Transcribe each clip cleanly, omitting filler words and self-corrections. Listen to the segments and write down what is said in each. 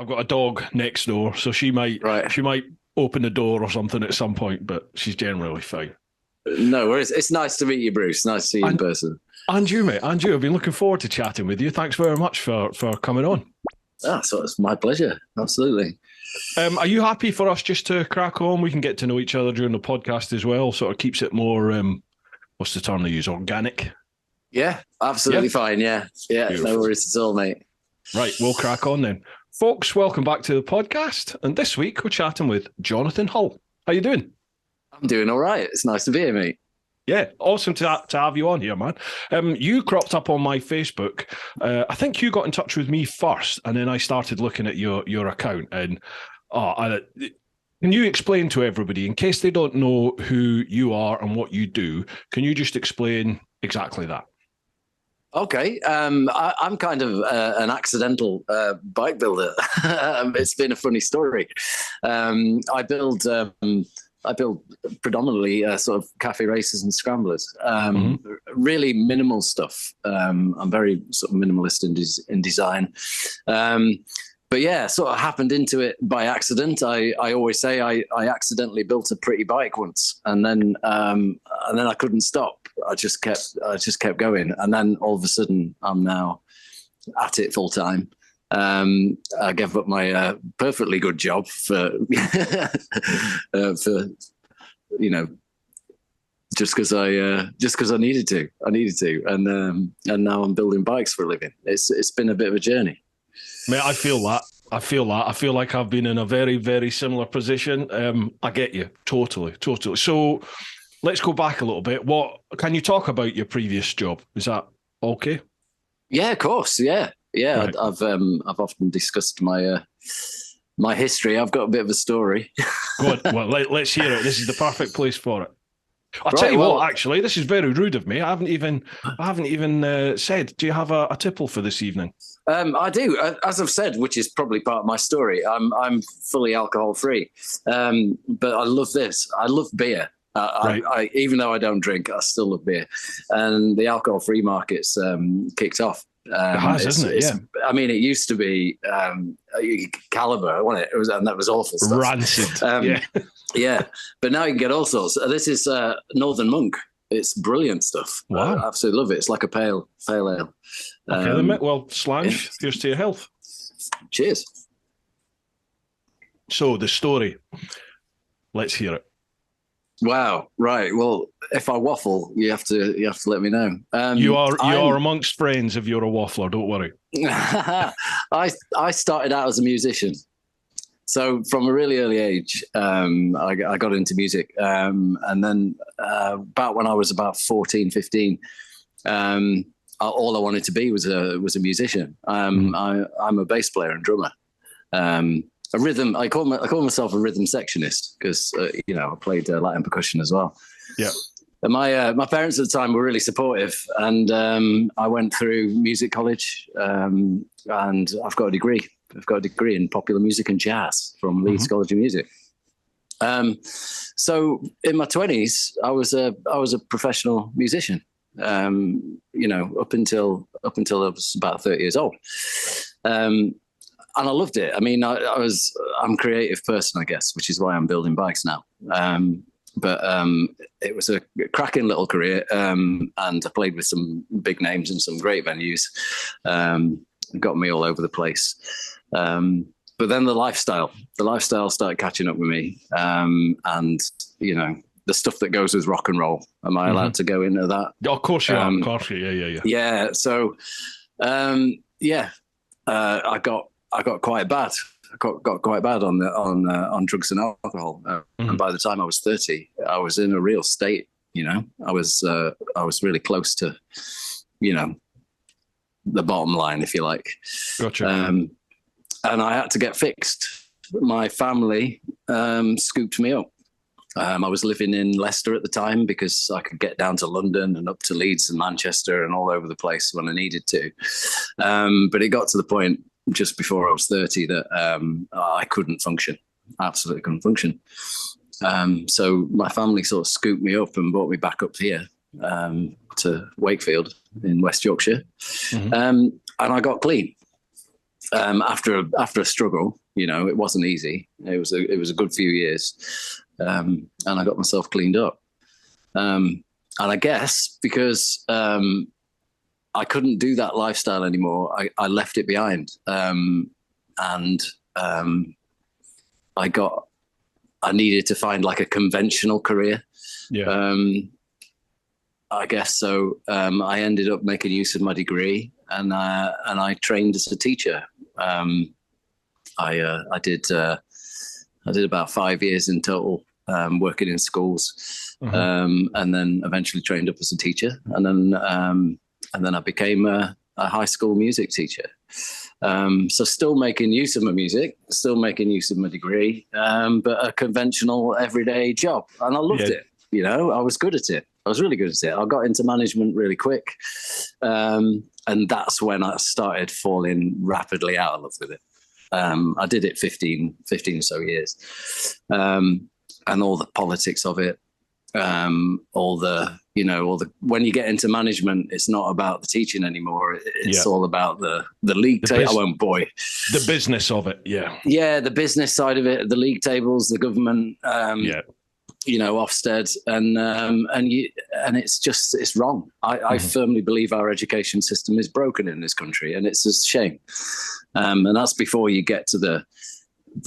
I've got a dog next door, so she might open the door or something at some point, but she's generally fine. No worries. It's nice to meet you, Bruce. Nice to see you in person. And you, mate. And you. I've been looking forward to chatting with you. Thanks very much for coming on. So it's my pleasure. Absolutely. Are you happy for us just to crack on? We can get to know each other during the podcast as well. Sort of keeps it more, what's the term they use, organic? Yeah, absolutely fine. Yeah. Beautiful. No worries at all, mate. Right, we'll crack on then. Folks, welcome back to the podcast. And this week we're chatting with Jonathan Hull. How you doing? I'm doing all right. It's nice to be here, mate. Yeah, awesome to have you on here, man. You cropped up on my Facebook. I think you got in touch with me first, and then I started looking at your account. And can you explain to everybody, in case they don't know who you are and what you do, can you just explain exactly that? Okay. I'm kind of an accidental bike builder. It's been a funny story. I build predominantly sort of cafe racers and scramblers, really minimal stuff. I'm very sort of minimalist in design. But yeah, sort of happened into it by accident. I always say I accidentally built a pretty bike once, and then I couldn't stop. I just kept going, and then all of a sudden I'm now at it full time. I gave up my perfectly good job for just because I needed to, and now I'm building bikes for a living. It's been a bit of a journey. Mate, I feel that. I feel like I've been in a very, very similar position. I get you totally. So let's go back a little bit. What can you talk about your previous job? Is that okay? Yeah, of course. Yeah. Right. I've often discussed my history. I've got a bit of a story. Good. Well, let's hear it. This is the perfect place for it. I'll tell you what. Actually, this is very rude of me. I haven't even said. Do you have a tipple for this evening? I do. As I've said, which is probably part of my story. I'm fully alcohol free, but I love this. I love beer. I even though I don't drink, I still love beer, and the alcohol free market's kicked off. It has, isn't it? Yeah. I mean, it used to be Caliber, wasn't it? And that was awful stuff. Rancid. Yeah. But now you can get all sorts. This is Northern Monk. It's brilliant stuff. Wow. I absolutely love it. It's like a pale ale. Okay, then, mate. Well, Slange, here's to your health. Cheers. So the story. Let's hear it. Wow. Right. Well, if I waffle, you have to let me know. You are amongst friends if you're a waffler. Don't worry. I started out as a musician, so from a really early age, I got into music, and then about when I was about 14, 15, all I wanted to be was a musician. I'm a bass player and drummer. A rhythm. I call myself a rhythm sectionist because I played Latin percussion as well. Yeah. And my parents at the time were really supportive, and I went through music college, and I've got a degree. I've got a degree in popular music and jazz from Leeds College of Music. So in my 20s, I was a professional musician. Up until I was about 30 years old. And I loved it. I mean, I'm a creative person, I guess, which is why I'm building bikes now. But it was a cracking little career, and I played with some big names and some great venues. Got me all over the place. But then the lifestyle started catching up with me, and the stuff that goes with rock and roll. Am I allowed to go into that? Of course you are. Of course, yeah. Yeah. So, I got quite bad. I got quite bad on drugs and alcohol. And by the time I was 30, I was in a real state. I was really close to, the bottom line, if you like. Gotcha. And I had to get fixed. My family scooped me up. I was living in Leicester at the time because I could get down to London and up to Leeds and Manchester and all over the place when I needed to. But it got to the point just before I was 30 that I couldn't function. Absolutely couldn't function. So my family sort of scooped me up and brought me back up here to Wakefield in West Yorkshire. And I got clean. after a struggle. You know, it wasn't easy. It was a good few years, and I got myself cleaned up. And I guess because I couldn't do that lifestyle anymore, I left it behind. And I needed to find like a conventional career. Yeah. I guess so. I ended up making use of my degree, and I trained as a teacher. I did about 5 years in total, working in schools, and then eventually trained up as a teacher, and then I became a high school music teacher. So still making use of my music, still making use of my degree, but a conventional everyday job, and I loved it. You know, I was good at it. I was really good at it. I got into management really quick, and that's when I started falling rapidly out of love with it. I did it 15 or so years, and all the politics of it, when you get into management, it's not about the teaching anymore. It's all about the league table. I won't bore you. The business of it. Yeah. Yeah. The business side of it, the league tables, the government, Ofsted, and it's wrong. I firmly believe our education system is broken in this country, and it's a shame. And that's before you get to the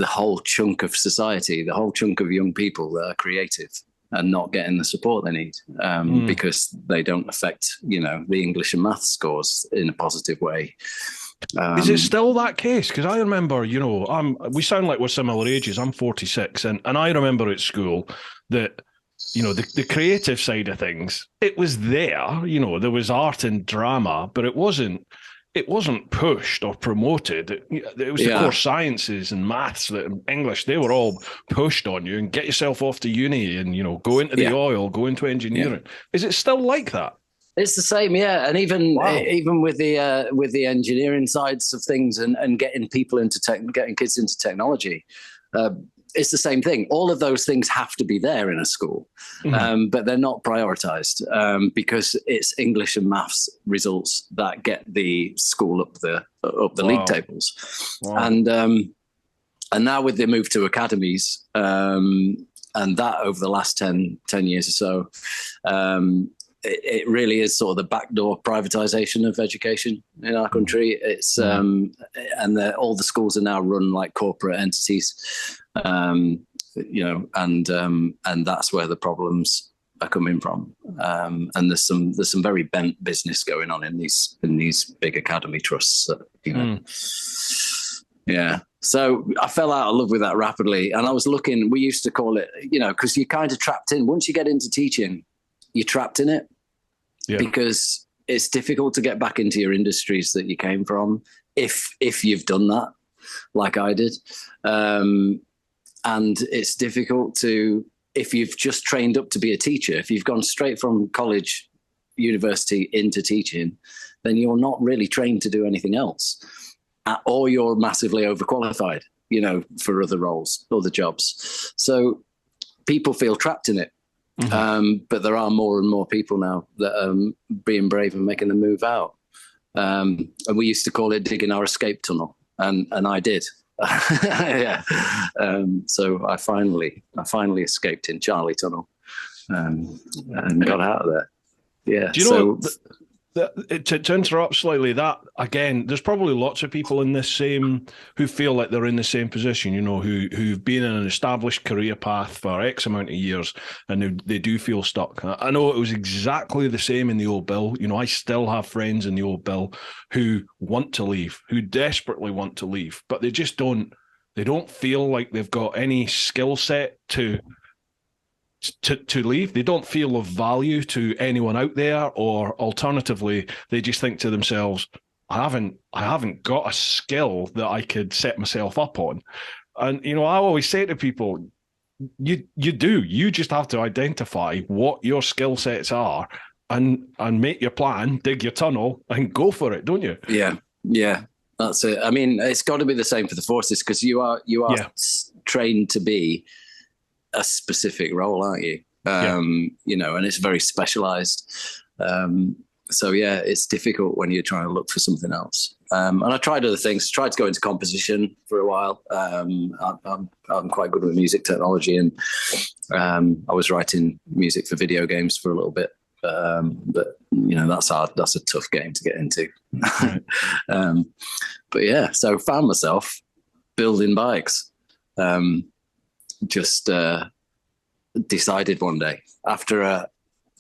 whole chunk of society, the whole chunk of young people that are creative and not getting the support they need, because they don't affect, the English and maths scores in a positive way. Is it still that case? Because I remember, we sound like we're similar ages. I'm 46, and I remember at school that, the creative side of things, it was there. There was art and drama, but it wasn't pushed or promoted. It was the core sciences and maths, that English, they were all pushed on you, and get yourself off to uni and, go into the oil, go into engineering. Yeah. Is it still like that? It's the same, yeah. And even with the engineering sides of things and getting people getting kids into technology, it's the same thing. All of those things have to be there in a school, but they're not prioritized, because it's English and maths results that get the school up the league tables. Wow. And now with the move to academies, and that over the last 10 years or so, it really is sort of the backdoor privatization of education in our country. It's all the schools are now run like corporate entities, and that's where the problems are coming from. And there's some very bent business going on in these big academy trusts. Yeah. So I fell out of love with that rapidly, and I was looking. We used to call it, because you're kind of trapped in. Once you get into teaching, you're trapped in it. Yeah. Because it's difficult to get back into your industries that you came from if you've done that, like I did. And it's difficult if you've just trained up to be a teacher, if you've gone straight from college, university into teaching, then you're not really trained to do anything else, or you're massively overqualified, for other roles, other jobs. So people feel trapped in it. But there are more and more people now that are being brave and making the move out. And we used to call it digging our escape tunnel, and I did. Yeah. So I finally escaped in Charlie Tunnel, and got out of there. Yeah. Do you know? To interrupt slightly, that again, there's probably lots of people in this who feel like they're in the same position, who've been in an established career path for X amount of years, and they do feel stuck. I know it was exactly the same in the old bill. I still have friends in the old bill who want to leave, who desperately want to leave, but they just don't feel like they've got any skill set to leave. They don't feel of value to anyone out there, or alternatively, they just think to themselves, I haven't got a skill that I could set myself up on. And, I always say to people, you just have to identify what your skill sets are and make your plan, dig your tunnel and go for it, don't you? Yeah. Yeah. That's it. I mean, it's got to be the same for the forces, because you are trained to be a specific role, aren't you? And it's very specialized. So yeah, it's difficult when you're trying to look for something else. And I tried other things. Tried to go into composition for a while. I'm quite good with music technology, and I was writing music for video games for a little bit. But that's hard. That's a tough game to get into. Right. But yeah, so found myself building bikes. Just decided one day after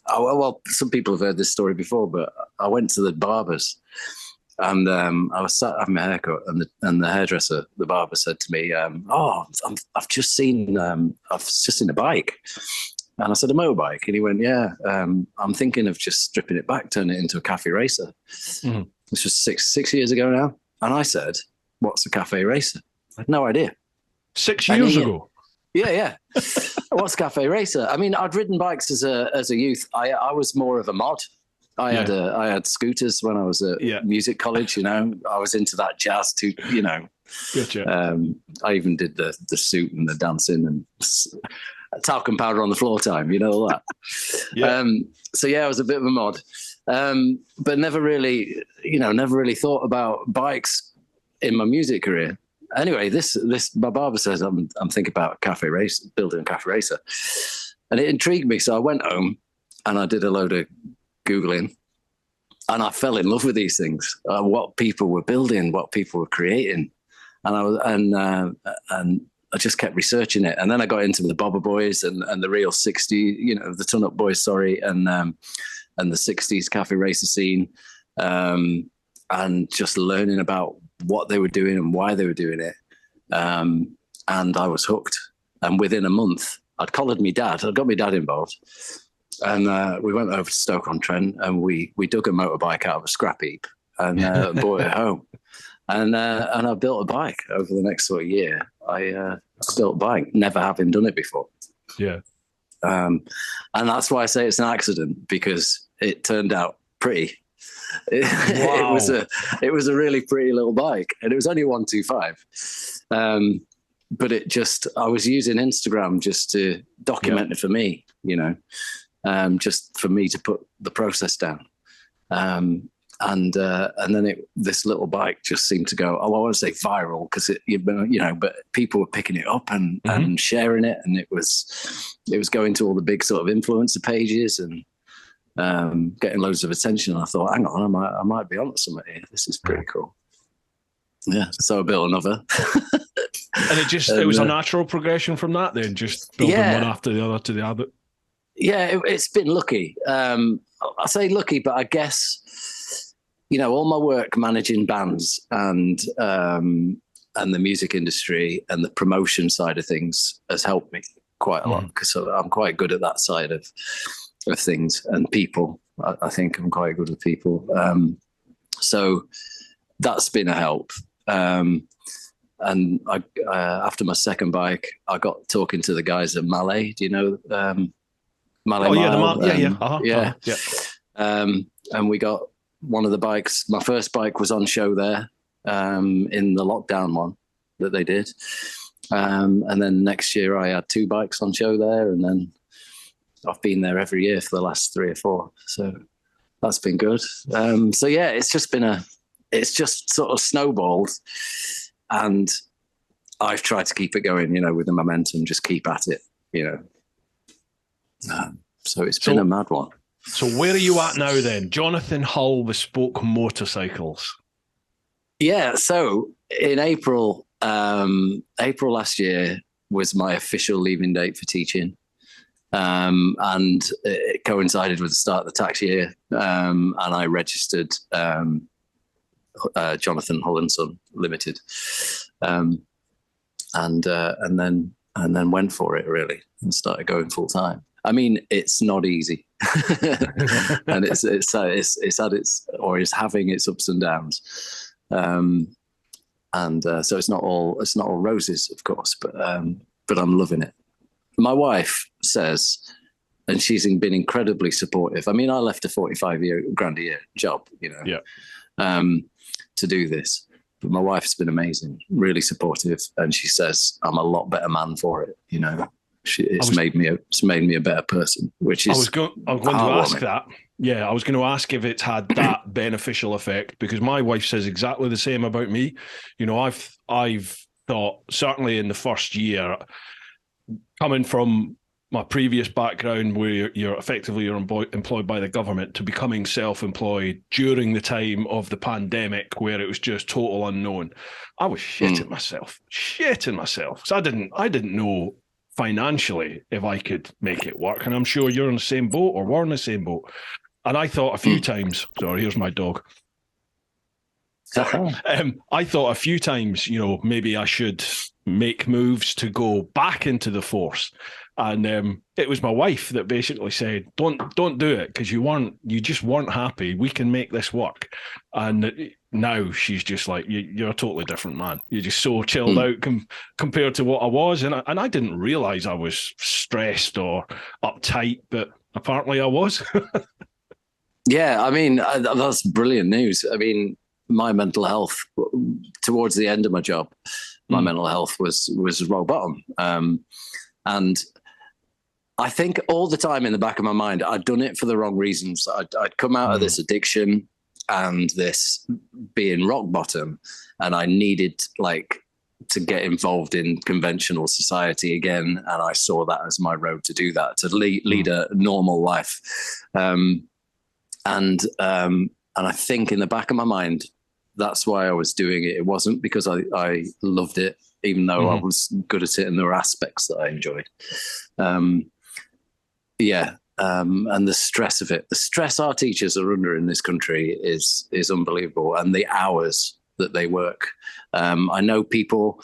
well, some people have heard this story before, but I went to the barber's, and I was sat having my haircut, and the hairdresser, the barber, said to me, I've just seen a bike. And I said, a motorbike? And he went, yeah, I'm thinking of just stripping it back, turning it into a cafe racer. Mm-hmm. This was six years ago now. And I said, what's a cafe racer? I had no idea. 6 years ago? Yeah. What's cafe racer? I mean, I'd ridden bikes as a youth. I was more of a mod. I had scooters when I was at music college. I was into that jazz too. Gotcha. I even did the suit and the dancing and talcum powder on the floor time. All that. Yeah. So yeah, I was a bit of a mod, but never really thought about bikes in my music career. Anyway, this my barber says I'm thinking about building a cafe racer, and it intrigued me. So I went home and I did a load of Googling, and I fell in love with these things. What people were building, what people were creating, and I just kept researching it. And then I got into the Bobber Boys and the real 60s, the Ton Up Boys, and the 60s cafe racer scene, and just learning about what they were doing and why they were doing it. And I was hooked. And within a month, I'd collared my dad. I got my dad involved. And we went over to Stoke-on-Trent, and we dug a motorbike out of a scrap heap and brought it home. And I built a bike over the next sort of year. I built a bike, never having done it before. Yeah. And that's why I say it's an accident, because it turned out pretty. Wow. It was a really pretty little bike, and it was only 125. But I was using Instagram just to document it for me, just for me to put the process down. And then this little bike just seemed to go, I want to say viral, because but people were picking it up and sharing it, and it was going to all the big sort of influencer pages and getting loads of attention. And I thought, hang on, I might be onto something here. This is pretty cool. Yeah, so I built another. And it was a natural progression from that then, just building one after the other to the other. Yeah, it's been lucky. I say lucky, but I guess, all my work managing bands and the music industry and the promotion side of things has helped me quite a lot, because I'm quite good at that side of things, and people. I think I'm quite good with people. So that's been a help. And I, after my second bike, I got talking to the guys at Malay. Do you know Malay? Oh, yeah, and we got one of the bikes. My first bike was on show there in the lockdown one that they did. And then next year I had 2 bikes on show there, and then I've been there every year for the last 3 or 4. So that's been good. So yeah, it's just sort of snowballed, and I've tried to keep it going, with the momentum, just keep at it, So it's been a mad one. So where are you at now then? Jonathan Hull Bespoke Motorcycles. Yeah, so in April last year was my official leaving date for teaching. And it coincided with the start of the tax year. And I registered Jonathan Hull and Son Limited. And then went for it, really, and started going full time. I mean, it's not easy, and it's had its, or is having its ups and downs. So it's not all roses, of course, but I'm loving it. My wife says, and she's been incredibly supportive. I mean, I left a 45,000 a year job, to do this. But my wife's been amazing, really supportive. And she says, I'm a lot better man for it, it's made me a better person, which is I'm going to ask that. Yeah, I was going to ask if it's had that beneficial effect, because my wife says exactly the same about me. You know, I've thought, certainly in the first year, coming from my previous background where you're effectively employed by the government, to becoming self-employed during the time of the pandemic where it was just total unknown, I was shitting myself. So I didn't know financially if I could make it work. And I'm sure you're in the same boat, or we're in the same boat. And I thought a few times, sorry, here's my dog. I thought a few times, you know, maybe I should make moves to go back into the force. And it was my wife that basically said, don't do it, because you just weren't happy. We can make this work. And now she's just like, you're a totally different man. You're just so chilled out compared to what I was. And I didn't realize I was stressed or uptight, but apparently I was. Yeah, I mean, that's brilliant news. I mean, my mental health towards the end of my job, my mental health was rock bottom. And I think all the time in the back of my mind, I'd done it for the wrong reasons. I'd come out of this addiction and this being rock bottom, and I needed to get involved in conventional society again. And I saw that as my road to do that, to lead a normal life. And I think in the back of my mind, that's why I was doing it. It wasn't because I loved it, even though I was good at it and there were aspects that I enjoyed. And the stress of it, the stress our teachers are under in this country is unbelievable. And the hours that they work. I know people,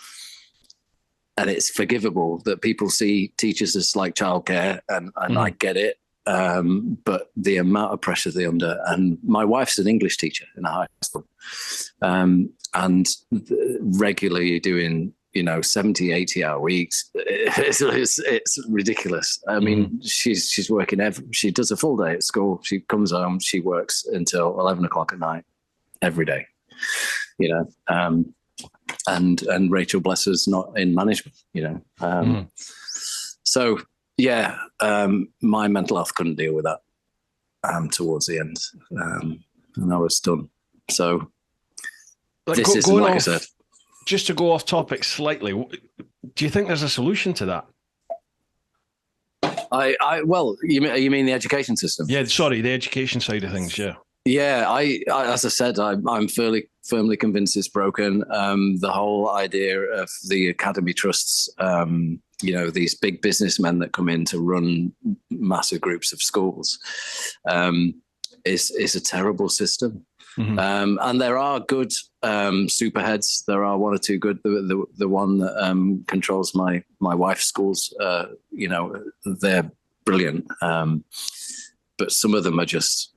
and it's forgivable that people see teachers as like childcare, and I get it. But the amount of pressure they're under, and my wife's an English teacher in a high school, and regularly doing, 70, 80-hour weeks. It's ridiculous. I mean, she's working she does a full day at school. She comes home, she works until 11 o'clock at night every day, and Rachel, bless her's not in management, so yeah, my mental health couldn't deal with that towards the end, and I was done. So this isn't, like I said. Just to go off topic slightly, do you think there's a solution to that? Well, you mean the education system? Yeah, sorry, the education side of things. Yeah. Yeah, I as I said, I'm firmly convinced it's broken. The whole idea of the academy trusts, these big businessmen that come in to run massive groups of schools, is a terrible system. And there are good superheads. There are one or two good. The one that controls my wife's schools, they're brilliant. But some of them are just,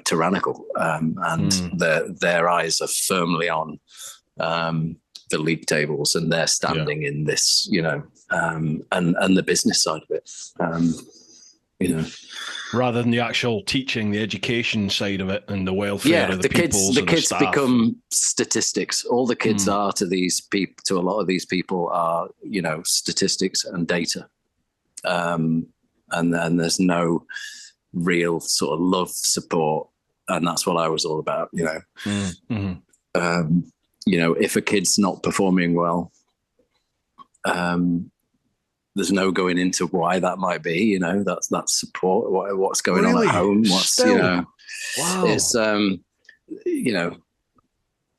tyrannical, and their eyes are firmly on the league tables, and they're standing in this, and the business side of it, rather than the actual teaching, the education side of it, and the welfare of the people. The kids become statistics. All the kids are to these people. To a lot of these people are, statistics and data, and then there's no real sort of love, support, and that's what I was all about. If a kid's not performing well, there's no going into why that might be. That's support. What's going on at home? Wow. It's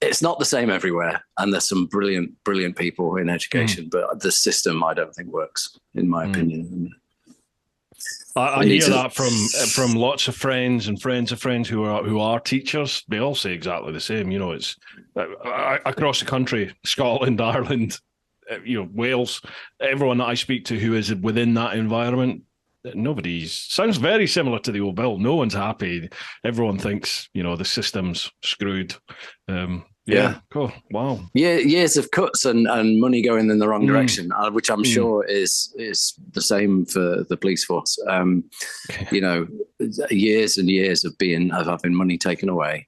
it's not the same everywhere, and there's some brilliant people in education, but the system I don't think works, in my opinion. I hear that from lots of friends and friends of friends who are teachers. They all say exactly the same. It's across the country, Scotland, Ireland, Wales. Everyone that I speak to who is within that environment, sounds very similar to the old bill. No one's happy. Everyone thinks the system's screwed. Yeah, cool. Wow. Yeah, years of cuts and money going in the wrong direction, which I'm sure is the same for the police force. Years and years of having money taken away,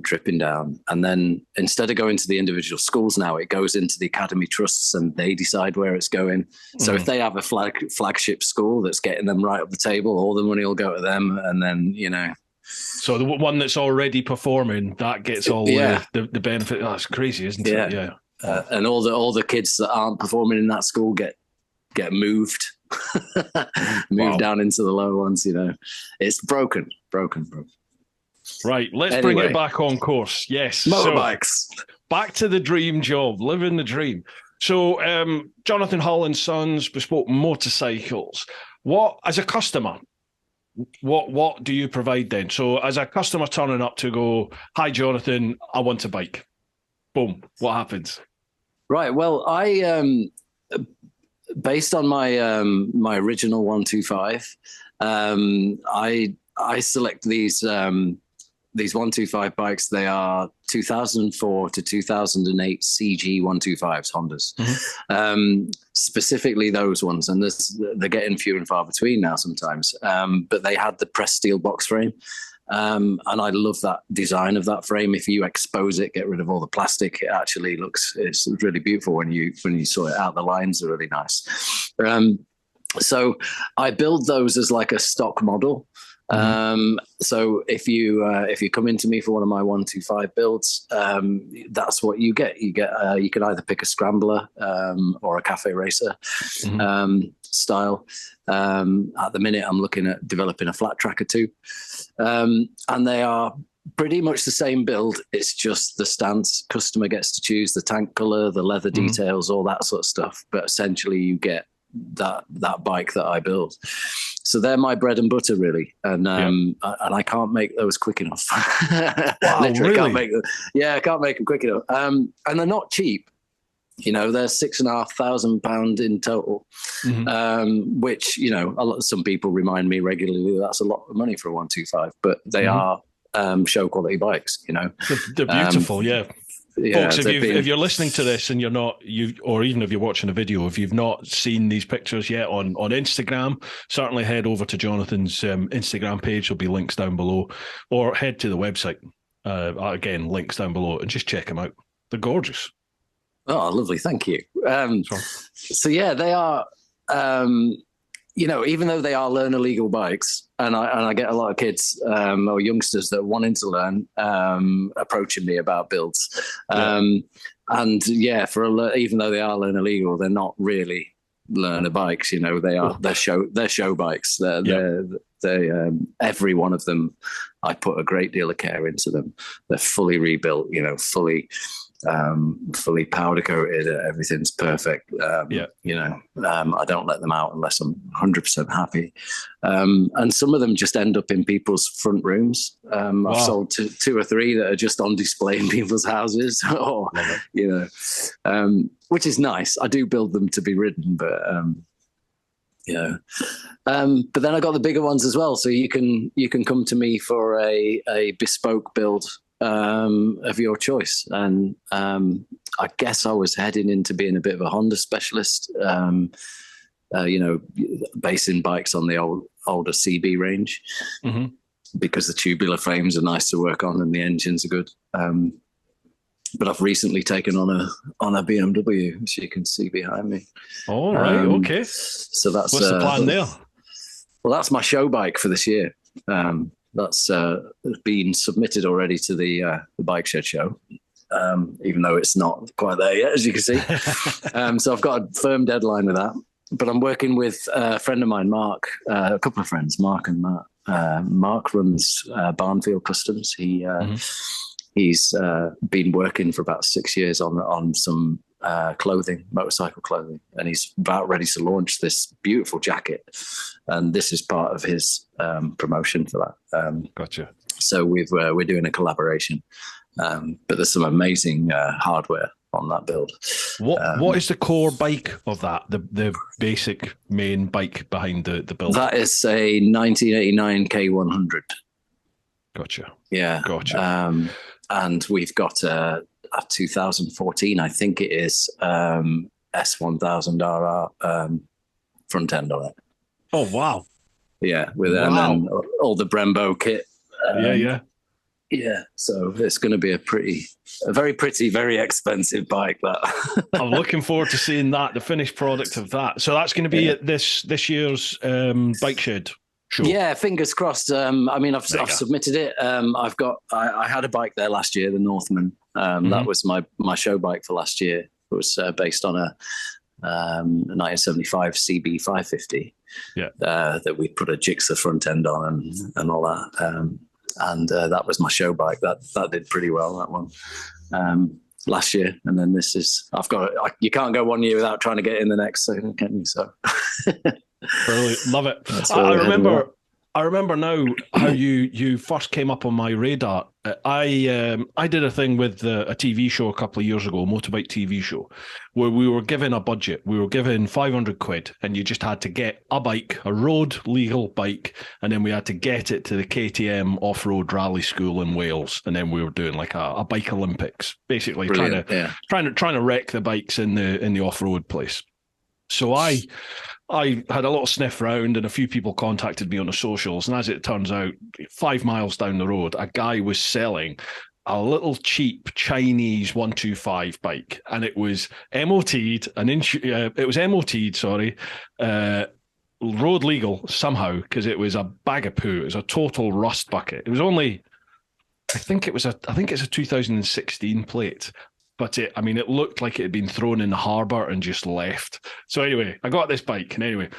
dripping down. And then instead of going to the individual schools now, it goes into the academy trusts and they decide where it's going. So if they have a flagship school that's getting them right up the table, all the money will go to them. And then, you know. So the one that's already performing, that gets all the benefit. Oh, that's crazy, isn't it? Yeah. And all the kids that aren't performing in that school get moved. Down into the low ones, you know. It's broken. Right, let's bring it back on course. Yes, motorbikes. So, back to the dream job, living the dream. So, Jonathan Hull and Sons Bespoke Motorcycles. What, as a customer, what do you provide then? So, as a customer turning up to go, "Hi, Jonathan, I want a bike." Boom. What happens? Right. Well, I based on my my original 125, I select these 125 bikes. They are 2004 to 2008 CG 125s Hondas, specifically those ones. And they're getting few and far between now sometimes. But they had the pressed steel box frame. And I love that design of that frame. If you expose it, get rid of all the plastic, it actually it's really beautiful when you saw it out. The lines are really nice. So I build those as like a stock model. So if you come into me for one of my 125 builds, that's what you get. You can either pick a scrambler or a cafe racer style. At the minute, I'm looking at developing a flat track or two, and they are pretty much the same build. It's just the stance. Customer gets to choose the tank color, the leather details, all that sort of stuff. But essentially, you get that bike that I build. So they're my bread and butter, really, and I can't make those quick enough. Wow, literally really? Can't make them. Yeah, I can't make them quick enough. And they're not cheap. You know, they're £6,500 in total, which, you know, some people remind me regularly that's a lot of money for a 125, but they are show quality bikes. You know, they're beautiful. Yeah, folks, if you're listening to this and or even if you're watching a video, if you've not seen these pictures yet on Instagram, certainly head over to Jonathan's Instagram page. There'll be links down below, or head to the website. Again, links down below, and just check them out. They're gorgeous. Oh, lovely. Thank you. So yeah, they are, you know, even though they are learner legal bikes, and I get a lot of kids or youngsters that are wanting to learn approaching me about builds. And yeah, even though they are learner legal, they're not really learner bikes. You know, they're show bikes. They every one of them, I put a great deal of care into them. They're fully rebuilt, you know, fully powder coated. Everything's perfect. You know, I don't let them out unless I'm 100% happy. And some of them just end up in people's front rooms. I've sold two or three that are just on display in people's houses, or you know, which is nice. I do build them to be ridden, but but then I got the bigger ones as well. So you can come to me for a bespoke build of your choice. And I guess I was heading into being a bit of a Honda specialist, you know, basing bikes on the older CB range, because the tubular frames are nice to work on and the engines are good. But I've recently taken on a BMW, which you can see behind me. All right, okay. So that's what's the plan there? Well, that's my show bike for this year. That's been submitted already to the Bike Shed show, even though it's not quite there yet, as you can see. So I've got a firm deadline with that. But I'm working with a friend of mine, Mark, a couple of friends, Mark and Matt. Mark runs Barnfield Customs. He's been working for about 6 years on some motorcycle clothing, and he's about ready to launch this beautiful jacket, and this is part of his promotion for that. Gotcha. So we're doing a collaboration, but there's some amazing hardware on that build. What is the core bike of that? The basic main bike behind the build? That is a 1989 K100. Gotcha. Yeah. Gotcha. And we've got a 2014, I think it is, S1000RR front end on it. Oh, wow. Yeah, and then all the Brembo kit. Yeah. Yeah, so it's going to be a very pretty, very expensive bike. That I'm looking forward to seeing that, the finished product of that. So that's going to be at this year's Bike Shed show. Yeah, fingers crossed. I mean, I've submitted it. I had a bike there last year, the Northman. That was my show bike for last year. It was based on a 1975 CB 550. Yeah, that we put a Gixxer front end on and all that. And that was my show bike. That did pretty well, that one, last year. And then this is, you can't go 1 year without trying to get in the next, can you? So brilliant, love it. I remember now how you first came up on my radar. I did a thing with a TV show a couple of years ago, a motorbike TV show, where we were given a budget. We were given 500 quid, and you just had to get a bike, a road legal bike, and then we had to get it to the KTM off-road rally school in Wales, and then we were doing like a bike Olympics, basically trying to wreck the bikes in the off-road place. So I had a little sniff round, and a few people contacted me on the socials. And as it turns out, 5 miles down the road, a guy was selling a little cheap Chinese 125 bike, and it was MOT'd, road legal somehow, because it was a bag of poo. It was a total rust bucket. It was only, I think it's a 2016 plate. But it looked like it had been thrown in the harbour and just left. So anyway, I got this bike, and anyway,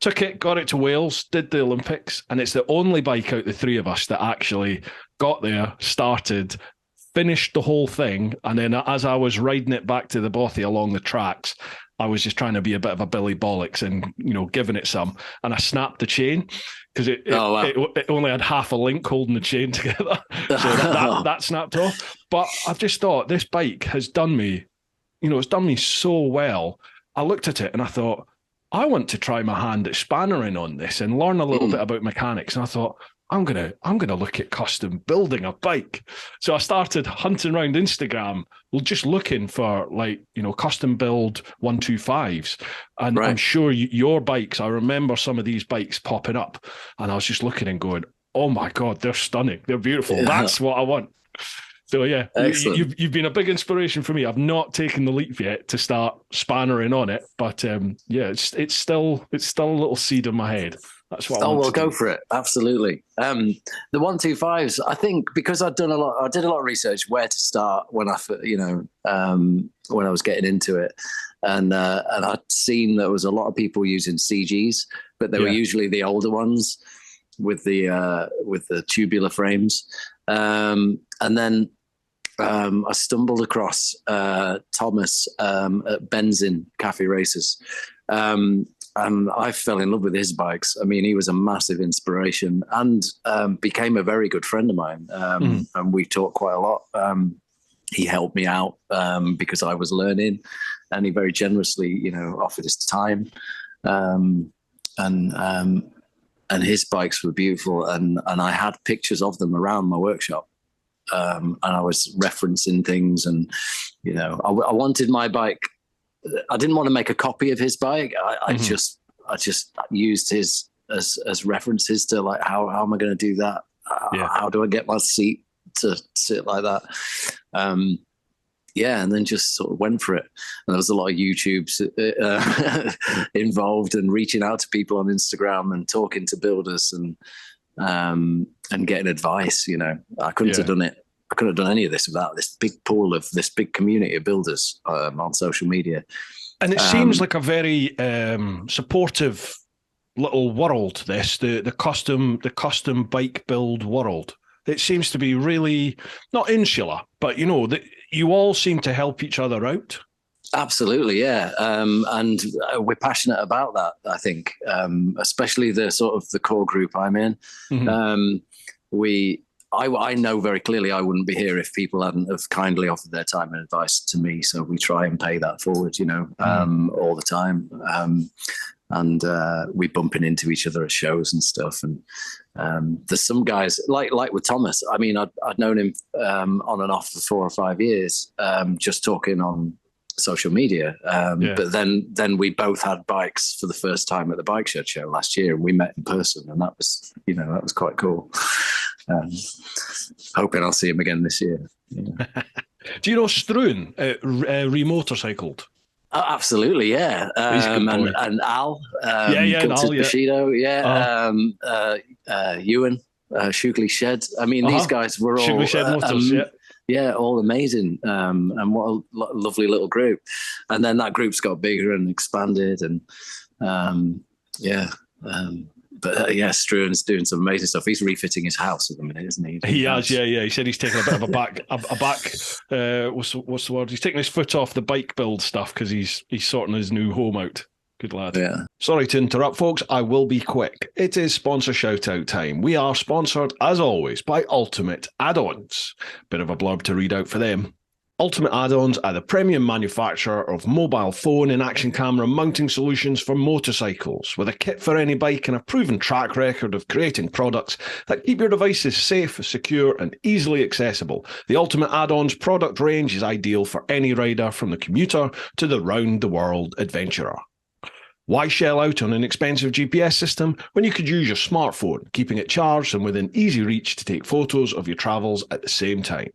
took it, got it to Wales, did the Olympics, and it's the only bike out of the three of us that actually got there, started, finished the whole thing, and then as I was riding it back to the bothy along the tracks, I was just trying to be a bit of a Billy Bollocks and, giving it some, and I snapped the chain because it only had half a link holding the chain together. So that snapped off. But I've just thought, this bike has done me, it's done me so well. I looked at it and I thought, I want to try my hand at spannering on this and learn a little bit about mechanics. And I thought, I'm gonna look at custom building a bike. So I started hunting around Instagram, just looking for custom build 125s. And I'm sure your bikes, I remember some of these bikes popping up, and I was just looking and going, oh my God, they're stunning. They're beautiful. Yeah. That's what I want. So yeah, you've been a big inspiration for me. I've not taken the leap yet to start spannering on it, but it's still a little seed in my head. That's what I want. Well, go for it. Absolutely. The 125s, I think, because I did a lot of research where to start when I was getting into it, and I'd seen there was a lot of people using CGs, but they were usually the older ones with the tubular frames, and then I stumbled across Thomas at Benzin Cafe Races. And I fell in love with his bikes. I mean, he was a massive inspiration and became a very good friend of mine. And we talked quite a lot. He helped me out because I was learning, and he very generously, offered his time. And his bikes were beautiful. And I had pictures of them around my workshop. And I was referencing things, and, I wanted my bike. I didn't want to make a copy of his bike. I just used his as references to how am I going to do that? How do I get my seat to sit like that? And then just sort of went for it. And there was a lot of YouTubes involved, and reaching out to people on Instagram and talking to builders and getting advice. I couldn't have done it. I couldn't have done any of this without this big pool of this big community of builders on social media. And it seems like a very supportive little world, the custom bike build world. It seems to be really not insular, but you all seem to help each other out. Absolutely, yeah. And we're passionate about that, I think, especially the sort of the core group I'm in. I know very clearly I wouldn't be here if people hadn't have kindly offered their time and advice to me. So we try and pay that forward, all the time. And we bumping into each other at shows and stuff. And there's some guys like with Thomas. I mean, I'd known him on and off for 4 or 5 years, just talking on social media. But then we both had bikes for the first time at the Bike Shed show last year, and we met in person, and that was quite cool. Hoping I'll see him again this year. Yeah. Do you know Struan remotorcycled? Oh, absolutely, yeah. He's a good boy. And Al, And Al, Bushido, Ewan, Shugley Shed. I mean, these guys were all Shugley Shed Motors, all amazing. And what a lovely little group. And then that group's got bigger and expanded, and Struan's doing some amazing stuff. He's refitting his house at the minute, isn't he? He has, yeah. He said he's taking a bit of a back. What's the word? He's taking his foot off the bike build stuff because he's sorting his new home out. Good lad. Yeah. Sorry to interrupt, folks. I will be quick. It is sponsor shout-out time. We are sponsored, as always, by Ultimate Add-ons. Bit of a blurb to read out for them. Ultimate Add-ons are the premium manufacturer of mobile phone and action camera mounting solutions for motorcycles, with a kit for any bike and a proven track record of creating products that keep your devices safe, secure, and easily accessible. The Ultimate Add-ons product range is ideal for any rider, from the commuter to the round-the-world adventurer. Why shell out on an expensive GPS system when you could use your smartphone, keeping it charged and within easy reach to take photos of your travels at the same time?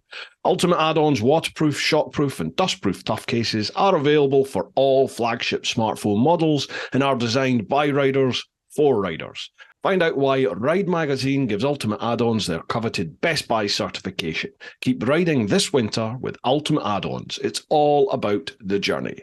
Ultimate Add-ons waterproof, shockproof and dustproof tough cases are available for all flagship smartphone models and are designed by riders for riders. Find out why Ride Magazine gives Ultimate Add-ons their coveted Best Buy certification. Keep riding this winter with Ultimate Add-ons. It's all about the journey.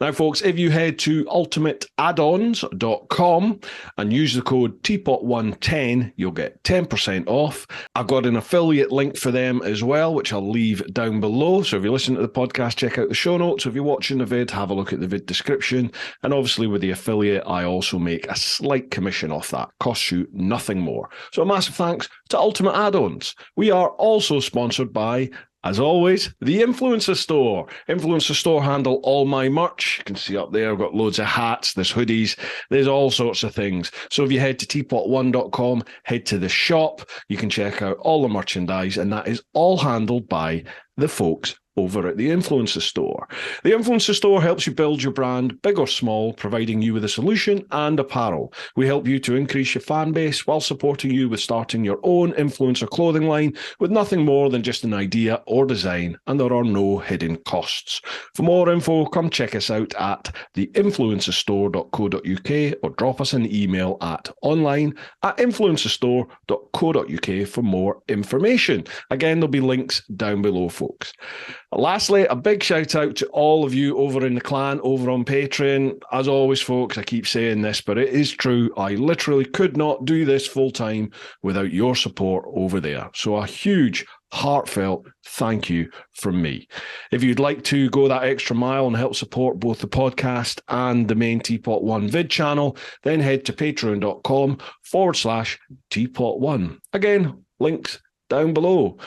Now, folks, if you head to ultimateaddons.com and use the code TeapotOne10, you'll get 10% off. I've got an affiliate link for them as well, which I'll leave down below. So if you listen to the podcast, check out the show notes. If you're watching the vid, have a look at the vid description. And obviously with the affiliate, I also make a slight commission off that. Costs you nothing more. So a massive thanks to Ultimate Add-ons. We are also sponsored by, as always, the Influencer Store. Influencer Store handle all my merch. You can see up there, I've got loads of hats, there's hoodies, there's all sorts of things. So if you head to TeapotOne.com, head to the shop, you can check out all the merchandise, and that is all handled by the folks over at the Influencer Store. The Influencer Store helps you build your brand, big or small, providing you with a solution and apparel. We help you to increase your fan base while supporting you with starting your own influencer clothing line with nothing more than just an idea or design, and there are no hidden costs. For more info, come check us out at theinfluencerstore.co.uk or drop us an email at online@influencerstore.co.uk for more information. Again, there'll be links down below, folks. Lastly, a big shout out to all of you over in the clan, over on Patreon. As always, folks, I keep saying this, but it is true. I literally could not do this full time without your support over there. So a huge, heartfelt thank you from me. If you'd like to go that extra mile and help support both the podcast and the main Teapot One vid channel, then head to patreon.com/TeapotOne. Again, links down below.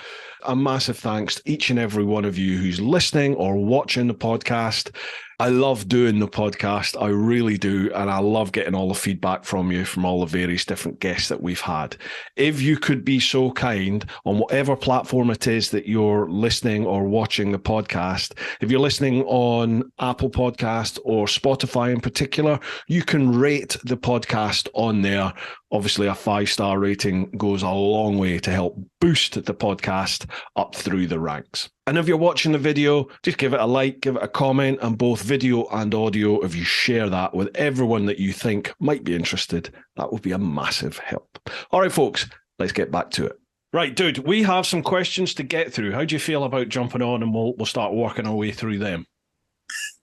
A massive thanks to each and every one of you who's listening or watching the podcast. I love doing the podcast. I really do. And I love getting all the feedback from you, from all the various different guests that we've had. If you could be so kind, on whatever platform it is that you're listening or watching the podcast, if you're listening on Apple Podcast or Spotify in particular, you can rate the podcast on there. Obviously, a 5-star rating goes a long way to help boost the podcast up through the ranks. And if you're watching the video, just give it a like, give it a comment, and both video and audio, if you share that with everyone that you think might be interested, that would be a massive help. All right, folks, let's get back to it. Right, dude, we have some questions to get through. How do you feel about jumping on, and we'll start working our way through them?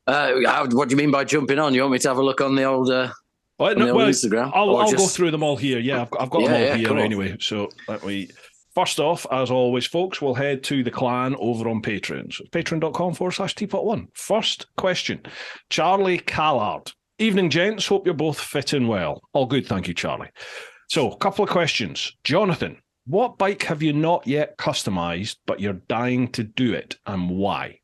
What do you mean by jumping on? You want me to have a look on the old... Instagram? I'll go through them all here. Yeah, I've got them all here anyway. So let me... First off, as always, folks, we'll head to the clan over on Patreon. So patreon.com/TeapotOne. First question. Charlie Callard. Evening, gents. Hope you're both fitting well. All good, thank you, Charlie. So, a couple of questions. Jonathan, what bike have you not yet customised, but you're dying to do it, and why?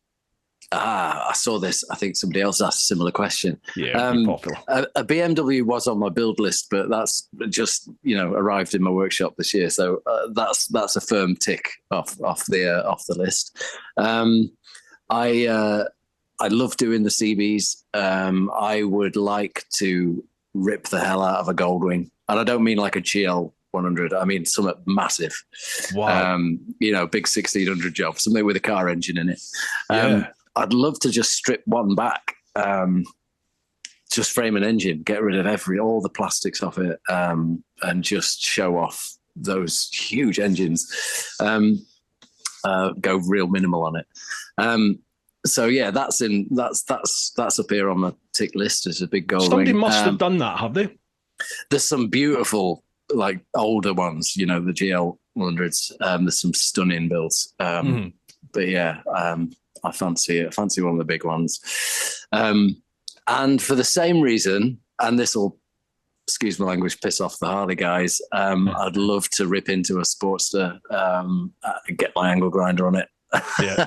I saw this. I think somebody else asked a similar question. Yeah, popular. A BMW was on my build list, but that's just arrived in my workshop this year. So that's a firm tick off the list. I love doing the CBs. I would like to rip the hell out of a Goldwing, and I don't mean like a GL K100. I mean, something massive. Wow. You know, big 1600 job, something with a car engine in it. Yeah. I'd love to just strip one back, just frame an engine, get rid of all the plastics off it, and just show off those huge engines. Go real minimal on it. So yeah, that's up here on my tick list as a big goal. Somebody ring. must have done that, have they? There's some beautiful, like older ones, you know, the GL 100s. There's some stunning builds. But yeah, I fancy it. I fancy one of the big ones. And for the same reason, and this will, excuse my language, piss off the Harley guys, I'd love to rip into a Sportster, get my angle grinder on it. Yeah.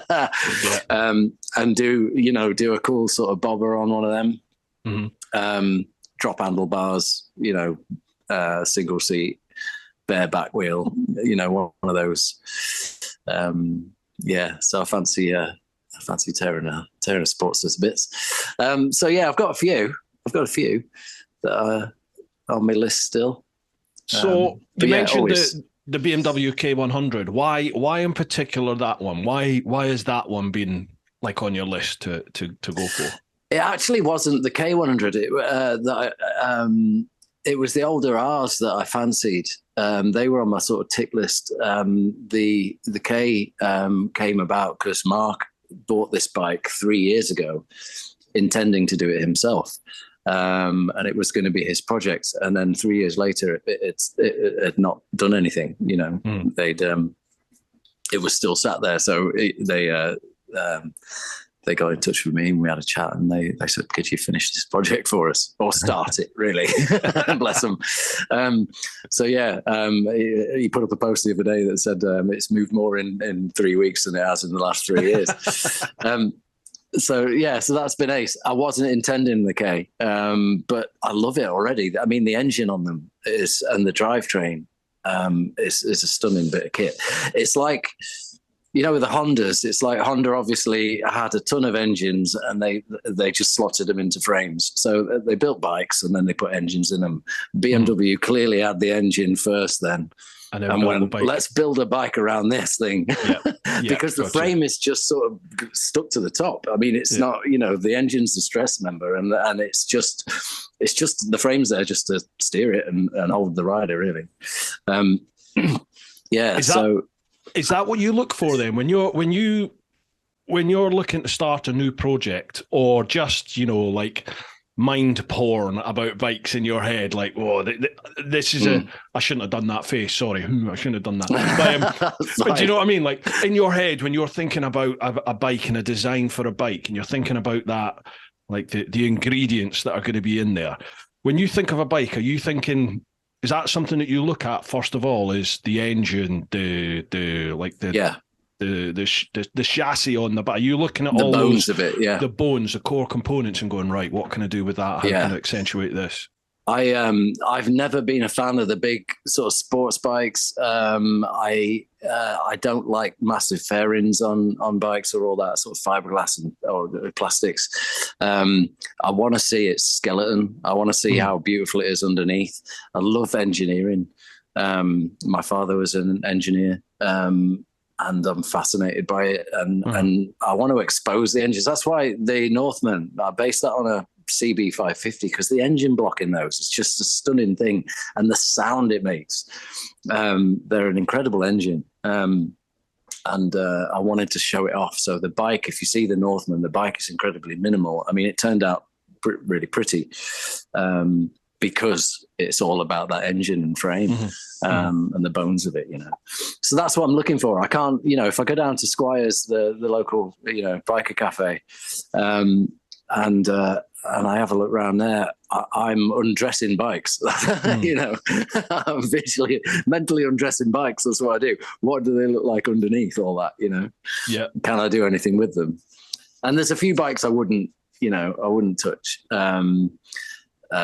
And do a cool sort of bobber on one of them. Drop handlebars, you know, single seat, bare back wheel, you know, one of those. So I fancy tearing a Sportster to bits. So yeah, I've got a few that are on my list still. So you mentioned always the BMW K100. Why in particular that one? Why has that one been like on your list to go for? It actually wasn't the K100. It was the older R's that I fancied. They were on my sort of tick list. The K came about because Mark bought this bike 3 years ago, intending to do it himself. And it was going to be his project. And then 3 years later, it had not done anything. You know, it was still sat there. So they got in touch with me and we had a chat, and they said, could you finish this project for us, or start it, really? Bless them. He put up a post the other day that said it's moved more in 3 weeks than it has in the last 3 years. So that's been ace. I wasn't intending the K, but I love it already. I mean, the engine on them and the drivetrain is a stunning bit of kit. It's like, you know, with the Hondas, it's like Honda obviously had a ton of engines and they just slotted them into frames. So they built bikes and then they put engines in them. BMW clearly had the engine first then. And went, let's build a bike around this thing. Because the frame is just sort of stuck to the top. I mean, it's not, you know, the engine's the stress member, and it's just the frame's there just to steer it and hold the rider, really. Is that what you look for then when you're looking to start a new project, or just, you know, like mind porn about bikes in your head, like, oh, this is I shouldn't have done that face, sorry, I shouldn't have done that. But do you know what I mean? Like, in your head, when you're thinking about a bike and a design for a bike, and you're thinking about that, like the ingredients that are going to be in there, when you think of a bike, are you thinking, is that something that you look at first of all? Is the engine, the chassis on the back? Are you looking at all the bones of it? Yeah, the bones, the core components, and going, right, what can I do with that? How can I accentuate this? I've never been a fan of the big sort of sports bikes. I don't like massive fairings on bikes or all that sort of fiberglass or plastics. I want to see its skeleton. I want to see how beautiful it is underneath. I love engineering. My father was an engineer, and I'm fascinated by it. And I want to expose the engines. That's why the Northman, I based that on a CB 550, because the engine block in those is just a stunning thing, and the sound it makes. They're an incredible engine, and I wanted to show it off. So the bike, if you see the Northman, the bike is incredibly minimal. I mean, it turned out really pretty, because it's all about that engine and frame, and the bones of it, you know. So that's what I'm looking for. I can't, you know, if I go down to Squires, the local, you know, biker cafe, and I have a look around there, I'm undressing bikes. You know, I'm mentally undressing bikes. That's what I do. What do they look like underneath all that, you know? Yeah. Can I do anything with them? And there's a few bikes I wouldn't touch.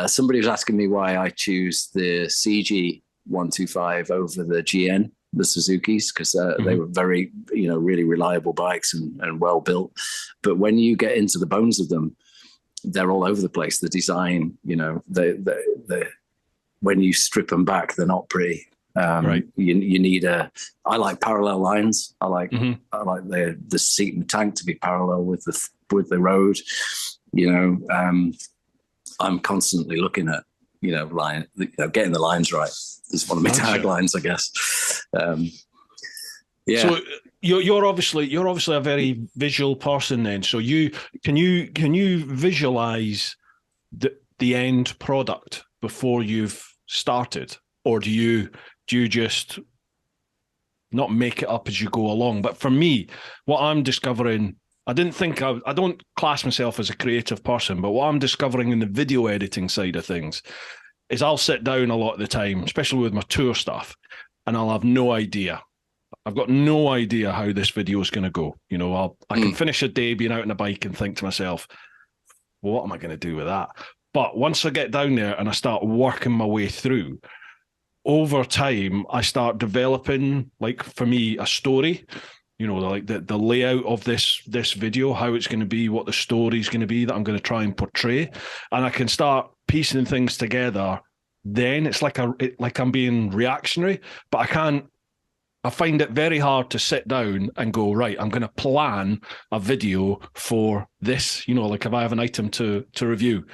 Somebody was asking me why I choose the CG 125 over the GN, the Suzuki's, because they were very, you know, really reliable bikes and well built. But when you get into the bones of them, they're all over the place. The design, you know, when you strip them back, they're not pretty. Right. You need I like parallel lines. I like the seat and tank to be parallel with the road. I'm constantly looking at, getting the lines right. Is one of my taglines, I guess. Yeah. So you're obviously a very visual person then. So can you visualize the end product before you've started, or do you just not make it up as you go along? But for me, what I'm discovering, I don't class myself as a creative person, but what I'm discovering in the video editing side of things is I'll sit down a lot of the time, especially with my tour stuff, and I'll have no idea. I've got no idea how this video is going to go. I can finish a day being out on a bike and think to myself, well, what am I going to do with that? But once I get down there and I start working my way through, over time, I start developing, like, for me, a story, like the layout of this video, how it's going to be, what the story is going to be that I'm going to try and portray. And I can start piecing things together. Then it's like I'm being reactionary, but I find it very hard to sit down and go, right, I'm going to plan a video for this, like if I have an item to review.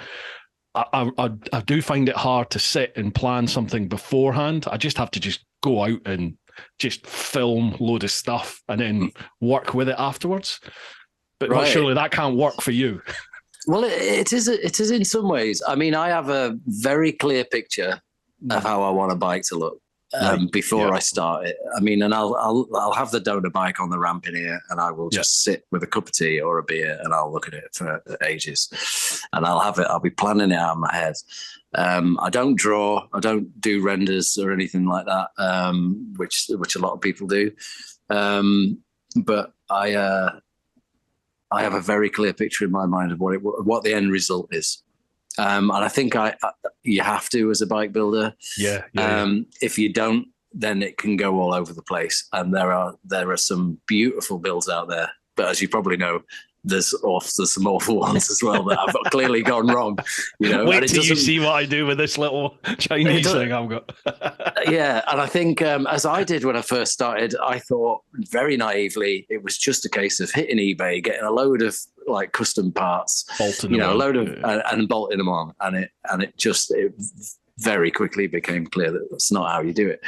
I do find it hard to sit and plan something beforehand. I just have to just go out and just film a load of stuff and then work with it afterwards. But surely that can't work for you. Well, it is in some ways. I mean, I have a very clear picture of how I want a bike to look. Before I start it. I mean, and I'll have the donor bike on the ramp in here, and I will just sit with a cup of tea or a beer, and I'll look at it for ages, and I'll be planning it out in my head. I don't draw, I don't do renders or anything like that, which a lot of people do. But I have a very clear picture in my mind of what the end result is. And I think you have to as a bike builder. Yeah. If you don't, then it can go all over the place. And there are some beautiful builds out there, but as you probably know, there's some awful ones as well that have clearly gone wrong. Wait till you see what I do with this little Chinese thing I've got. Yeah, and I think as I did when I first started, I thought very naively it was just a case of hitting eBay, getting a load of like custom parts, bolting and bolting them on, and it very quickly became clear that that's not how you do it.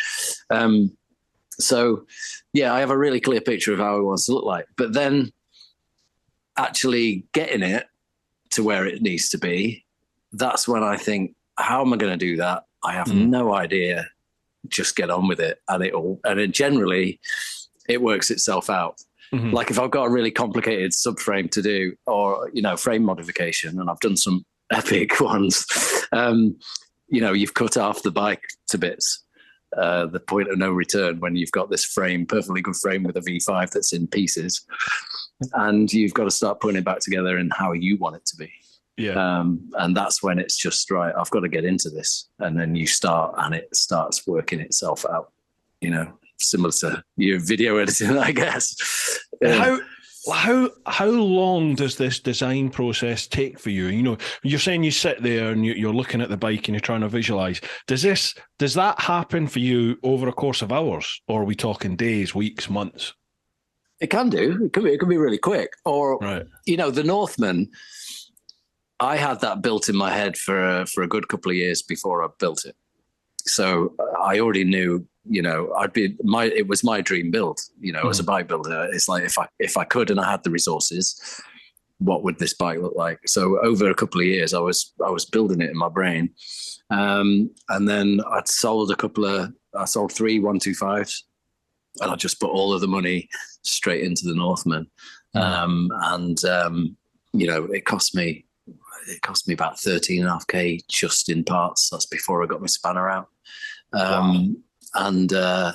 So yeah, I have a really clear picture of how it wants to look like, but then actually getting it to where it needs to be, that's when I think, how am I going to do that? I have no idea. Just get on with it, and generally it works itself out. Mm-hmm. Like if I've got a really complicated subframe to do, or frame modification, and I've done some epic ones, you've cut off the bike to bits. The point of no return when you've got this perfectly good frame with a V5 that's in pieces, and you've got to start putting it back together in how you want it to be. Yeah. And that's when it's just right. I've got to get into this, and then you start, and it starts working itself out. Similar to your video editing, I guess. How long does this design process take for you? You're saying you sit there and you're looking at the bike and you're trying to visualize. Does that happen for you over a course of hours, or are we talking days, weeks, months? It can do. It can be really quick. Or the Northman, I had that built in my head for a good couple of years before I built it. So I already knew, it was my dream build, as a bike builder. It's like, if I could, and I had the resources, what would this bike look like? So over a couple of years, I was building it in my brain. And then I sold 3 125s, and I just put all of the money straight into the Northman. It cost me about 13.5K just in parts. That's before I got my spanner out. Wow. I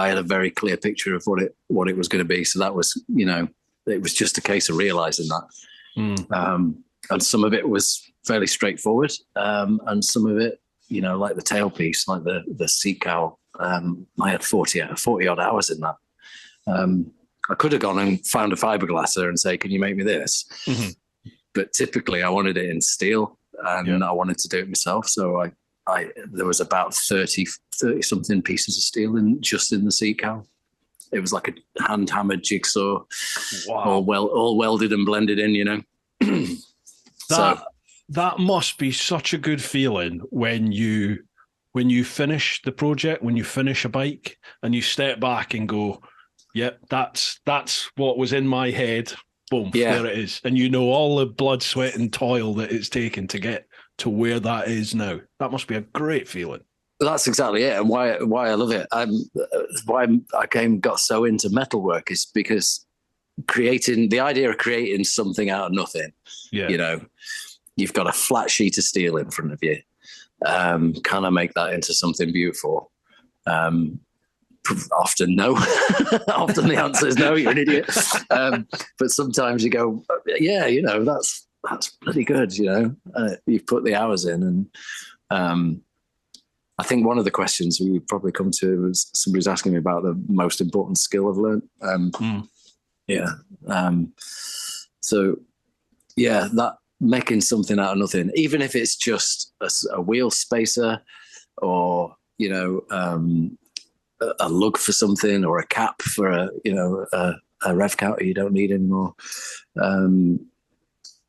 had a very clear picture of what it was going to be. So that was, it was just a case of realizing that. And some of it was fairly straightforward. And some of it, like the tailpiece, like the seat cowl, I had 40 odd hours in that. I could have gone and found a fiberglasser and say, can you make me this? Mm-hmm. But typically I wanted it in steel, and I wanted to do it myself. So there was about 30 something pieces of steel in the seat cowl. It was like a hand hammered jigsaw, wow, all welded and blended in, you know. That must be such a good feeling when you finish the project, when you finish a bike and you step back and go, yep, that's what was in my head. Boom, there it is. And you know all the blood, sweat and toil that it's taken to get to where that is now. That must be a great feeling. That's exactly it, and why I love it. Why I got so into metalwork is because the idea of creating something out of nothing. Yeah. You know, you've got a flat sheet of steel in front of you. Can I make that into something beautiful? Often no. Often the answer is no, you're an idiot. But sometimes you go, yeah, you know, that's pretty good, you know. You've put the hours in, and I think one of the questions we probably come to was somebody's asking me about the most important skill I've learned. Yeah. So yeah, that making something out of nothing, even if it's just a wheel spacer or, you know, a lug for something or a cap for a rev counter you don't need anymore.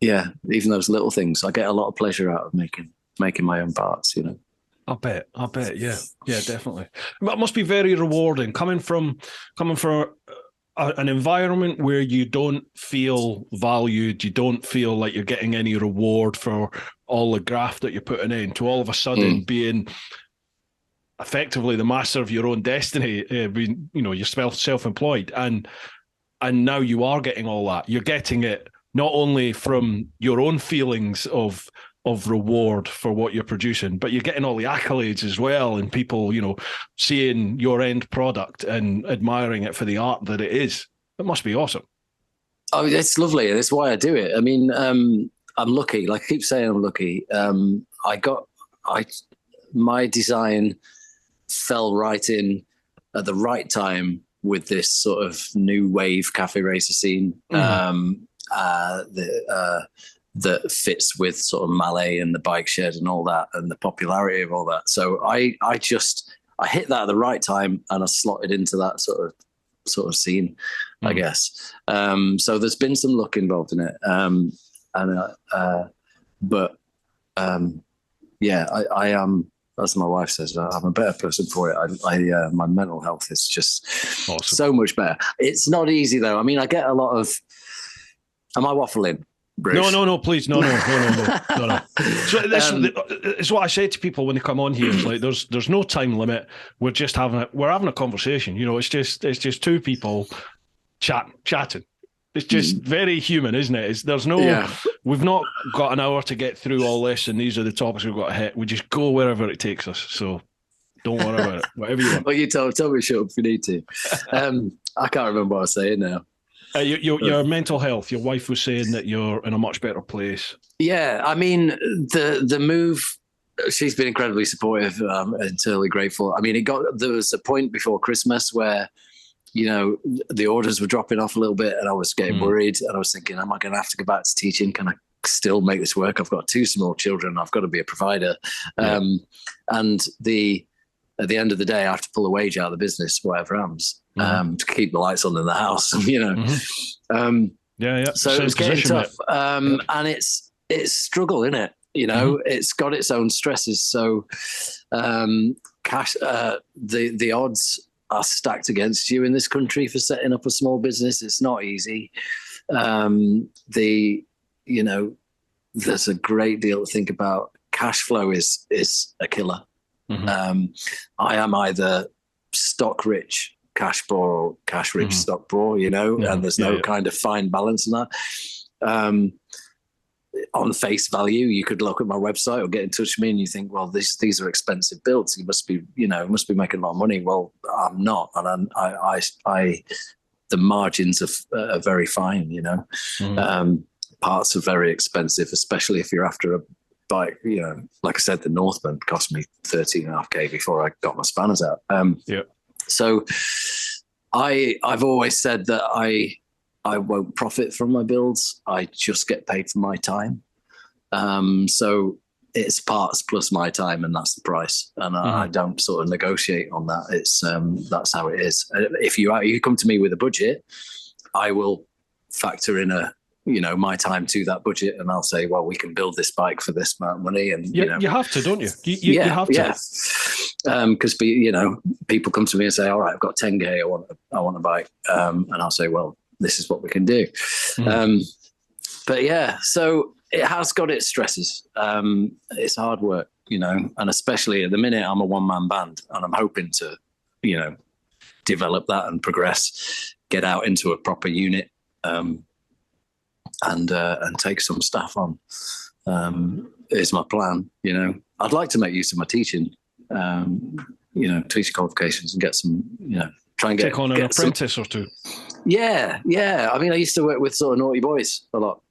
Yeah, even those little things, I get a lot of pleasure out of making my own parts, you know. I bet, yeah, definitely. But it must be very rewarding coming from an environment where you don't feel valued, you don't feel like you're getting any reward for all the graft that you're putting in, to all of a sudden being effectively the master of your own destiny, being, you know, you're self-employed, and now you are getting all that. You're getting it not only from your own feelings of reward for what you're producing, but you're getting all the accolades as well, and people, you know, seeing your end product and admiring it for the art that it is. It must be awesome. Oh, it's lovely. That's why I do it. I mean, I'm lucky. Like I keep saying, I'm lucky. My design fell right in at the right time with this sort of new wave cafe racer scene. That fits with sort of Malay and the bike shed and all that, and the popularity of all that. So I hit that at the right time, and I slotted into that sort of scene, I guess. So there's been some luck involved in it. Yeah, I am, as my wife says, I'm a better person for it. My mental health is just so much better. It's not easy though. I mean, I get a lot of, am I waffling, Bruce? No, please, no. So it's what I say to people when they come on here. It's like there's no time limit. We're just having a conversation. You know, it's just two people chatting. It's just very human, isn't it? We've not got an hour to get through all this, and these are the topics we've got to hit. We just go wherever it takes us. So don't worry about it. Whatever you want. Well, you tell me shut up if you need to. I can't remember what I was saying now. Your mental health. Your wife was saying that you're in a much better place. Yeah, I mean the move. She's been incredibly supportive. Entirely grateful. I mean, there was a point before Christmas where, you know, the orders were dropping off a little bit, and I was getting worried. And I was thinking, am I going to have to go back to teaching? Can I still make this work? I've got 2 small children. I've got to be a provider. Yeah. And at the end of the day, I have to pull a wage out of the business, whatever happens, to keep the lights on in the house, you know. Yeah. So it was getting tough. And it's struggle, isn't it? You know, it's got its own stresses. So cash, the odds are stacked against you in this country for setting up a small business. It's not easy. You know, there's a great deal to think about. Cash flow is a killer. I am either stock rich cash poor or cash rich stock poor, you know, and there's no kind of fine balance in that. On face value, you could look at my website or get in touch with me and you think, well, these are expensive builds. You must be making a lot of money. Well, I'm not, and the margins are very fine, you know. Parts are very expensive, especially if you're after a bike. You know, like I said, the Northman cost me 13.5K before I got my spanners out. So I've always said that I won't profit from my builds. I just get paid for my time. So it's parts plus my time, and that's the price. And I don't sort of negotiate on that. It's that's how it is. If you come to me with a budget, I will factor in my time to that budget, and I'll say, well, we can build this bike for this amount of money. And you have to, don't you? You have to. Yeah. Because people come to me and say, all right, I've got 10K, I want a bike, and I'll say, well, this is what we can do. But yeah, so it has got its stresses. It's hard work, and especially at the minute, I'm a one-man band, and I'm hoping to, develop that and progress, get out into a proper unit, and take some staff on. Is my plan. I'd like to make use of my teaching, teaching qualifications, and get some, try and take on an apprentice or two. Yeah. I mean, I used to work with sort of naughty boys a lot.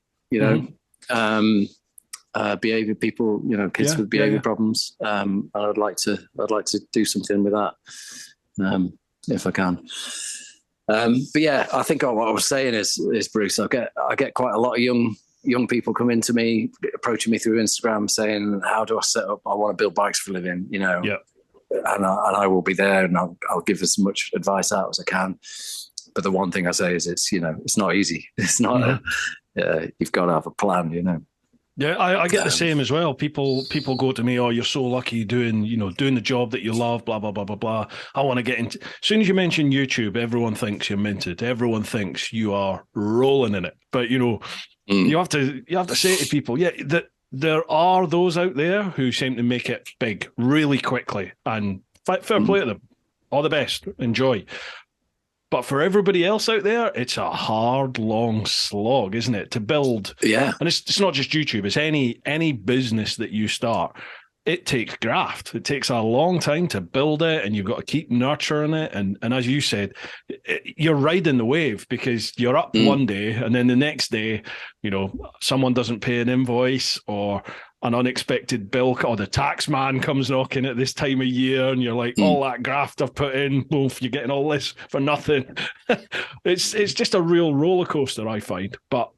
Behavior people, kids with behavior problems. I'd like to do something with that, if I can. But yeah, I think what I was saying is Bruce, I get quite a lot of young people coming to me, approaching me through Instagram, saying, "How do I set up? I want to build bikes for a living," Yeah. And I will be there, and I'll give as much advice out as I can. But the one thing I say is, it's not easy. It's not. You've got to have a plan, Yeah, I get the same as well. People go to me, "Oh, you're so lucky doing the job that you love, blah, blah, blah, blah, blah. I want to get into." As soon as you mention YouTube, everyone thinks you're minted. Everyone thinks you are rolling in it. But, you have to say to people, that there are those out there who seem to make it big really quickly. And fair play to them. All the best. Enjoy. But for everybody else out there, it's a hard, long slog, isn't it, to build? Yeah. And it's not just YouTube. It's any business that you start. It takes graft. It takes a long time to build it, and you've got to keep nurturing it. And as you said, you're riding the wave, because you're up one day, and then the next day, someone doesn't pay an invoice, or an unexpected bill, or the tax man comes knocking at this time of year, and you're like, all that graft I've put in, oof, you're getting all this for nothing. It's just a real roller coaster, I find. But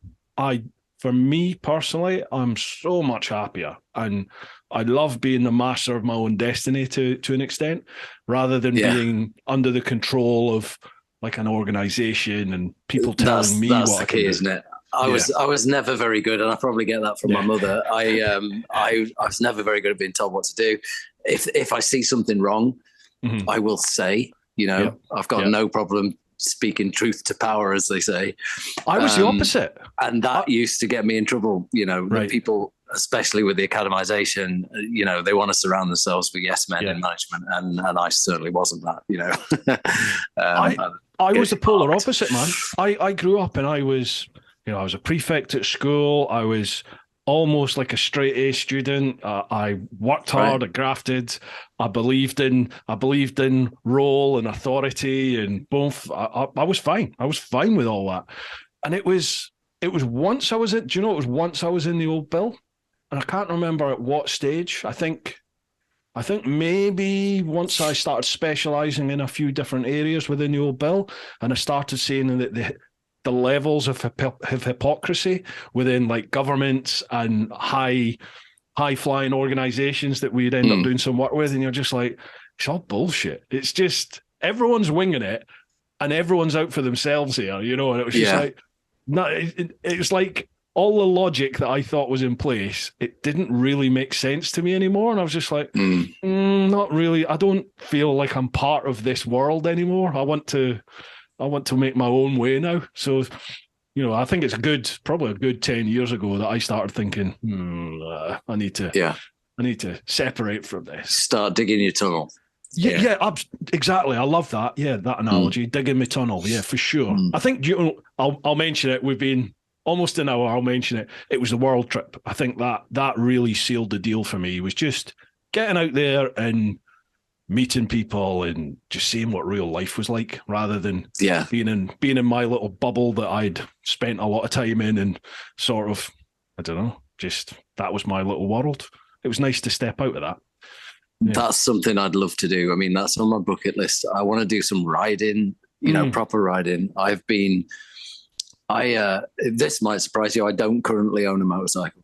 for me personally, I'm so much happier, and I love being the master of my own destiny to an extent, rather than being under the control of like an organization and people telling me that's what the I can key, do. isn't it? I was never very good, and I probably get that from my mother. I was never very good at being told what to do. If I see something wrong, I will say, I've got no problem speaking truth to power, as they say. I was the opposite. And that used to get me in trouble, people, especially with the academization, they want to surround themselves with yes men in management. And I certainly wasn't that, I was the polar opposite, man. I grew up, and I was a prefect at school. I was almost like a straight A student. I worked hard, I grafted. I believed in role and authority, and both. I was fine. I was fine with all that. And it was once I was in. Do you know? It was once I was in the old Bill, and I can't remember at what stage. I think maybe once I started specialising in a few different areas within the old Bill, and I started seeing that the levels of hypocrisy within like governments and high flying organizations that we'd end up doing some work with, and you're just like, it's all bullshit. It's just everyone's winging it, and everyone's out for themselves here, and it was just like, no, it was like all the logic that I thought was in place, it didn't really make sense to me anymore, and I was just like, not really. I don't feel like I'm part of this world anymore. I want to make my own way now. So, I think it's probably a good 10 years ago that I started thinking, I need to separate from this. Start digging your tunnel. Yeah, exactly. I love that. Yeah, that analogy, digging my tunnel. Yeah, for sure. I think, I'll mention it. We've been almost an hour. I'll mention it. It was the world trip. I think that really sealed the deal for me. It was just getting out there and meeting people and just seeing what real life was like, rather than being in my little bubble that I'd spent a lot of time in, and sort of, I don't know, just that was my little world. It was nice to step out of that. Yeah. That's something I'd love to do. I mean, that's on my bucket list. I want to do some riding, proper riding. This might surprise you. I don't currently own a motorcycle.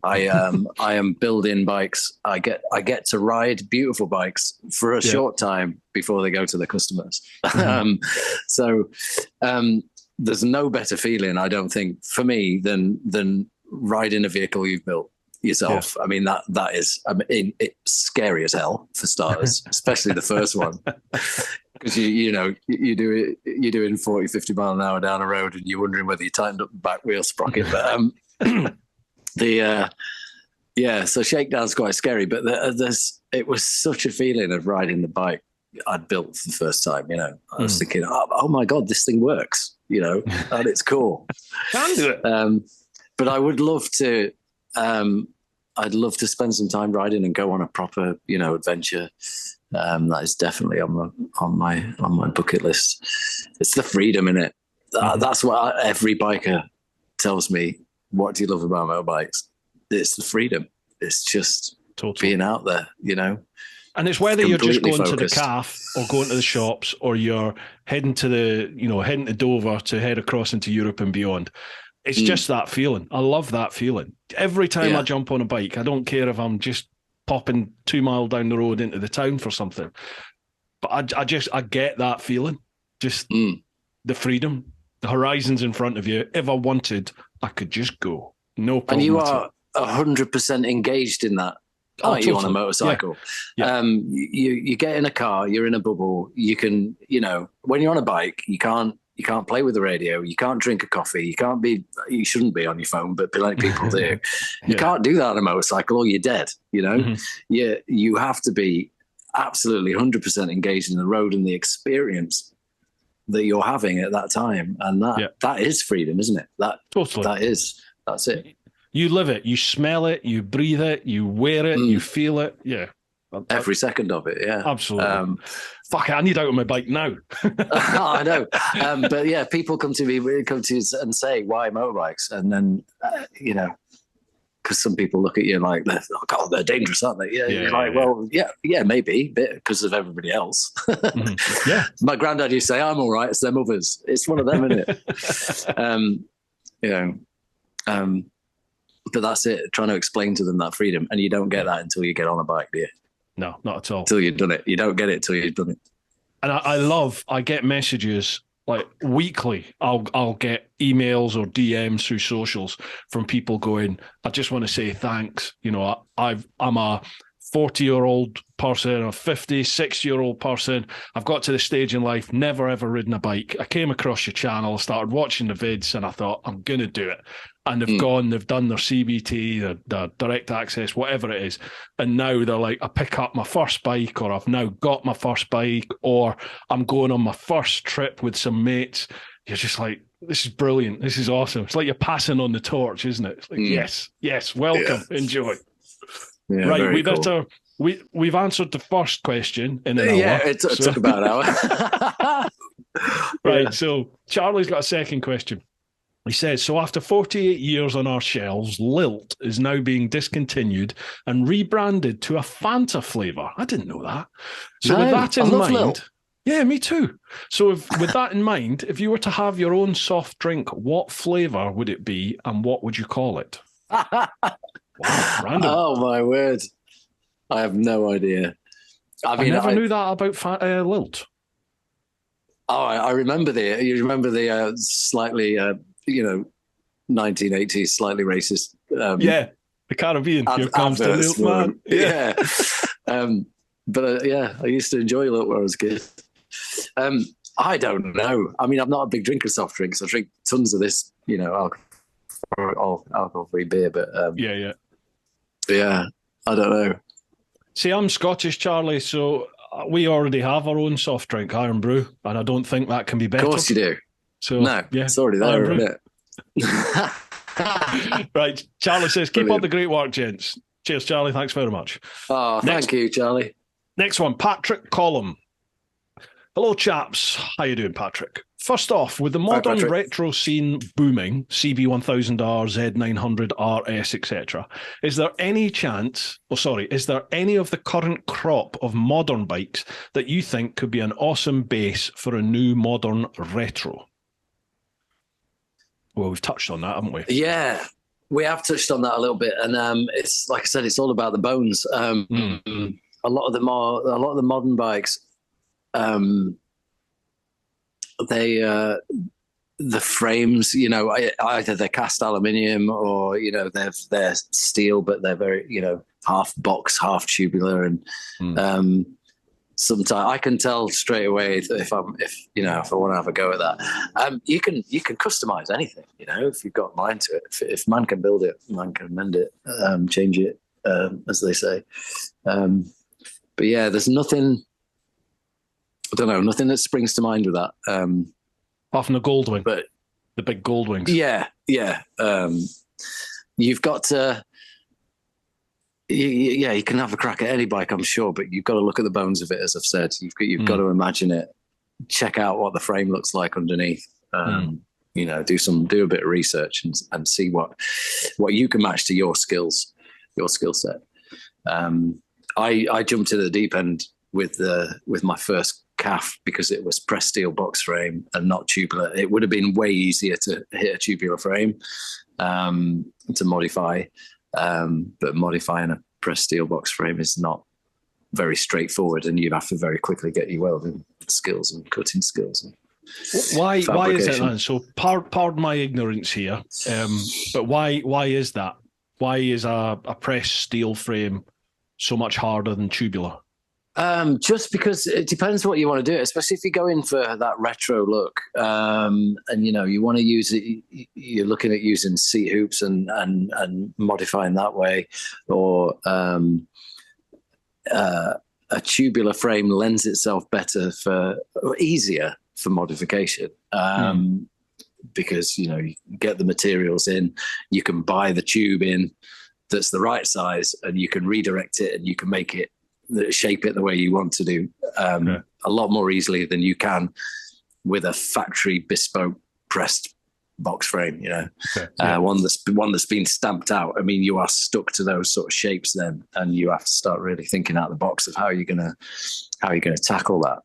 I am building bikes. I get to ride beautiful bikes for a short time before they go to the customers. So there's no better feeling, I don't think, for me than riding a vehicle you've built yourself. I mean, that is, it's scary as hell for starters, especially the first one, because you're doing 40, 50 mile an hour down a road and you're wondering whether you tightened up the back wheel sprocket. But so shakedown's quite scary, but it was such a feeling of riding the bike I'd built for the first time. I was thinking, oh my God, this thing works, and it's cool. Can do it. But I would love to, I'd love to spend some time riding and go on a proper, adventure. That is definitely on my bucket list. It's the freedom in it. That's what every biker tells me. What do you love about motorbikes? It's the freedom. It's just being out there, And it's whether you're just going focused to the calf or going to the shops, or you're heading to Dover to head across into Europe and beyond. It's just that feeling. I love that feeling. Every time I jump on a bike, I don't care if I'm just popping 2 miles down the road into the town for something, but I get that feeling. Just the freedom, the horizons in front of you. If I wanted, I could just go. No problem. And you are 100% engaged in that. Totally. You on a motorcycle. Yeah. You get in a car, you're in a bubble. You can, when you're on a bike, you can't play with the radio. You can't drink a coffee. You shouldn't be on your phone, but plenty people do. You can't do that on a motorcycle or you're dead, You have to be absolutely 100% engaged in the road and the experience that you're having at that time. And that is freedom, isn't it? That's it. You live it, you smell it, you breathe it, you wear it, you feel it. Yeah. Every second of it, yeah. Absolutely. Fuck it, I need out on my bike now. I know. But yeah, people come to me and say, why motorbikes? And then, because some people look at you like, oh, they're dangerous, aren't they? Well, maybe, but because of everybody else. Yeah. My granddad used to say, I'm all right, it's them others. It's one of them, isn't it? But that's it, trying to explain to them that freedom. And you don't get that until you get on a bike, do you? No, not at all. Until you've done it. You don't get it till you've done it. And I get messages like weekly. I'll get emails or DMs through socials from people going, I just want to say thanks. I'm a 40-year-old person, a 56-year-old person. I've got to the stage in life, never ever ridden a bike. I came across your channel, started watching the vids, and I thought, I'm going to do it. And they've done their CBT, their direct access, whatever it is. And now they're like, I pick up my first bike, or I've now got my first bike, or I'm going on my first trip with some mates. You're just like, this is brilliant. This is awesome. It's like you're passing on the torch, isn't it? It's like, yes, welcome, enjoy. Yeah, right, we've answered the first question in an hour. Yeah, it took about an hour. Right, so Charlie's got a second question. He says, so after 48 years on our shelves, Lilt is now being discontinued and rebranded to a Fanta flavour. I didn't know that. So with that in mind, Lilt. Yeah, me too. So with that in mind, if you were to have your own soft drink, what flavour would it be and what would you call it? Wow, random. Oh, my word. I have no idea. I never knew that about Lilt. Oh, I remember you remember the slightly... 1980s, slightly racist. The Caribbean. Here comes the Lilt man. Yeah. I used to enjoy Lilt when I was a kid. I don't know. I mean, I'm not a big drinker of soft drinks. I drink tons of this, alcohol-free beer, but I don't know. See, I'm Scottish, Charlie, so we already have our own soft drink, Iron Brew, and I don't think that can be better. Of course you do. So, it's already there, isn't it? Right, Charlie says, keep up the great work, gents. Cheers, Charlie. Thanks very much. Oh, thank you, Charlie. Next one, Patrick Collum. Hello, chaps. How you doing, Patrick? First off, with the modern retro scene booming, CB1000R, Z900, RS, etc., is there any of the current crop of modern bikes that you think could be an awesome base for a new modern retro? Well, we've touched on that, haven't we? Yeah. We have touched on that a little bit, and it's like I said, it's all about the bones. A lot of the modern bikes, they the frames, you know, either they're cast aluminium or they're steel, but they're very half box, half tubular, and sometimes I can tell straight away if I want to have a go at that. You can customize anything, if you've got a mind to it. If man can build it, man can mend it, change it, as they say. But yeah, there's nothing. I don't know, nothing that springs to mind with that. Apart from the Goldwing, but the big Goldwings. Yeah. You've got to. You can have a crack at any bike, I'm sure, but you've got to look at the bones of it, as I've said. You've got to imagine it, check out what the frame looks like underneath. Do a bit of research and see what you can match to your skills, your skill set. I jumped into the deep end with my first calf because it was pressed steel box frame and not tubular. It would have been way easier to hit a tubular frame to modify. But modifying a pressed steel box frame is not very straightforward, and you have to very quickly get your welding skills and cutting skills. Why is it, man? So pardon my ignorance here, but why is that? Why is a pressed steel frame so much harder than tubular? Just because it depends what you want to do, especially if you go in for that retro look, and you want to use it. You're looking at using seat hoops and modifying that way, or a tubular frame lends itself better easier for modification, because you get the materials in, you can buy the tube in that's the right size, and you can redirect it, and you can make it. Shape it the way you want to do a lot more easily than you can with a factory bespoke pressed box frame. One that's been stamped out. I mean, you are stuck to those sort of shapes then, and you have to start really thinking out the box of how you're gonna tackle that.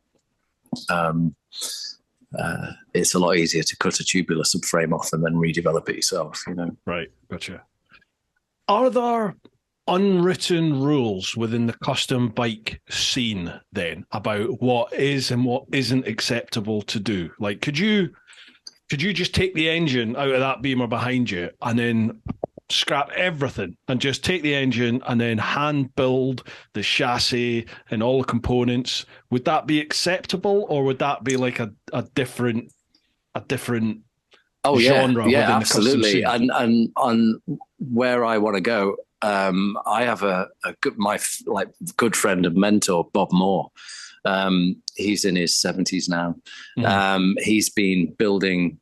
It's a lot easier to cut a tubular subframe off and then redevelop it yourself. Right, gotcha. Are there unwritten rules within the custom bike scene then about what is and what isn't acceptable to do? Like, could you just take the engine out of that Beamer behind you and then scrap everything and just take the engine and then hand build the chassis and all the components? Would that be acceptable, or would that be like a different genre? Yeah, within absolutely. The custom scene? And on where I want to go, I have my good friend and mentor, Bob Moore. He's in his 70s now. He's been building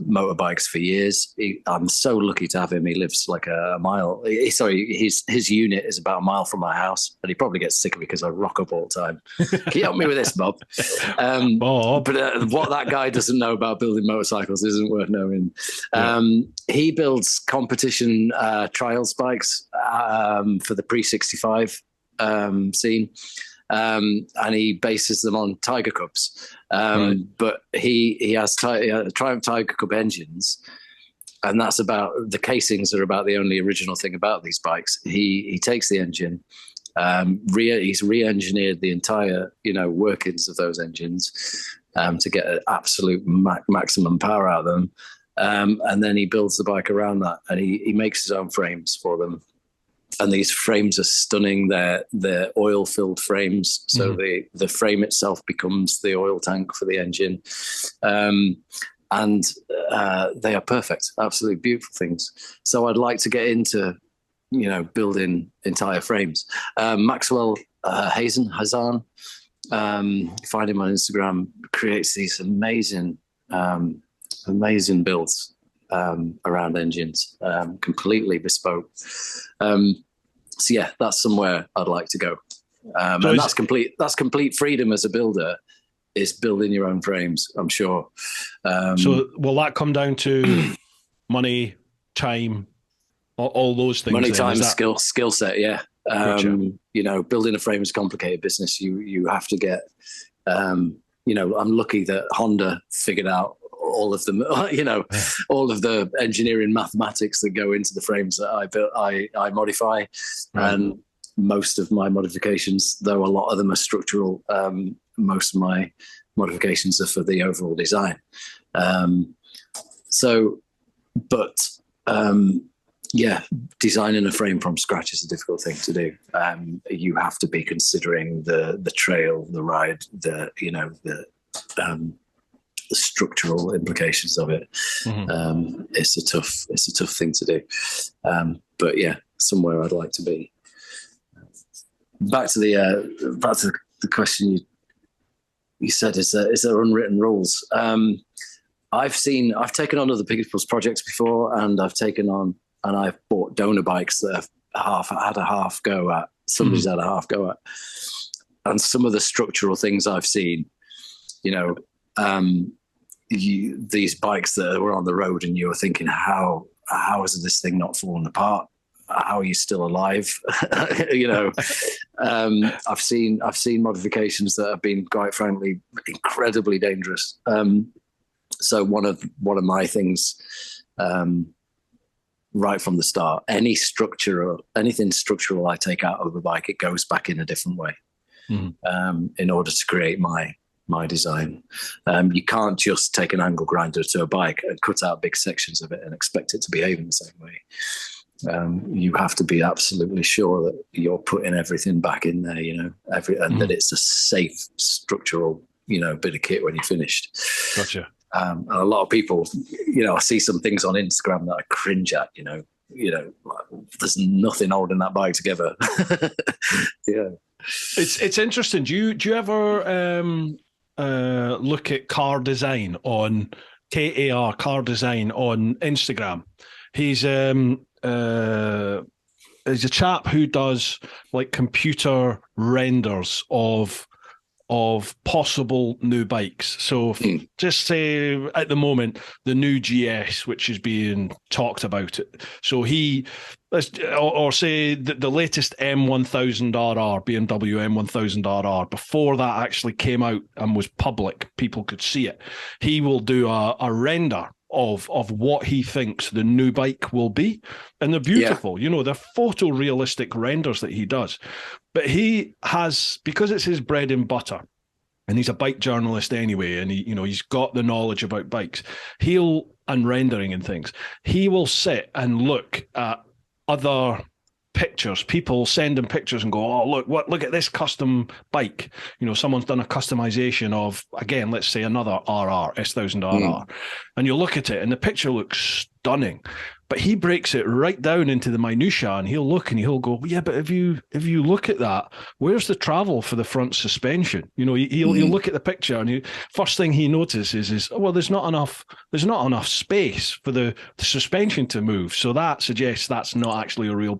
motorbikes for years. I'm so lucky to have him. He lives like a mile. His unit is about a mile from my house, and he probably gets sick of it because I rock up all the time. Can you help me with this, Bob? Bob. But what that guy doesn't know about building motorcycles isn't worth knowing. He builds competition trials bikes for the pre-65 scene. And he bases them on Tiger Cubs. Right. But he has Triumph Tiger Cub engines, and that's about the casings are about the only original thing about these bikes. He takes the engine, he's re-engineered the entire workings of those engines to get an absolute maximum power out of them, and then he builds the bike around that, and he makes his own frames for them. And these frames are stunning. They're oil-filled frames, so the frame itself becomes the oil tank for the engine, and they are perfect, absolutely beautiful things. So I'd like to get into, building entire frames. Maxwell Hazan, find him on Instagram, creates these amazing builds around engines, completely bespoke. So yeah, that's somewhere I'd like to go. And that's complete freedom as a builder, is building your own frames, I'm sure. So will that come down to money, time, all those things? Money, time, skill set, yeah. Gotcha. Building a frame is a complicated business. You have to get, I'm lucky that Honda figured out all of them, all of the engineering mathematics that go into the frames that I built, I modify. And most of my modifications, though a lot of them are structural, most of my modifications are for the overall design. Designing a frame from scratch is a difficult thing to do. You have to be considering the trail, the ride, the structural implications of it. It's a tough thing to do. But yeah, somewhere I'd like to be. Back to the question you said, is there unwritten rules? I've taken on other people's projects before, and I've bought donor bikes that I've had a half go at. Somebody's had a half go at, and some of the structural things I've seen, these bikes that were on the road, and you were thinking, how is this thing not fallen apart? How are you still alive? I've seen modifications that have been, quite frankly, incredibly dangerous. So one of my things, right from the start, anything structural I take out of the bike, it goes back in a different way, in order to create my design. You can't just take an angle grinder to a bike and cut out big sections of it and expect it to behave in the same way. You have to be absolutely sure that you're putting everything back in there, and that it's a safe structural, bit of kit when you're finished. Gotcha. And a lot of people, I see some things on Instagram that I cringe at, there's nothing holding that bike together. Yeah. It's interesting. Do you ever look at car design on car design on Instagram? He's a chap who does like computer renders of possible new bikes. So just say at the moment, the new GS, which is being talked about. So or say the latest M1000RR, BMW M1000RR, before that actually came out and was public, people could see it. He will do a render of what he thinks the new bike will be. And they're beautiful. Yeah. They're photorealistic renders that he does. But he has, because it's his bread and butter, and he's a bike journalist anyway, and he's got the knowledge about bikes, and rendering and things, he will sit and look at other pictures. People send him pictures and go, oh, look at this custom bike. Someone's done a customization of, again, let's say another S1000RR. And you look at it and the picture looks stunning. But he breaks it right down into the minutiae, and he'll look and he'll go, yeah, but if you look at that, where's the travel for the front suspension? He'll look at the picture, and first thing he notices is, well, there's not enough space for the suspension to move, so that suggests that's not actually a real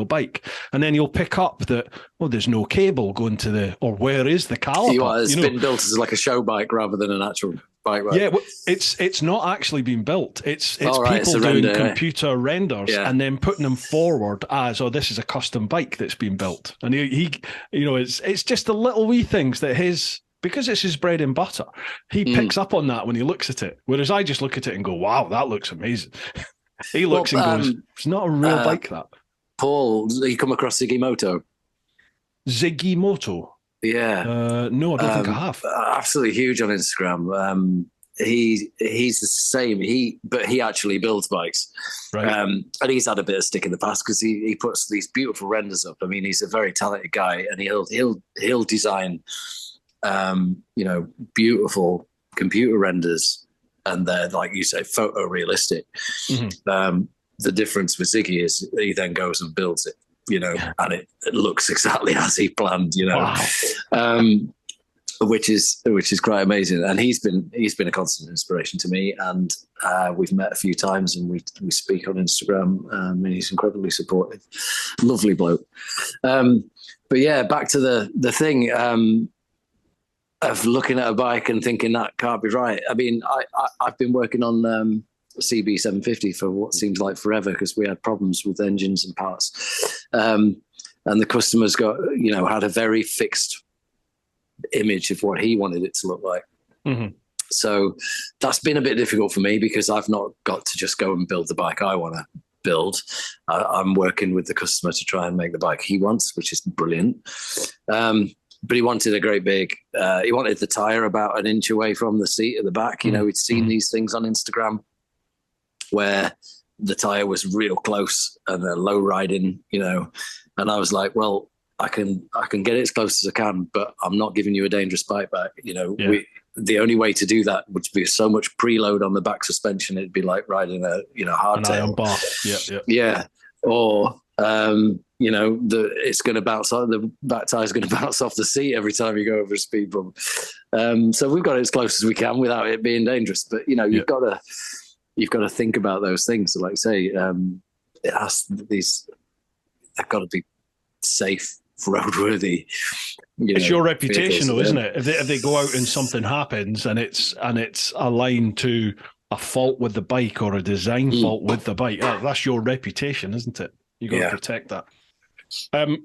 bike. And then you'll pick up that, well, there's no cable going to or where is the caliper? It's been built as like a show bike rather than an actual bike, right? Yeah, well, it's not actually been built. It's people doing computer renders and then putting them forward as, this is a custom bike that's been built. And he it's just the little wee things that because it's his bread and butter, he picks up on that when he looks at it. Whereas I just look at it and go, wow, that looks amazing. He looks and goes, it's not a real bike, that. Paul, you come across Ziggy Moto? Ziggy Moto? Yeah. No, I don't think I have. Absolutely huge on Instagram. He's the same. But he actually builds bikes. Right. And he's had a bit of stick in the past because he puts these beautiful renders up. I mean, he's a very talented guy, and he'll design, beautiful computer renders, and they're, like you say, photorealistic. The difference with Ziggy is he then goes and builds it. And it looks exactly as he planned, wow. Which is quite amazing. And he's been a constant inspiration to me. And we've met a few times, and we speak on Instagram. And he's incredibly supportive, lovely bloke. But yeah, back to the thing of looking at a bike and thinking that can't be right. I mean, I've been working on CB 750 for what seems like forever, because we had problems with engines and parts, and the customers had a very fixed image of what he wanted it to look like. So that's been a bit difficult for me because I've not got to just go and build the bike I want to build. I'm working with the customer to try and make the bike he wants, which is brilliant. But he wanted a great big, he wanted the tire about an inch away from the seat at the back. You know, we'd seen these things on Instagram where the tire was real close and low riding, you know, and I was like, well, I can get it as close as I can, but I'm not giving you a dangerous bike back. You know, the only way to do that would be so much preload on the back suspension. It'd be like riding a, you know, hardtail. Bar. Yeah. Or, you know, it's going to bounce off, the back tire is going to bounce off the seat every time you go over a speed bump. So we've got it as close as we can without it being dangerous. But, you know, you've got to think about those things. So like say, they've got to be safe, roadworthy. It's your reputation, though, isn't it? If they go out and something happens and it's aligned to a fault with the bike or a design fault with the bike, that's your reputation, isn't it? You got to protect that.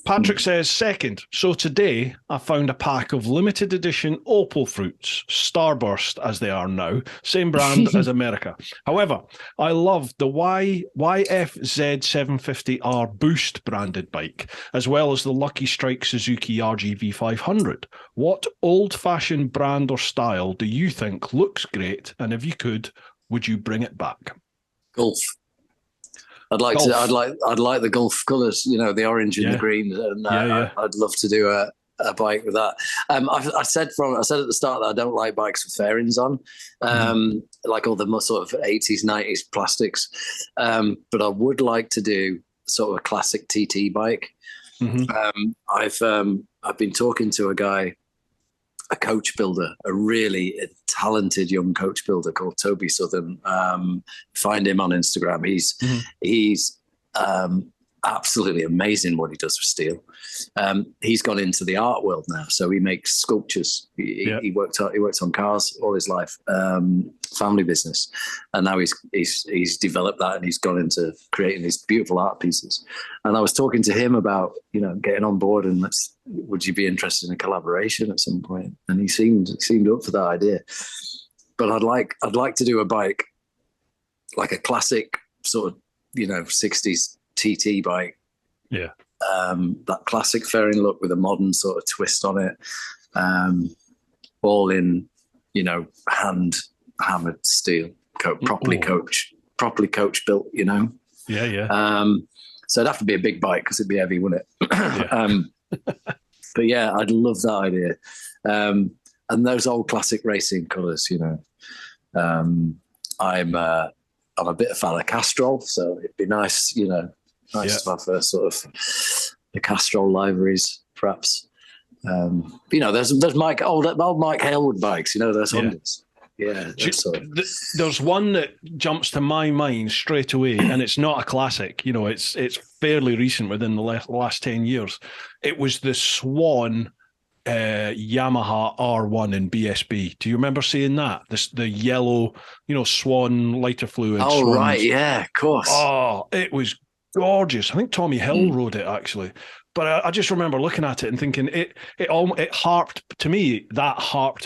Patrick says, second, so today I found a pack of limited edition Opal fruits, Starburst as they are now, same brand as America. However, I love the YFZ750R Boost branded bike, as well as the Lucky Strike Suzuki RGV 500. What old-fashioned brand or style do you think looks great? And if you could, would you bring it back? Golf. I'd like the Gulf colours, you know, the orange and the green, and I'd love to do a bike with that. I said at the start that I don't like bikes with fairings on, like all the sort of 80s, 90s plastics. But I would like to do sort of a classic TT bike. I've been talking to a guy, a coach builder, a really talented young coach builder called Toby Southern. Find him on Instagram. He's absolutely amazing what he does with steel. He's gone into the art world now, so he makes sculptures. He worked on cars all his life, family business, and now he's developed that and he's gone into creating these beautiful art pieces. And I was talking to him about, you know, getting on board and would you be interested in a collaboration at some point? And he seemed up for that idea. But I'd like to do a bike like a classic sort of, you know, 60s TT bike. Yeah. That classic fairing look with a modern sort of twist on it. All in, you know, hand hammered steel, properly coach built, you know. So it'd have to be a big bike because it'd be heavy, wouldn't it? But yeah, I'd love that idea. And those old classic racing colours, you know. I'm a bit of a fan of Castrol, so it'd be nice, you know, to have a sort of the Castrol liveries, perhaps. You know, there's old Mike Hailwood bikes, you know, those Hondas. Yeah. There's one that jumps to my mind straight away, and it's not a classic. You know, it's fairly recent, within the last 10 years. It was the Swan Yamaha R1 in BSB. Do you remember seeing that? The yellow, you know, Swan lighter fluid. Oh, Swans. right, yeah, of course. Oh, it was gorgeous. I think Tommy Hill rode it, actually. But I just remember looking at it and thinking it harped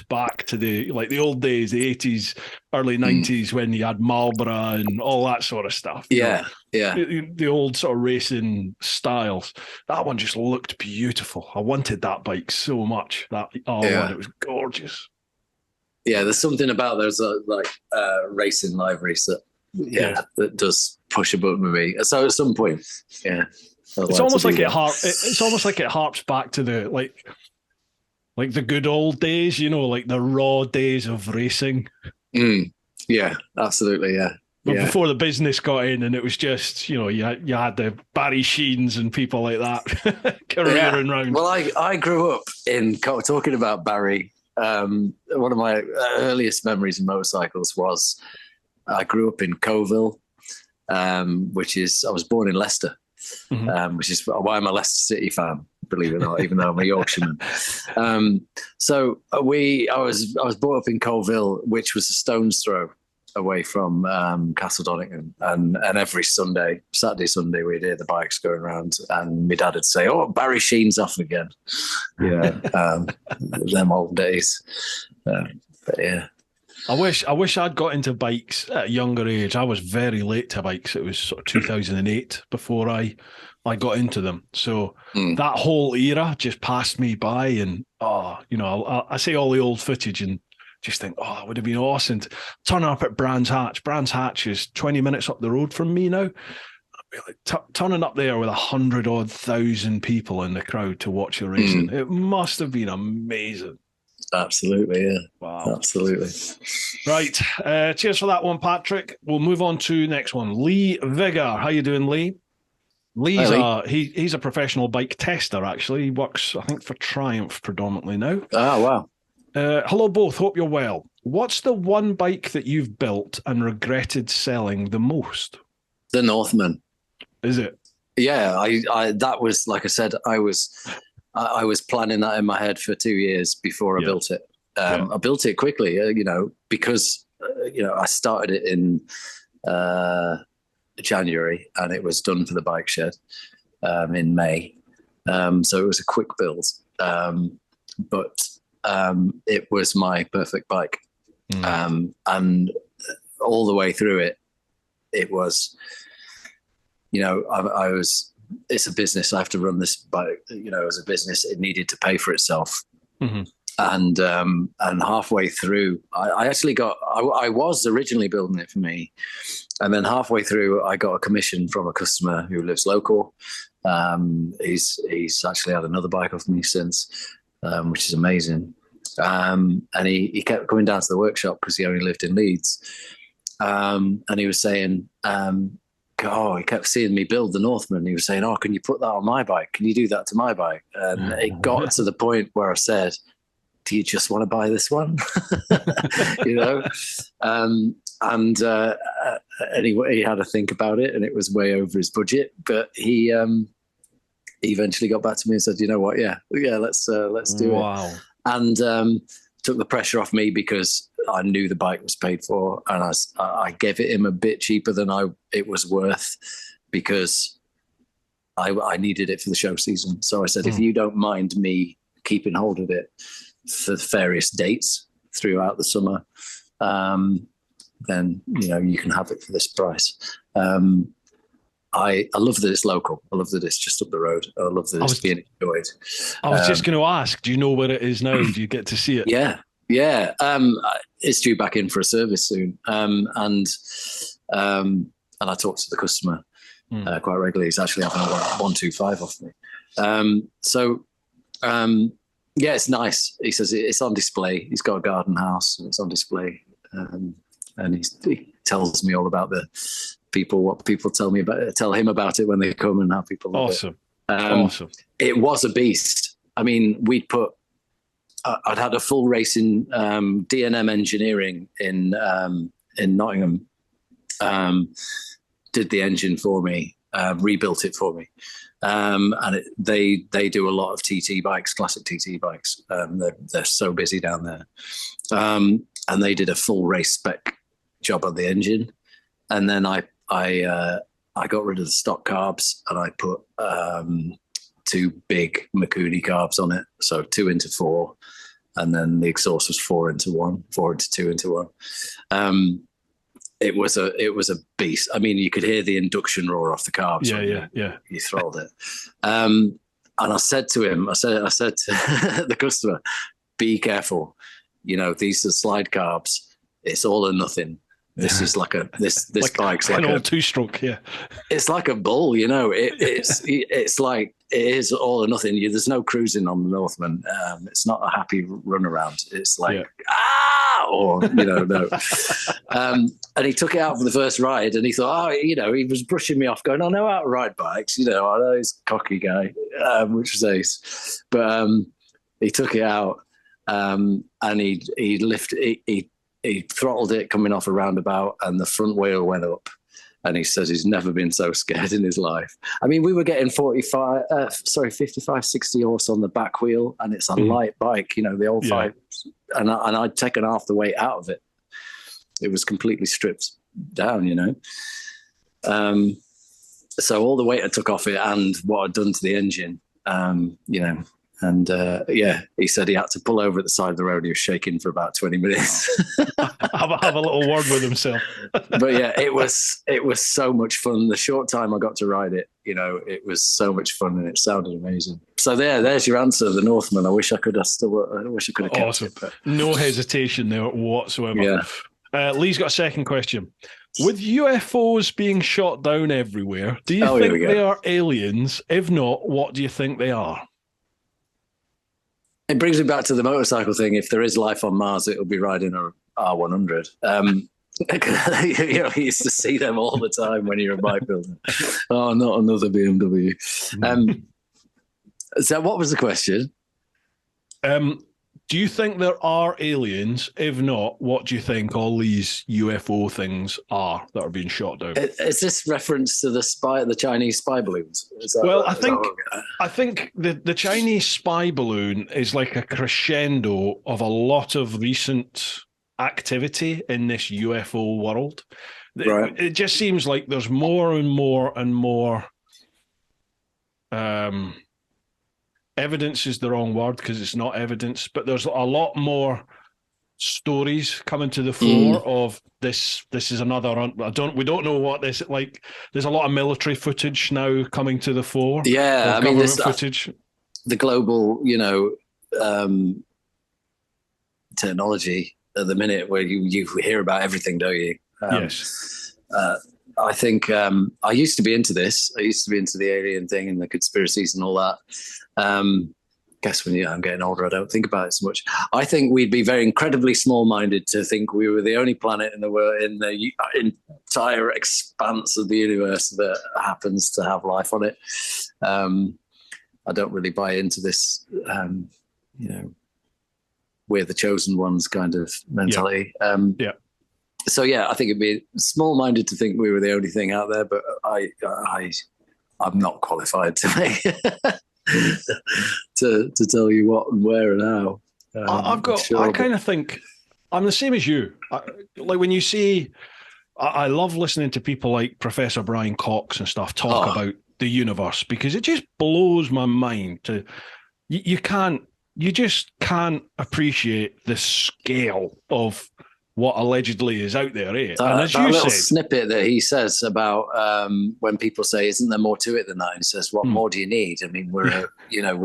back to the old days, the 80s, early 90s, when you had Marlboro and all that sort of stuff. Yeah. The old sort of racing styles. That one just looked beautiful. I wanted that bike so much. That R1, it was gorgeous. Yeah, there's something about those racing liveries that does push a button with me. So at some point, it's almost like it harps back to the like the good old days, you know, like the raw days of racing. Yeah, absolutely, yeah. But before the business got in, and it was just, you know, you had the Barry Sheens and people like that careering round. Well, I grew up talking about Barry. One of my earliest memories of motorcycles was I grew up in Coville, I was born in Leicester. Which is why I'm a Leicester City fan, believe it or not, even though I'm a Yorkshireman. So I was brought up in Colville, which was a stone's throw away from Castle Donington, and every Saturday, Sunday, we'd hear the bikes going around, and my dad would say, "Oh, Barry Sheen's off again." Yeah, them old days. But yeah. I wish I'd got into bikes at a younger age. I was very late to bikes. It was sort of 2008 before I got into them. So that whole era just passed me by, and I see all the old footage and just think, oh, it would have been awesome to turn up at Brands Hatch. Brands Hatch is 20 minutes up the road from me now. Turning up there with 100,000 people in the crowd to watch your racing, it must have been amazing. Absolutely, yeah. Wow. Absolutely. Right. Cheers for that one, Patrick. We'll move on to next one. Lee Vigor. How you doing, Lee? Lee's he's a professional bike tester, actually. He works, I think, for Triumph predominantly now. Oh, wow. Hello, both. Hope you're well. What's the one bike that you've built and regretted selling the most? The Northman. Is it? Yeah, I that was, like I said, I was planning that in my head for 2 years before I built it. I built it quickly, because I started it in January and it was done for the bike shed in May. So it was a quick build, but it was my perfect bike. And all the way through it was, it's a business. I have to run this bike, as a business. It needed to pay for itself. Mm-hmm. And halfway through, I was originally building it for me. And then halfway through, I got a commission from a customer who lives local. He's actually had another bike off me since, which is amazing. And he kept coming down to the workshop because he only lived in Leeds. And he was saying, he kept seeing me build the Northman. He was saying, oh, can you put that on my bike? Can you do that to my bike? And it got to the point where I said, do you just want to buy this one? Anyway, he had to think about it, and it was way over his budget. But he eventually got back to me and said, you know what? Yeah, let's do it. And took the pressure off me because I knew the bike was paid for, and I gave it him a bit cheaper than it was worth because I needed it for the show season. So I said, if you don't mind me keeping hold of it for various dates throughout the summer, then you can have it for this price. I love that it's local. I love that it's just up the road. I love that it's being enjoyed. I was just going to ask, do you know where it is now? Do you get to see it? Yeah. It's due back in for a service soon. And I talk to the customer quite regularly. He's actually having a 125 off me. It's nice. He says it's on display. He's got a garden house and it's on display. And he tells me all about what people tell him about it when they come and how people love it. Awesome. It was a beast. I mean, I'd had a full race in D&M Engineering in Nottingham. Did the engine for me, rebuilt it for me. And they do a lot of TT bikes, classic TT bikes. They're so busy down there. And they did a full race spec job on the engine. And then I got rid of the stock carbs and I put 2 big Mikuni carbs on it. So 2 into 4. And then the exhaust was 4 into 1, 4 into 2 into 1. It was a beast. I mean, you could hear the induction roar off the carbs. You throttled it. And I said to him, I said to the customer, be careful. These are slide carbs. It's all or nothing. This is like this bike's like an old 2-stroke. Yeah, it's like a bull. It's like it is all or nothing. There's no cruising on the Northman. It's not a happy run around. It's like no. And he took it out for the first ride, and he thought, he was brushing me off, going, "I know how to ride bikes. I know he's a cocky guy," which was ace. But he took it out, and he lifted. He throttled it coming off a roundabout and the front wheel went up. And he says he's never been so scared in his life. I mean, we were getting 55, 60 horse on the back wheel, and it's a light bike, the old 5. And I'd taken half the weight out of it. It was completely stripped down, So all the weight I took off it and what I'd done to the engine, And he said he had to pull over at the side of the road. He was shaking for about 20 minutes. have a little word with himself. But yeah, it was so much fun. The short time I got to ride it, it was so much fun, and it sounded amazing. So there's your answer, the Northman. I wish I could have kept awesome. it. But... No hesitation there whatsoever. Yeah. Lee's got a second question. With UFOs being shot down everywhere, do you think they are aliens? If not, what do you think they are? It brings me back to the motorcycle thing. If there is life on Mars, it'll be riding a R100. You used to see them all the time when you're a bike builder. Oh, not another BMW. So what was the question? Do you think there are aliens? If not, what do you think all these UFO things are that are being shot down? Is this reference to the Chinese spy balloons? I think the Chinese spy balloon is like a crescendo of a lot of recent activity in this UFO world. Right. It just seems like there's more and more and more. Evidence is the wrong word because it's not evidence, but there's a lot more stories coming to the fore of this. This is another. We don't know what this like. There's a lot of military footage now coming to the fore. Yeah, I mean, this footage. The global, technology at the minute where you hear about everything, don't you? Yes. I think I used to be into this. I used to be into the alien thing and the conspiracies and all that. Guess when I'm getting older, I don't think about it so much. I think we'd be very incredibly small-minded to think we were the only planet in the world, in the entire expanse of the universe that happens to have life on it. I don't really buy into this, we're the chosen ones kind of mentality. So yeah, I think it'd be small-minded to think we were the only thing out there, but I'm not qualified to make to tell you what and where and how. I kind of think I'm the same as you. Like when you see, I love listening to people like Professor Brian Cox and stuff talk about the universe, because it just blows my mind. You just can't appreciate the scale of what allegedly is out there, eh? And as you said, snippet that he says about when people say, "Isn't there more to it than that?" He says, "What more do you need?" I mean, we're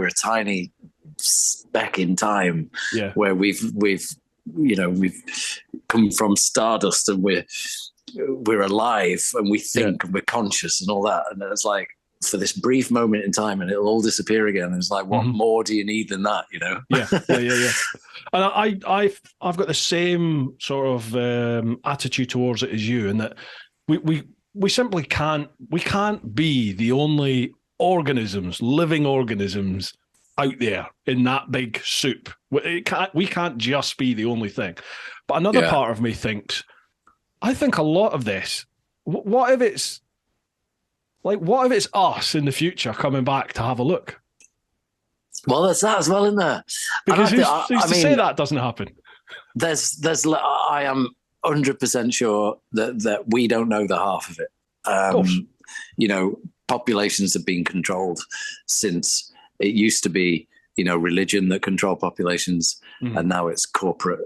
a tiny speck in time, where we've come from stardust, and we're alive, and we think, and we're conscious, and all that. And it's like, for this brief moment in time, and it'll all disappear again. It's like, what more do you need than that? Yeah. And I've got the same sort of attitude towards it as you, in that we simply can't be the only living organisms out there in that big soup. We can't just be the only thing. But another part of me thinks, I think a lot of this, what if it's us in the future coming back to have a look? Well, there's that as well, isn't there? Because who's to say that doesn't happen? I am 100% sure that we don't know the half of it. Of course. Populations have been controlled since it used to be, religion that controlled populations, and now it's corporate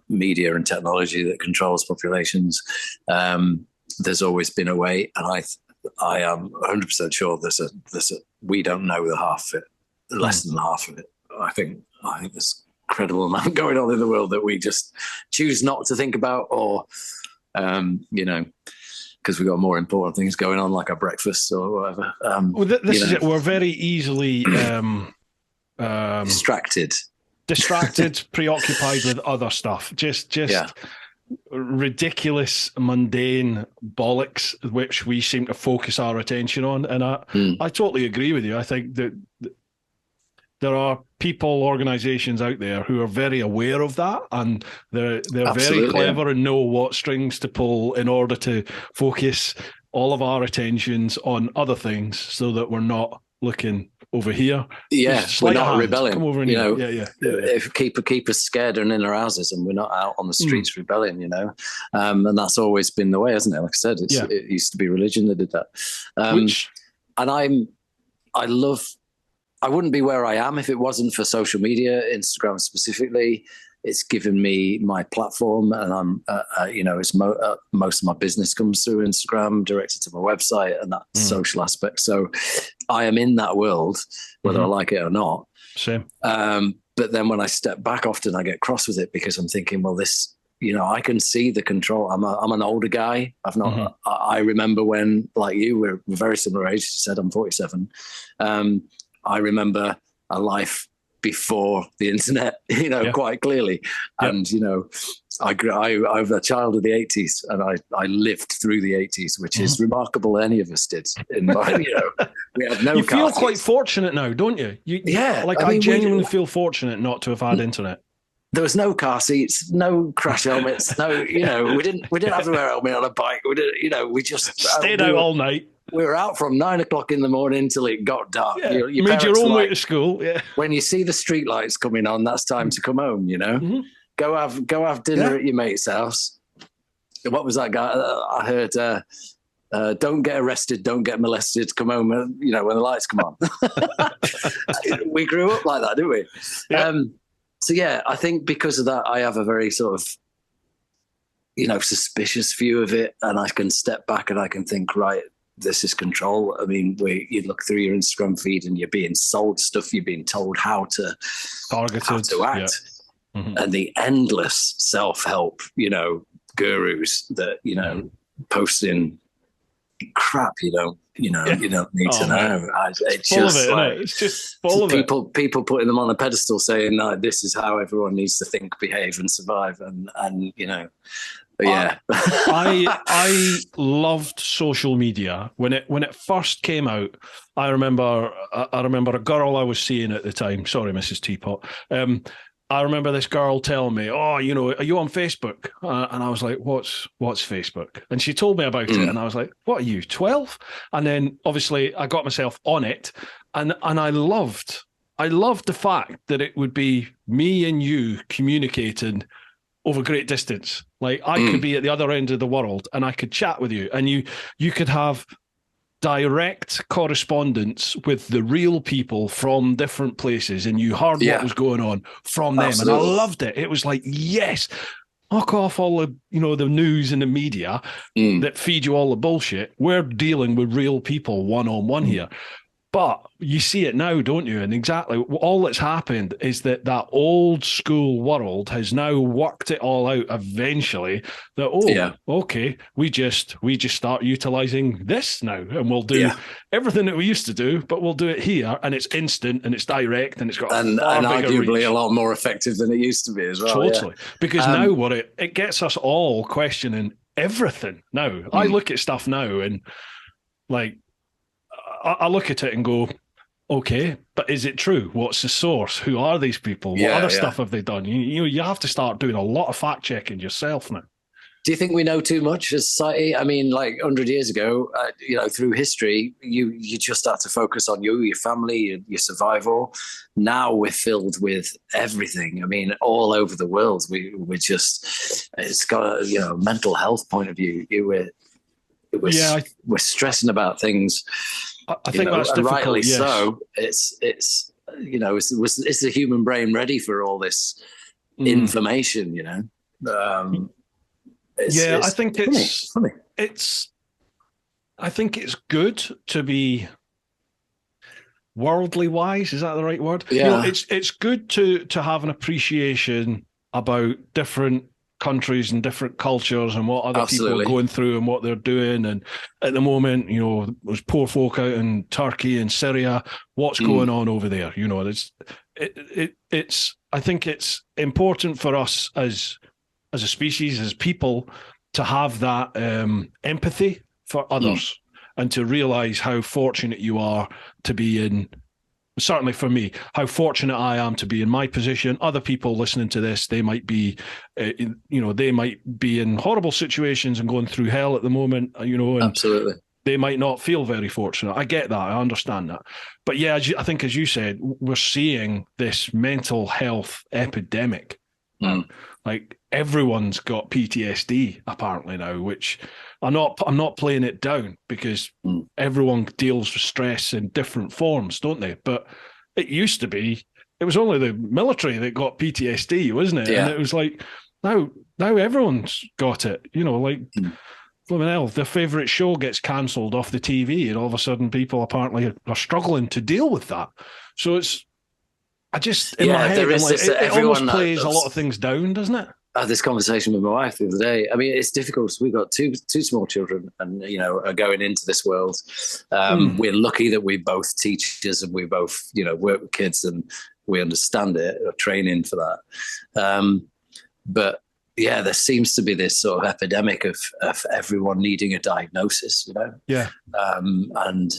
media and technology that controls populations. There's always been a way, and I am 100% sure we don't know the half of it, less than half of it. I think there's an incredible amount going on in the world that we just choose not to think about, or because we've got more important things going on, like our breakfast or whatever. This is it. We're very easily distracted, preoccupied with other stuff. Just ridiculous, mundane bollocks, which we seem to focus our attention on. And I totally agree with you. I think that there are people, organizations out there who are very aware of that, and they're very clever and know what strings to pull in order to focus all of our attentions on other things, so that we're not looking over here. Yeah, we're not rebelling. Come over in here. Yeah. If keep us scared and in our houses, and we're not out on the streets rebelling, and that's always been the way, hasn't it? Like I said, it used to be religion that did that. And I wouldn't be where I am if it wasn't for social media, Instagram specifically. It's given me my platform, and I'm, it's most of my business comes through Instagram, directed to my website, and that social aspect. So I am in that world, whether I like it or not. Same. But then when I step back, often I get cross with it because I'm thinking, well, this, I can see the control. I'm an older guy. I've not. I remember when, like you, we're very similar age. You said I'm 47. I remember a life before the internet, quite clearly. And, I was a child of the 80s, and I lived through the 80s, which is remarkable. Any of us did. We had no. You feel quite fortunate now, don't you? I genuinely feel fortunate not to have had internet. There was no car seats, no crash helmets, no, we didn't have to wear a helmet on a bike. We didn't, we just stayed out all night. We were out from 9 o'clock in the morning till it got dark. Yeah. You made your own way to school. Yeah. When you see the street lights coming on, that's time to come home. Go have dinner at your mate's house. What was that guy? I heard. Don't get arrested. Don't get molested. Come home. When the lights come on. We grew up like that, didn't we? Yeah. So yeah, I think because of that, I have a very sort of, suspicious view of it, and I can step back and I can think, right, this is control. I mean, you look through your Instagram feed and you're being sold stuff. You're being told how to act, and the endless self-help, gurus that posting crap you don't need to know. It's just full of people putting them on a pedestal saying, no, this is how everyone needs to think, behave, and survive, and yeah. I loved social media when it first came out. I remember a girl I was seeing at the time. Sorry, Mrs. Teapot. I remember this girl telling me, "Oh, are you on Facebook?" And I was like, "What's Facebook?" And she told me about it, and I was like, "What are you, 12?" And then obviously I got myself on it, and I loved the fact that it would be me and you communicating over great distance. Like I could be at the other end of the world and I could chat with you, and you could have direct correspondence with the real people from different places, and you heard what was going on from them. Absolutely. And I loved it. It was like, yes, knock off all the the news and the media that feed you all the bullshit. We're dealing with real people one-on-one here. But you see it now, don't you? And exactly all that's happened is that old school world has now worked it all out eventually that, okay, we just start utilizing this now, and we'll do everything that we used to do, but we'll do it here, and it's instant and it's direct and it's got and arguably reach. A lot more effective than it used to be as well. Totally. Because now it gets us all questioning everything now. I look at stuff now and like, I look at it and go, okay, but is it true? What's the source? Who are these people? What other stuff have they done? You have to start doing a lot of fact checking yourself now. Do you think we know too much as society? I mean, like 100 years ago, through history, you just start to focus on you, your family, your survival. Now we're filled with everything. I mean, all over the world, we're just, it's got a mental health point of view. We're stressing about things. I think that's difficult. Rightly yes. so. It's the human brain ready for all this information? I think it's funny. I think it's good to be worldly wise. Is that the right word? Yeah. It's good to have an appreciation about different countries and different cultures and what other people are going through and what they're doing. And at the moment, there's poor folk out in Turkey and Syria. What's going on over there? It's I think it's important for us as a species, as people, to have that empathy for others and to realize how fortunate you are to be in. Certainly for me, how fortunate I am to be in my position. Other people listening to this, they might be, they might be in horrible situations and going through hell at the moment, and absolutely, they might not feel very fortunate. I get that. I understand that. But yeah, I think, as you said, we're seeing this mental health epidemic. Like everyone's got PTSD apparently now, which I'm not playing it down, because everyone deals with stress in different forms, don't they? But it used to be, it was only the military that got PTSD, wasn't it? Yeah. And it was like, now everyone's got it, you know, like, blooming hell, their favourite show gets cancelled off the TV, and all of a sudden people apparently are struggling to deal with that. So it's, I just, in my head, I'm like, it almost plays a lot of things down, doesn't it? I had this conversation with my wife the other day. I mean, it's difficult. We've got two small children, and you know, are going into this world. We're lucky that we're both teachers, and we both, you know, work with kids, and we understand it, or training for that. But yeah, there seems to be this sort of epidemic of everyone needing a diagnosis, you know. Yeah. And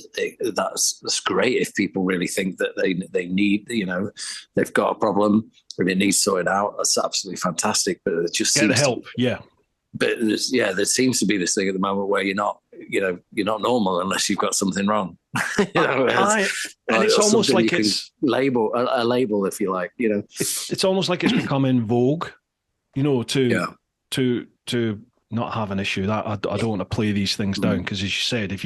that's great if people really think that they need, you know, they've got a problem and it needs sorted out. That's absolutely fantastic. But it just get help. Yeah. But there seems to be this thing at the moment where you're not normal unless you've got something wrong. You know, and it's almost like it's label, if you like. You know, it's almost like it's become in vogue. You know, to not have an issue. That I don't want to play these things down, because, as you said, if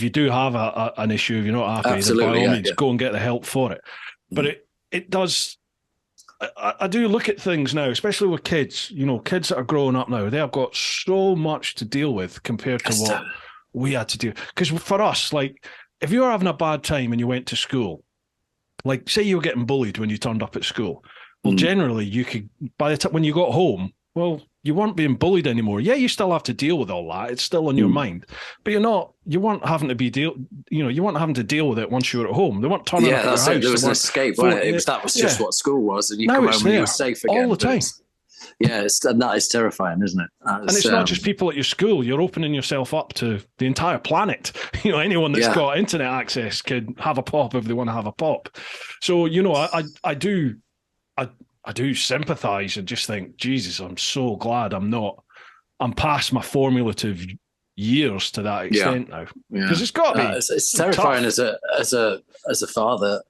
you do have an issue, if you're not happy, then by all means go and get the help for it. But it does. I do look at things now, especially with kids. You know, kids that are growing up now, they have got so much to deal with compared to what we had to do. Because for us, like, if you were having a bad time and you went to school, like, say you were getting bullied when you turned up at school. Well, generally, you could, by the time when you got home, well, you weren't being bullied anymore. Yeah, you still have to deal with all that. It's still on your mind, but you weren't having to you weren't having to deal with it once you were at home. They weren't turning up at your house. There was an escape, wasn't it? That was just what school was, and you come home and you were safe again. All the time. Yeah, and that is terrifying, isn't it? And it's not just people at your school. You're opening yourself up to the entire planet. You know, anyone that's got internet access could have a pop if they want to have a pop. So, you know, I do sympathise and just think, Jesus, I'm so glad I'm past my formative years to that extent now. Because it's got to be. It's terrifying as a father,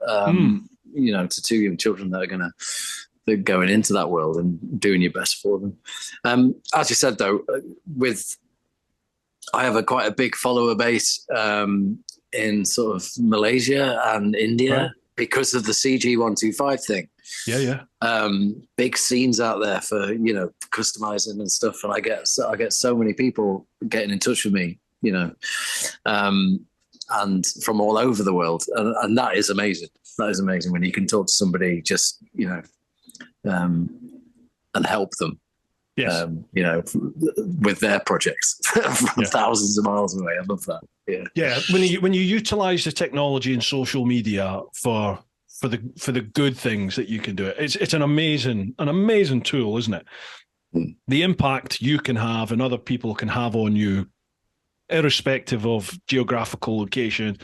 you know, to two young children that are going into that world and doing your best for them. As you said, though, I have quite a big follower base in sort of Malaysia and India because of the CG125 thing. Yeah. Big scenes out there for, you know, customizing and stuff, and I get so many people getting in touch with me, you know, and from all over the world, and that is amazing. That is amazing when you can talk to somebody, just, you know, and help them. Yes. You know, with their projects from thousands of miles away. I love that. Yeah. When you utilize the technology and social media for the good things that you can do, it's an amazing tool, isn't it? The impact you can have and other people can have on you, irrespective of geographical location,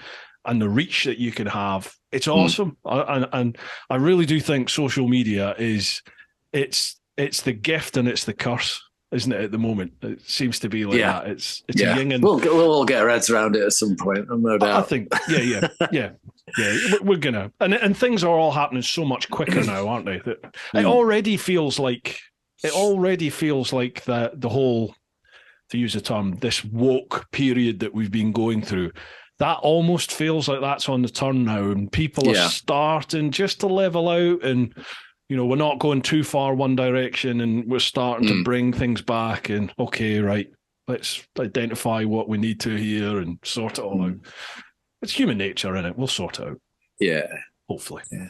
and the reach that you can have, it's awesome. And I really do think social media it's the gift and it's the curse, isn't it? At the moment, it seems to be like that. It's a yin and we'll all get our heads around it at some point, no doubt. I think, yeah. We're gonna, and things are all happening so much quicker now, aren't they? That it already feels like the whole, to use the term, this woke period that we've been going through. That almost feels like that's on the turn now, and people are starting just to level out, and you know, we're not going too far one direction, and we're starting to bring things back. And okay, right, let's identify what we need to here and sort it all out. It's human nature, isn't it? We'll sort it out. Yeah, hopefully. Yeah.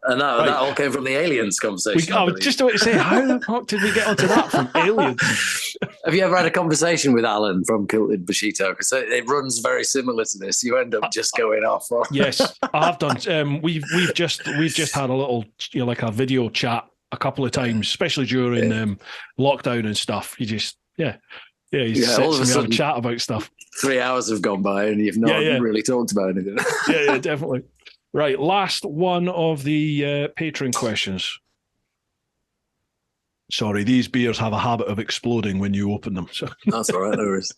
And that all came from the aliens conversation. I was just about to say, how the fuck did we get onto that from aliens? Have you ever had a conversation with Alan from Kilted Bushido? Because it runs very similar to this. You end up just going off. Yes, I have done. We've just had a little, you know, like a video chat a couple of times, especially during lockdown and stuff. You just you all of a sudden chat about stuff. 3 hours have gone by and you've not really talked about anything. yeah, definitely. Right, last one of the Patreon questions. Sorry, these beers have a habit of exploding when you open them. So that's all right, no worries.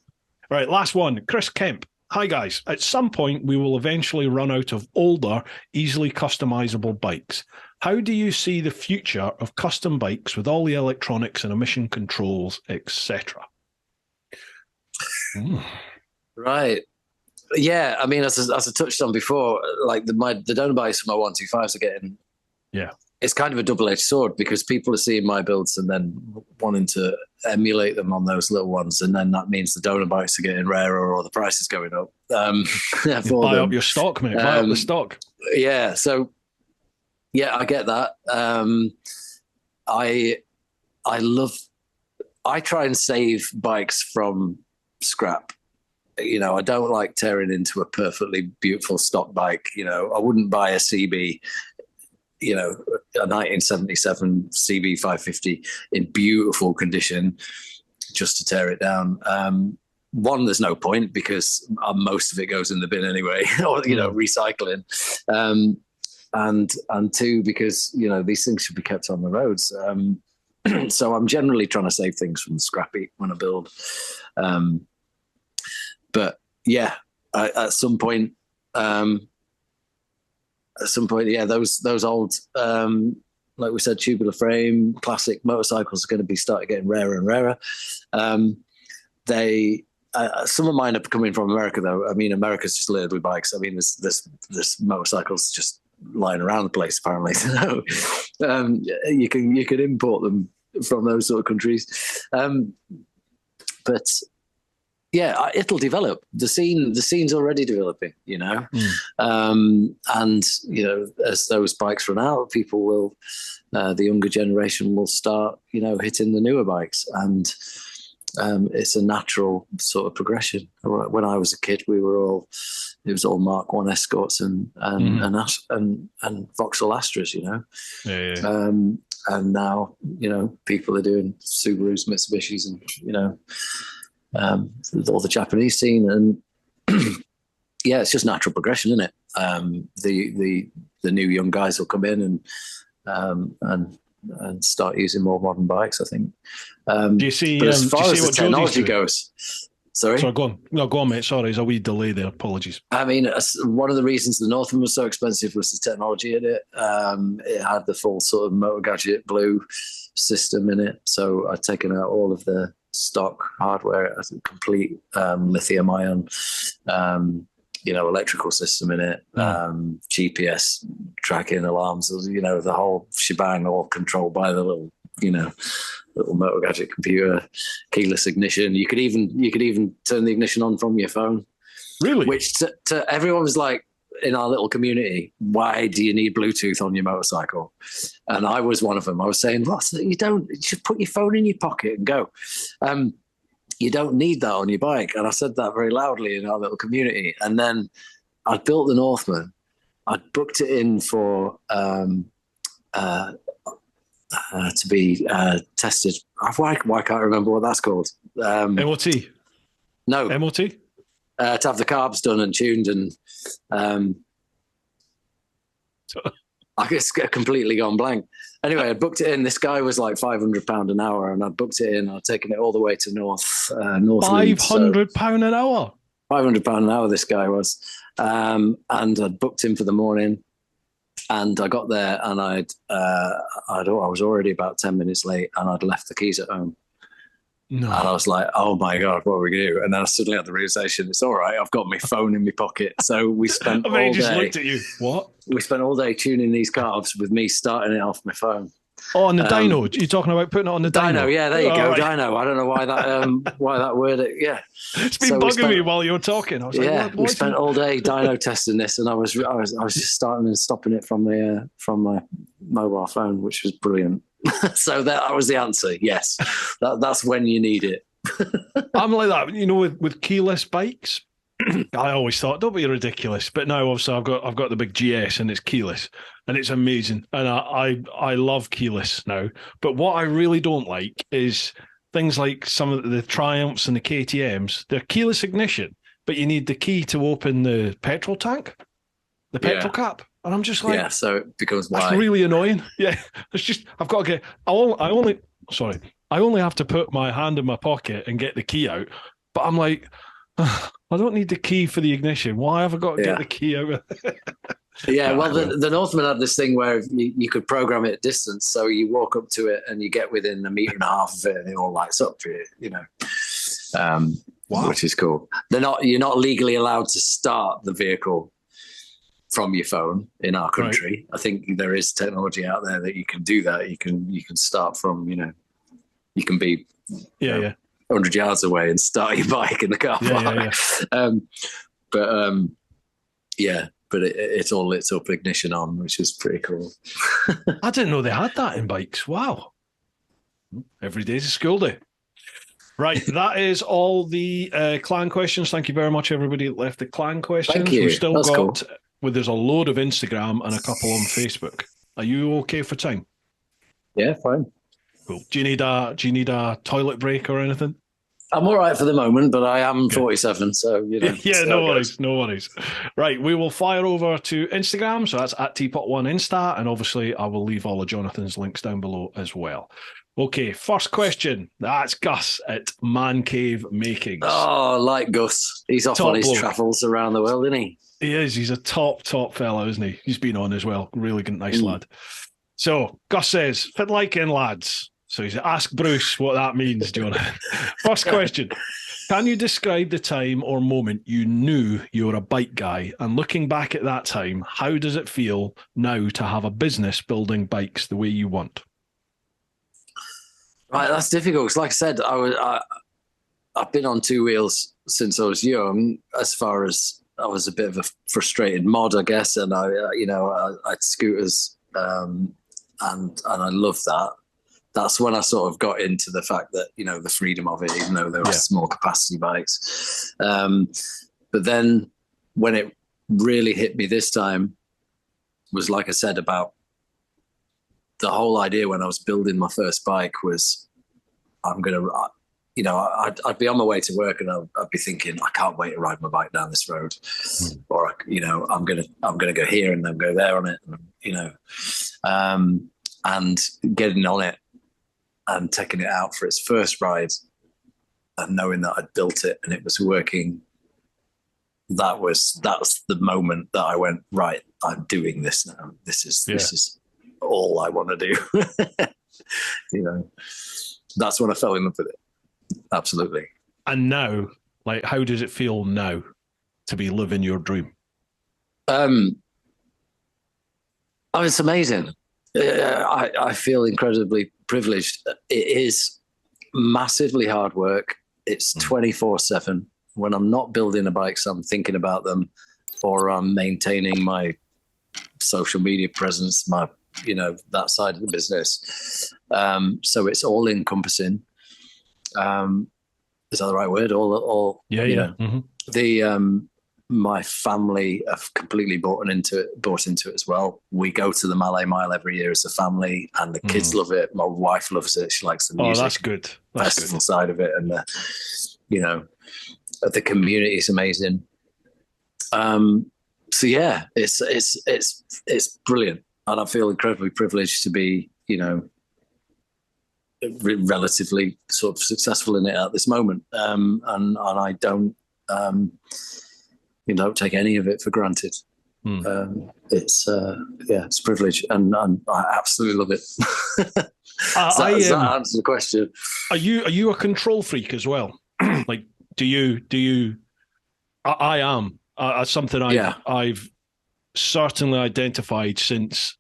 Right, last one. Chris Kemp. Hi, guys. At some point, we will eventually run out of older, easily customizable bikes. How do you see the future of custom bikes with all the electronics and emission controls, etc.? Right. Yeah, I mean, as I touched on before, like the donor bikes for my 125s are getting. Yeah. It's kind of a double-edged sword because people are seeing my builds and then wanting to emulate them on those little ones, and then that means the donor bikes are getting rarer or the price is going up. Buy up your stock, mate. Buy up the stock. Yeah. So, yeah, I get that. I try and save bikes from scrap. You know, I don't like tearing into a perfectly beautiful stock bike. You know, I wouldn't buy a CB. You know, a 1977 CB 550 in beautiful condition just to tear it down. One, there's no point because most of it goes in the bin anyway, or recycling. And two, because these things should be kept on the roads. So I'm generally trying to save things from the scrappy when I build. But yeah, at some point. Yeah, those old, like we said, tubular frame classic motorcycles are going to be starting getting rarer and rarer. Some of mine are coming from America, though. I mean, America's just littered with bikes. I mean, there's motorcycles just lying around the place apparently. So you can import them from those sort of countries, but. Yeah, it'll develop. The scene's already developing, and as those bikes run out, people will, the younger generation will start, hitting the newer bikes, and it's a natural sort of progression. When I was a kid, it was all Mark I Escorts and Vauxhall Astras, Yeah. And now people are doing Subarus, Mitsubishis, and all the Japanese scene, and yeah, it's just natural progression, isn't it? The new young guys will come in and start using more modern bikes, I think. Do you see? But as far as the what technology goes, sorry, go on. No, go on, mate. Sorry, there's a wee delay there. Apologies. I mean, one of the reasons the Northman was so expensive was the technology in it. It had the full sort of Motor Gadget Blue system in it, so I'd taken out all of the stock hardware as a complete lithium-ion, electrical system in it, GPS tracking, alarms, the whole shebang, all controlled by the little Motor Gadget computer, keyless ignition. You could even turn the ignition on from your phone. Really? Which to everyone was like, in our little community, why do you need Bluetooth on your motorcycle? And I was one of them. I was saying, Ross, you should put your phone in your pocket and go. You don't need that on your bike. And I said that very loudly in our little community. And then I'd built the Northman. I'd booked it in for to be tested. Why can't I remember what that's called? MOT? No. MOT? To have the carbs done and tuned, and I guess completely gone blank. Anyway, I booked it in. This guy was like £500 an hour, and I booked it in. I'd taken it all the way to North £500 an hour. £500 an hour. This guy was, and I'd booked him for the morning, and I got there, and I was already about 10 minutes late, and I'd left the keys at home. No. And I was like, oh my God, what are we going to do? And then I suddenly had the realization, it's all right, I've got my phone in my pocket. So we spent all day. Just looked at you. What? We spent all day tuning these carbs with me starting it off my phone. Oh, on the dyno. You're talking about putting it on the dyno? Yeah, there you go, right. Dyno. I don't know why that word, yeah. It's been bugging me while you were talking. I was like, we spent all day dyno testing this, and I was just starting and stopping it from my mobile phone, which was brilliant. So that was the answer. Yes, that's when you need it. I'm like that, with keyless bikes. I always thought, don't be ridiculous, but now obviously I've got the big GS and it's keyless and it's amazing, and I love keyless now. But what I really don't like is things like some of the Triumphs and the KTMs. They're keyless ignition, but you need the key to open the petrol tank, the petrol cap. And I'm just like, yeah, so it becomes that's really annoying. Yeah, it's just I've got to get. I only have to put my hand in my pocket and get the key out. But I'm like, I don't need the key for the ignition. Why have I got to get the key out? Yeah, well, the Northman had this thing where you could program it at distance. So you walk up to it and you get within 1.5 meters of it, and it all lights up for you. Wow. Which is cool. You're not legally allowed to start the vehicle from your phone in our country. Right. I think there is technology out there that you can do that. You can start from, you can be 100 yards away and start your bike in the car park. But it's all lit up, ignition on, which is pretty cool. I didn't know they had that in bikes. Wow. Every day's a school day. Right, that is all the clan questions. Thank you very much, everybody that left the clan questions. Thank you. We've still That's got, cool. There's a load of Instagram and a couple on Facebook. Are you okay for time? Yeah, fine. Cool. Do you need a toilet break or anything? I'm all right for the moment, but I am 47, so Yeah, no worries. Right, we will fire over to Instagram, so that's at TeapotOne Insta, and obviously I will leave all of Jonathan's links down below as well. Okay, first question. That's Gus at Man Cave Makings. Oh, I like Gus. He's off on his travels around the world, isn't he? He is. He's a top fellow, isn't he? He's been on as well. Really good, nice lad. So Gus says, "Fit like in, lads." So he's ask Bruce what that means, Jonathan. First question. Can you describe the time or moment you knew you were a bike guy? And looking back at that time, how does it feel now to have a business building bikes the way you want? Right, that's difficult. Because like I said, I've been on two wheels since I was young. As far as I was a bit of a frustrated mod, I guess, and I had scooters, and I loved that. That's when I sort of got into the fact that, the freedom of it, even though they were small capacity bikes. But then when it really hit me this time was, like I said, about the whole idea when I was building my first bike was I'd be on my way to work and I'd be thinking, I can't wait to ride my bike down this road. Or, I'm going to go here and then go there on it, and getting on it and taking it out for its first ride and knowing that I'd built it and it was working. That's the moment that I went, right, I'm doing this now. This is all I want to do. That's when I fell in love with it. Absolutely. And now, how does it feel now to be living your dream? It's amazing. I feel incredibly privileged. It is massively hard work. It's 24/7. When I'm not building a bike, so I'm thinking about them, or I'm maintaining my social media presence, that side of the business. So it's all encompassing. Is that the right word? Mm-hmm. My family have completely bought into it as well. We go to the Malay Mile every year as a family, and the kids love it. My wife loves it. She likes the music. Oh, that's good. Festival side of it, and the community is amazing. So yeah, it's brilliant, and I feel incredibly privileged to be, relatively sort of successful in it at this moment. And I don't take any of it for granted. It's a privilege, and I absolutely love it. Does that answer the question? Are you a control freak as well? Do you? I am. Something I've certainly identified since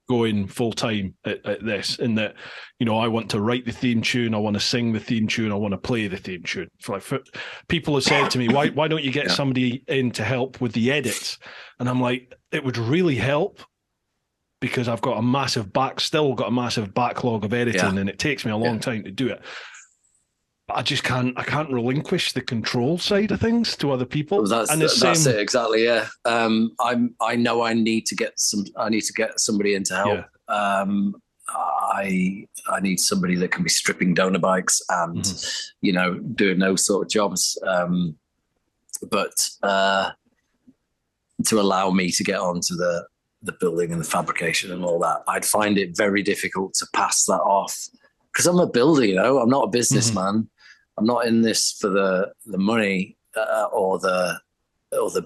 going full time at this, in that, I want to write the theme tune, I want to sing the theme tune, I want to play the theme tune. People have said to me, why don't you get somebody in to help with the edits? And I'm like, it would really help, because I've got a massive backlog of editing, and it takes me a long time to do it. But I just can't relinquish the control side of things to other people. Well, that's it exactly. Yeah. I know I need to get somebody in to help. I need somebody that can be stripping donor bikes and doing those sort of jobs. But to allow me to get onto the building and the fabrication and all that, I'd find it very difficult to pass that off, because I'm a builder. I'm not a businessman. I'm not in this for the money or the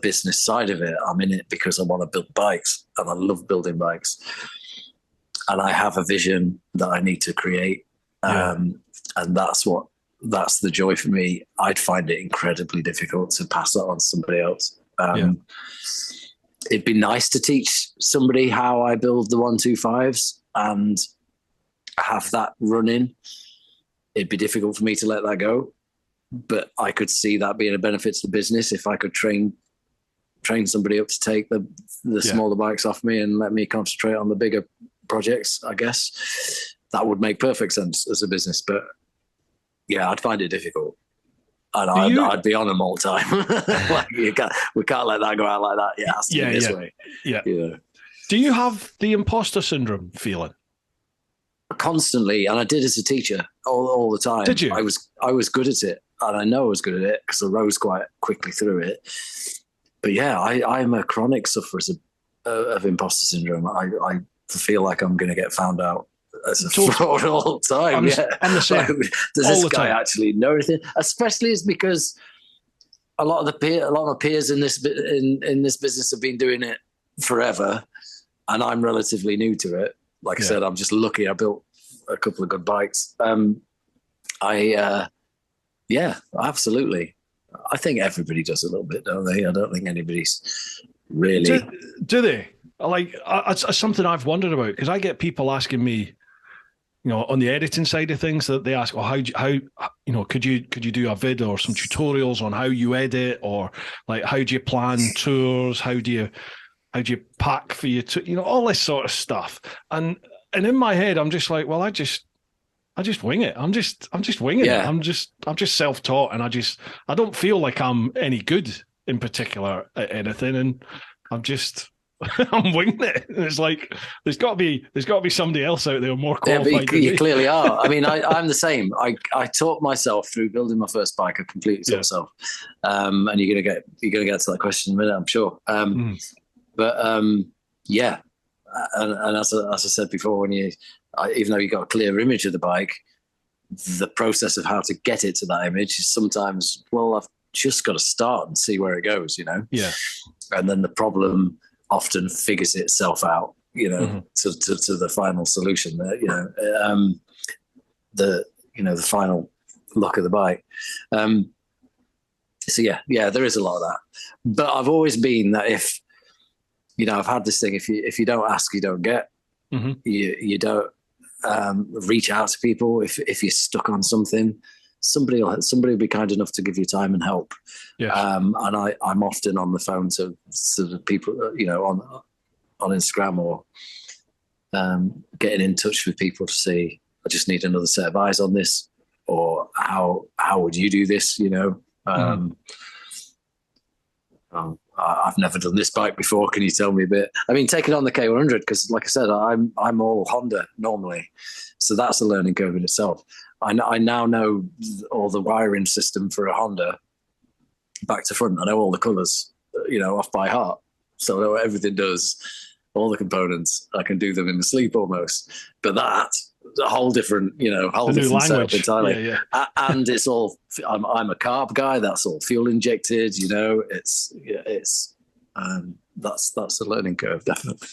business side of it. I'm in it because I want to build bikes, and I love building bikes. And I have a vision that I need to create, and that's what that's the joy for me. I'd find it incredibly difficult to pass that on to somebody else. It'd be nice to teach somebody how I build the 125s and have that running. It'd be difficult for me to let that go, but I could see that being a benefit to the business if I could train somebody up to take the smaller bikes off me and let me concentrate on the bigger projects. I guess that would make perfect sense as a business, but yeah, I'd find it difficult. And I'd be on them all the time. Like, we can't let that go out like that. Yeah, it has to be this way. Yeah. Do you have the imposter syndrome feeling? Constantly, and I did as a teacher all the time. Did you? I was good at it, and I know I was good at it because I rose quite quickly through it. But yeah, I'm a chronic sufferer of imposter syndrome. I feel like I'm going to get found out as a fraud all the time. I'm the same. Like, does this guy actually know anything? Especially it's because a lot of my peers in this business have been doing it forever, and I'm relatively new to it. Like I said, I'm just lucky I built a couple of good bikes. Absolutely. I think everybody does a little bit, don't they? I don't think anybody's really. Do they? Like, it's something I've wondered about, because I get people asking me, on the editing side of things, that they ask, well, how could you do a vid or some tutorials on how you edit, or like, how do you plan tours? How do you pack for you to, all this sort of stuff. And in my head, I'm just like, well, I just wing it. I'm just winging it. I'm just self-taught, and I don't feel like I'm any good in particular at anything. And I'm winging it. And it's like, there's got to be somebody else out there more qualified. Yeah, you clearly are. I mean, I'm the same. I taught myself through building my first bike. I completely taught myself. And you're gonna get to that question in a minute, I'm sure. But and as I said before, when even though you got a clear image of the bike, the process of how to get it to that image is sometimes, well, I've just got to start and see where it goes, Yeah. And then the problem often figures itself out, to the final solution. The final look of the bike. So there is a lot of that. But I've always been that if, I've had this thing, if you don't ask, you don't get. Mm-hmm. You don't reach out to people. If you're stuck on something, somebody will be kind enough to give you time and help. Yes. And I'm often on the phone to the people, on Instagram, or getting in touch with people to see, I just need another set of eyes on this, or how would you do this? I've never done this bike before. Can you tell me a bit? I mean, taking on the K100, because like I said, I'm all Honda normally, so that's a learning curve in itself. I now know all the wiring system for a Honda back to front. I know all the colours, off by heart. So I know what everything does, all the components. I can do them in my sleep almost. But that's a whole different, whole different setup entirely. Yeah. And it's all, I'm a carb guy. That's all fuel injected. That's a learning curve, definitely.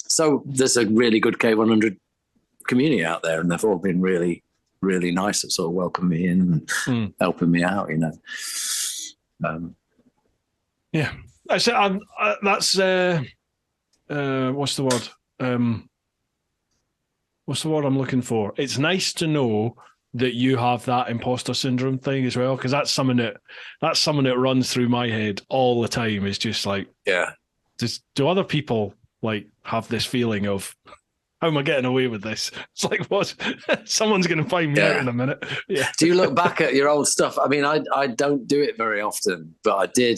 So there's a really good K100 community out there, and they've all been really, really nice at sort of welcoming me in and helping me out. Yeah, I said that's what's the word? What's the word I'm looking for? It's nice to know that you have that imposter syndrome thing as well, because that's something that runs through my head all the time. It's just like, do other people like have this feeling of, how am I getting away with this? It's like, what? Someone's going to find me out in a minute. Yeah. Do you look back at your old stuff? I mean, I don't do it very often, but I did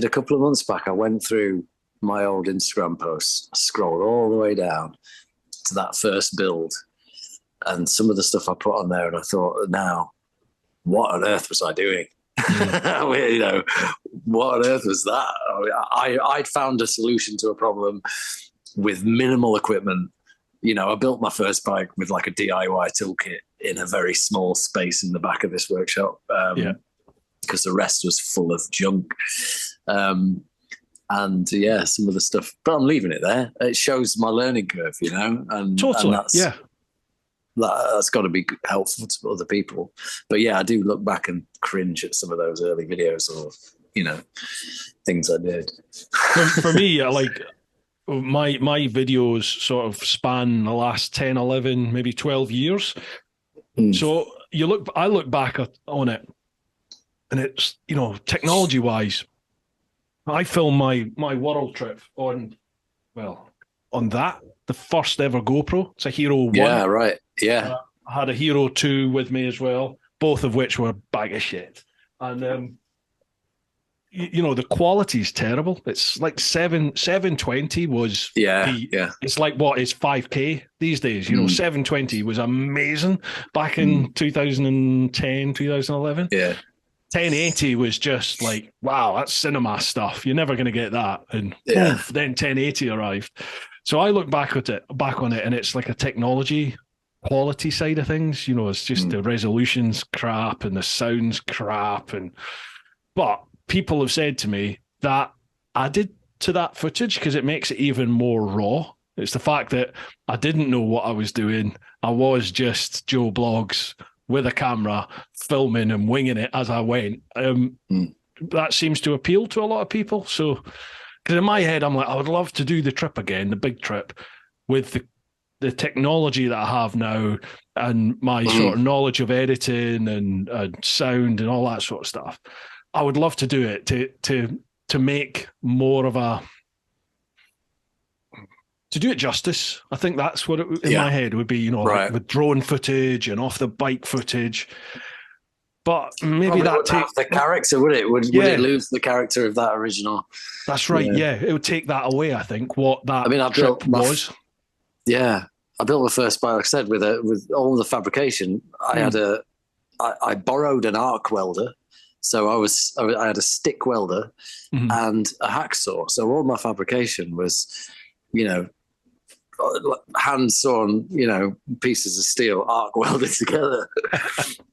a couple of months back. I went through my old Instagram posts, scrolled all the way down to that first build, and some of the stuff I put on there, and I thought, now, what on earth was I doing? What on earth was that? I'd found a solution to a problem with minimal equipment. I built my first bike with like a DIY toolkit in a very small space in the back of this workshop, because the rest was full of junk. And some of the stuff, but I'm leaving it there. It shows my learning curve, and totally. And that's got to be helpful to other people. But yeah, I do look back and cringe at some of those early videos or, you know, things I did. For me, like my videos sort of span the last 10, 11, maybe 12 years. So I look back on it, and it's, you know, technology wise, I filmed my world trip on the first ever GoPro. It's a Hero 1. Yeah, right. Yeah. I had a Hero 2 with me as well, both of which were bag of shit. And you know, the quality is terrible. It's like 720 was it's like what is 5K these days. You know, 720 was amazing back in 2010, 2011. Yeah. 1080 was just like, wow, that's cinema stuff. You're never going to get that. And then 1080 arrived. So I look back on it, and it's like a technology quality side of things. You know, it's just the resolution's crap and the sound's crap, but people have said to me that added to that footage because it makes it even more raw. It's the fact that I didn't know what I was doing. I was just Joe Blogs with a camera, filming and winging it as I went. That seems to appeal to a lot of people. So, because in my head, I'm like, I would love to do the trip again, the big trip, with the technology that I have now and my sort of knowledge of editing and sound and all that sort of stuff. I would love to do it to make more of to do it justice. I think that's what in my head would be, you know, like with drone footage and off the bike footage. But maybe that takes the character, would it? Would it lose the character of that original? That's right. Yeah, it would take that away. I think what that trip was. Yeah, I built my first bike, like I said, with all the fabrication. I borrowed an arc welder. So I had a stick welder and a hacksaw. So all my fabrication was, you know, hand sawn, you know, pieces of steel arc welded together.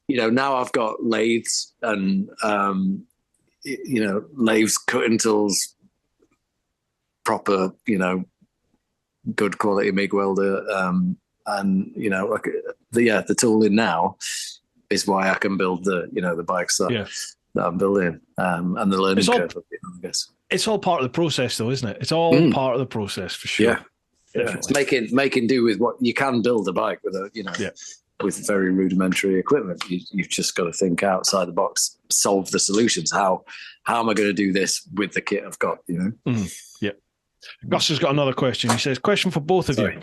You know, now I've got lathes and, you know, lathes, cutting tools, proper, you know, good quality MIG welder. And, you know, like the tooling now is why I can build the bikes that I'm building, and the learning curve, I guess. It's all part of the process, though, isn't it? It's all part of the process, for sure. Yeah, it's making do with what you can build a bike with with very rudimentary equipment. You've just got to think outside the box, solve the solutions. How am I going to do this with the kit I've got? You know. Yeah. Gus has got another question. He says, question for both of you.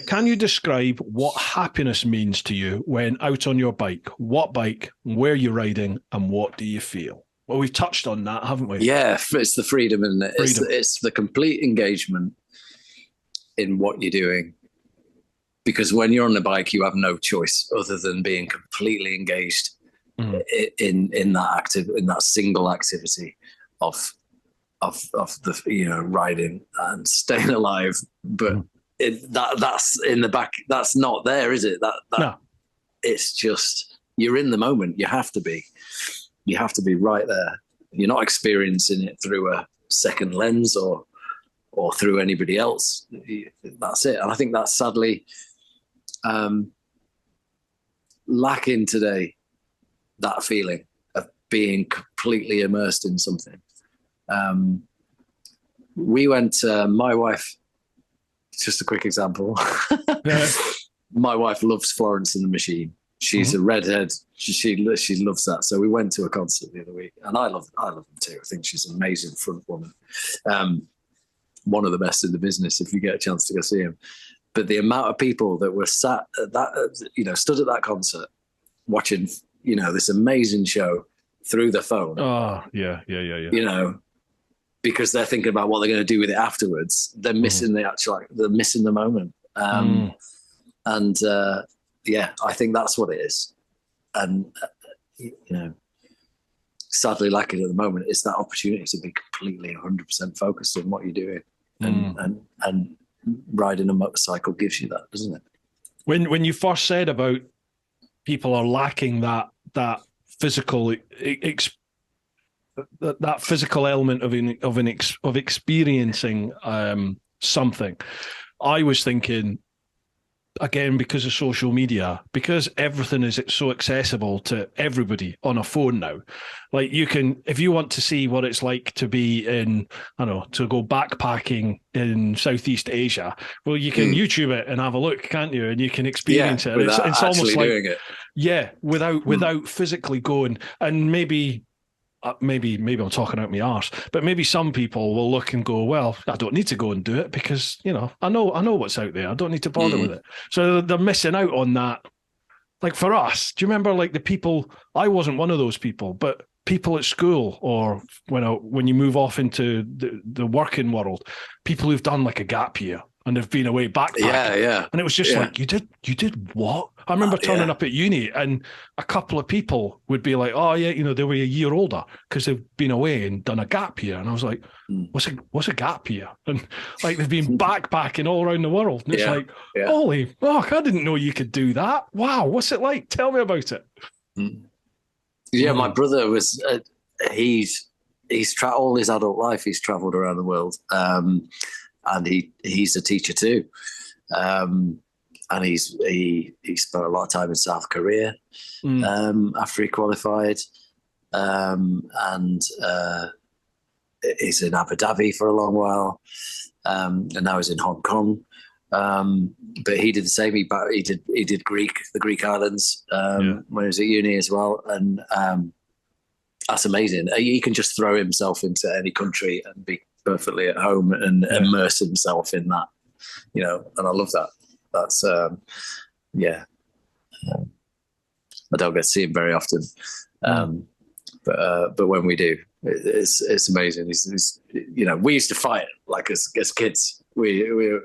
Can you describe what happiness means to you when out on your bike? What bike, where you're riding, and what do you feel? Well, we've touched on that, haven't we? Yeah, it's the freedom, isn't it? It's the complete engagement in what you're doing. Because when you're on the bike, you have no choice other than being completely engaged in that single activity of the, you know, riding and staying alive. But that's in the back. That's not there, is it? No. It's just, you're in the moment. You have to be right there. You're not experiencing it through a second lens or through anybody else. That's it. And I think that's sadly lacking today, that feeling of being completely immersed in something. We went, my wife, just a quick example. My wife loves Florence and the Machine. She's a redhead. She loves that. So we went to a concert the other week, and I love them too. I think she's an amazing front woman. One of the best in the business if you get a chance to go see him. But the amount of people that were sat at that, you know, stood at that concert watching, you know, this amazing show through the phone. Oh, yeah. You know, because they're thinking about what they're going to do with it afterwards. They're missing they're missing the moment. Yeah, I think that's what it is. And, you know, sadly lacking at the moment is that opportunity to be completely 100% focused on what you're doing. And riding a motorcycle gives you that, doesn't it? When you first said about people are lacking that physical that physical element of experiencing something, I was thinking again, because of social media, because everything is so accessible to everybody on a phone now. Like you can, if you want to see what it's like to be in, I don't know, to go backpacking in Southeast Asia, well, you can YouTube it and have a look, can't you? And you can experience it. It's almost like doing it. Yeah, without physically going. And maybe I'm talking out my arse, but maybe some people will look and go, well, I don't need to go and do it because, I know what's out there. I don't need to bother with it. So they're missing out on that. Like for us, do you remember like the people, I wasn't one of those people, but people at school or when you move off into the working world, people who've done like a gap year and they've been away backpacking. Yeah. And it was just like, you did what? I remember turning up at uni and a couple of people would be like, oh yeah, they were a year older because they've been away and done a gap year. And I was like, what's a gap year? And like they've been backpacking all around the world. And it's holy fuck, I didn't know you could do that. Wow, what's it like? Tell me about it. Yeah, my brother was, he's all his adult life, he's traveled around the world. And he's a teacher too. And he spent a lot of time in South Korea after he qualified. And he's in Abu Dhabi for a long while. And now he's in Hong Kong. But he did the same. He did the Greek islands when he was at uni as well. And that's amazing. He can just throw himself into any country and be perfectly at home and immerse himself in that, and I love that. That's I don't get to see him very often, but when we do, it's amazing. He's we used to fight like as kids. We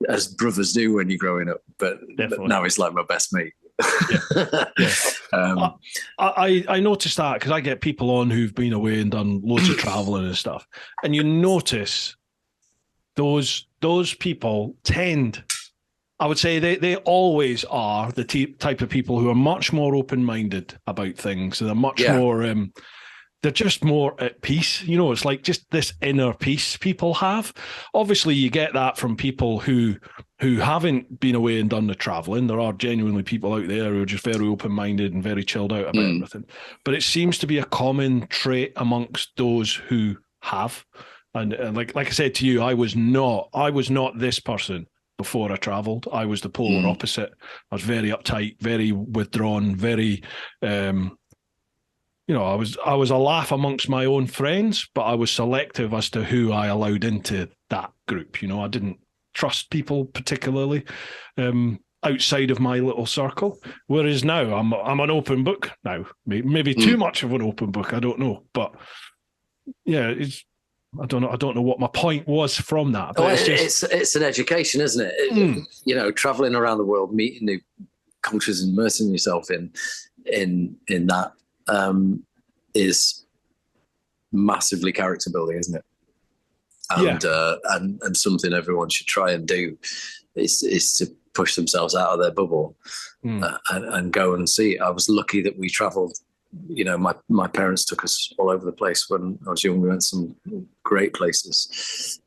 as brothers do when you're growing up, but now he's like my best mate. I noticed that because I get people on who've been away and done loads of traveling and stuff, and you notice those people tend, I would say they always are the type of people who are much more open-minded about things. They're much more they're just more at peace. It's like just this inner peace people have. Obviously, you get that from people who haven't been away and done the traveling. There are genuinely people out there who are just very open-minded and very chilled out about everything. But it seems to be a common trait amongst those who have. And like I said to you, I was not this person before I traveled. I was the polar opposite. I was very uptight, very withdrawn, very I was a laugh amongst my own friends, but I was selective as to who I allowed into that group. I didn't trust people particularly outside of my little circle. Whereas now I'm an open book now. Maybe too much of an open book. I don't know, but yeah, I don't know what my point was from that. But it's an education, isn't it? Traveling around the world, meeting new cultures, immersing yourself in that. Is massively character building, isn't it? And something everyone should try and do is to push themselves out of their bubble and go and see. I was lucky that we travelled. My parents took us all over the place when I was young. We went some great places.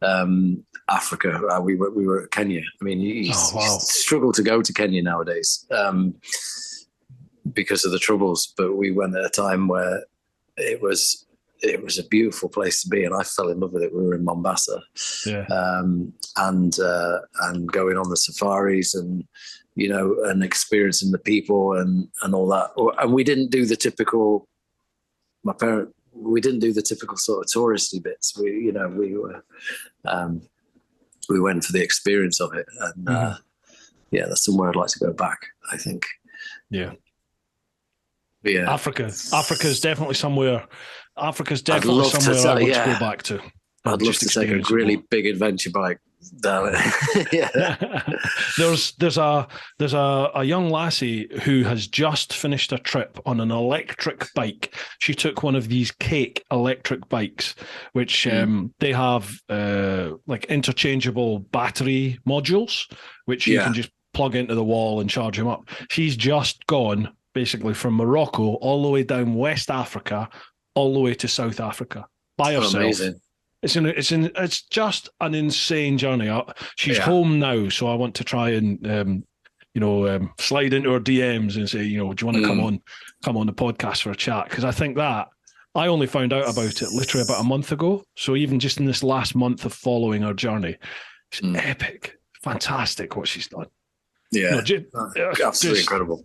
Africa, we were at Kenya. I mean, you struggle to go to Kenya nowadays. Because of the troubles, but we went at a time where it was a beautiful place to be, and I fell in love with it. We were in Mombasa, and going on the safaris, and and experiencing the people and all that. And we didn't do the typical. We didn't do the typical sort of touristy bits. We went for the experience of it, and that's somewhere I'd like to go back, I think. Yeah. Yeah, Africa's definitely somewhere. Africa's definitely somewhere I want to go back to. I'd love to take a really big adventure bike down it. There's a young lassie who has just finished a trip on an electric bike. She took one of these cake electric bikes, which they have like interchangeable battery modules, which you can just plug into the wall and charge them up. She's just gone basically from Morocco all the way down West Africa, all the way to South Africa by herself. Amazing. It's just an insane journey. She's home now, so I want to try and slide into her DMs and say, do you want to come on the podcast for a chat? Because I think that I only found out about it literally about a month ago. So even just in this last month of following her journey, it's epic, fantastic what she's done. Yeah, absolutely incredible.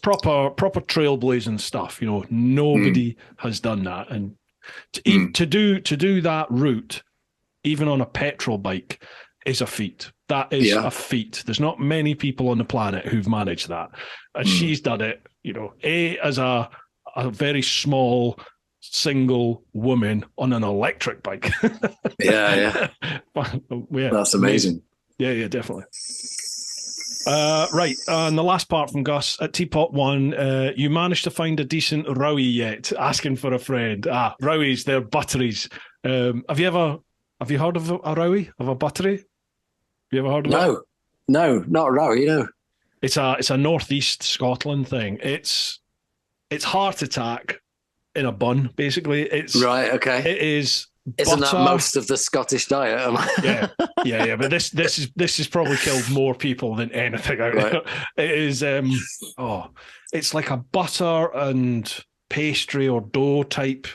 Proper trailblazing stuff. Nobody has done that, and to do that route, even on a petrol bike, is a feat. That is a feat. There's not many people on the planet who've managed that, and she's done it. As a very small single woman on an electric bike. yeah, that's amazing. Yeah, definitely. Right, and the last part from Gus at TeapotOne, you managed to find a decent rowie yet? Asking for a friend. Rowies, they're butteries. Have you heard of a rowie, of a buttery? Have you ever heard of it? No, not a rowie. It's a northeast Scotland thing. It's heart attack in a bun, basically. It's right. Okay. It is. Isn't that most of the Scottish diet? Yeah. But this has probably killed more people than anything out there. It is. It's like a butter and pastry or dough type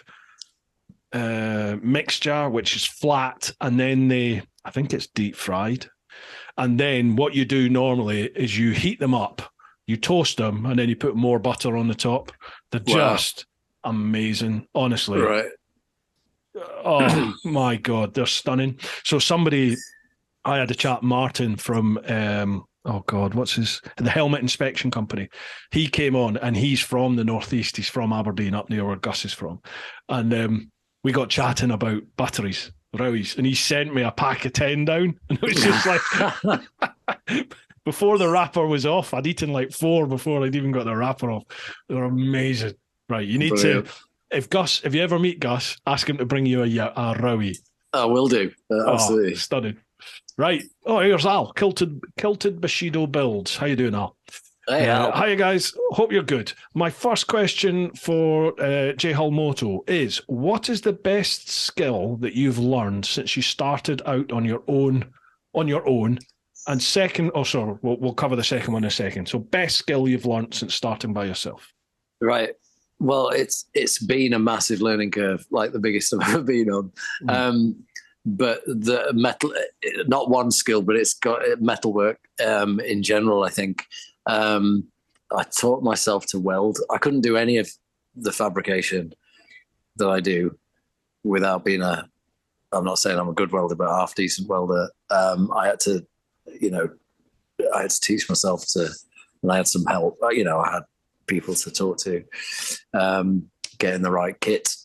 mixture, which is flat, and then I think it's deep fried. And then what you do normally is you heat them up, you toast them, and then you put more butter on the top. They're just amazing, honestly. Right. Oh my God, they're stunning. So I had a chat, Martin from the Helmet Inspection Company. He came on, and he's from the Northeast. He's from Aberdeen, up near where Gus is from. And we got chatting about butteries, rowies, and he sent me a pack of 10 down. And it was just like, before the wrapper was off, I'd eaten like 4 before I'd even got the wrapper off. They were amazing. Right, you need to... If you ever meet Gus, ask him to bring you a rowie. I will do. Absolutely. Stunning. Right. Oh, here's Al. Kilted Bushido Builds. How you doing, Al? Hey, Al. Hi, guys. Hope you're good. My first question for J Hull Moto is, what is the best skill that you've learned since you started out on your own? And second, we'll cover the second one in a second. So best skill you've learned since starting by yourself. Right. Well, it's been a massive learning curve, like the biggest I've ever been on. But the metal, not one skill, but it's got metalwork in general, I think. I taught myself to weld. I couldn't do any of the fabrication that I do without being I'm not saying I'm a good welder, but a half decent welder. I had to teach myself and I had some help. I had people to talk to, getting the right kit,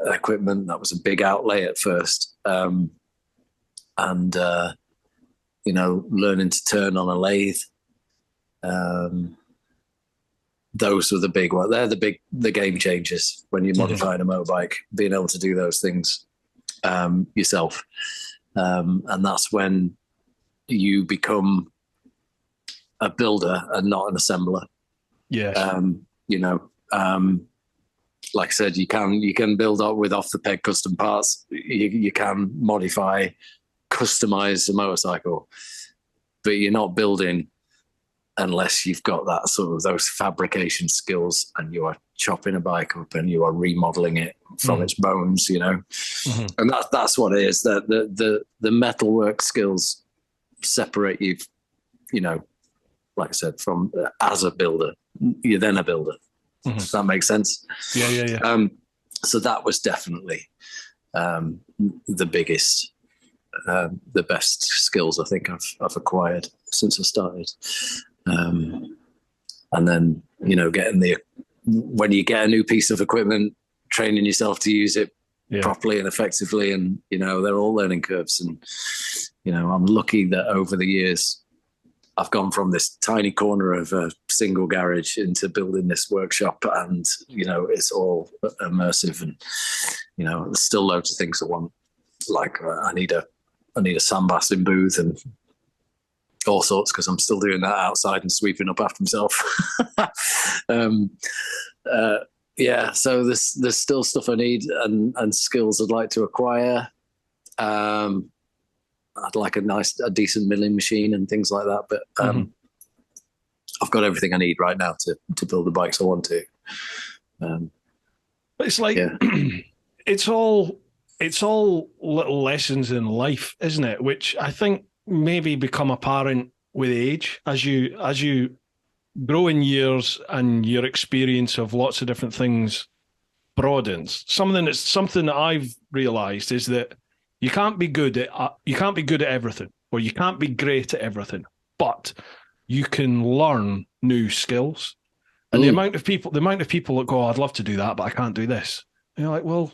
equipment. That was a big outlay at first. Learning to turn on a lathe. Those were the big ones. They're the game changers when you're modifying a motorbike, being able to do those things yourself. And that's when you become a builder and not an assembler. Yes. Like I said, you can build up with off the peg custom parts. You can modify, customize a motorcycle, but you're not building unless you've got that sort of those fabrication skills and you are chopping a bike up and you are remodeling it from its bones, and that's what it is. That the metalwork skills separate you, like I said, from as a builder. You're then a builder. Does that make sense? Yeah. So that was definitely the biggest, the best skills I think I've acquired since I started. And then, when you get a new piece of equipment, training yourself to use it properly and effectively, and, they're all learning curves. And, I'm lucky that over the years, I've gone from this tiny corner of a single garage into building this workshop, and it's all immersive, and there's still loads of things I want. Like I need a sandblasting booth and all sorts, because I'm still doing that outside and sweeping up after myself. So there's still stuff I need and skills I'd like to acquire. I'd like a decent milling machine and things like that. But I've got everything I need right now to build the bikes I want to. But it's like it's all little lessons in life, isn't it? Which I think maybe become apparent with age as you grow in years and your experience of lots of different things broadens. Something that I've realised is that you can't be good at everything, or you can't be great at everything, but you can learn new skills. And the amount of people that go, I'd love to do that, but I can't do this. And you're like, well,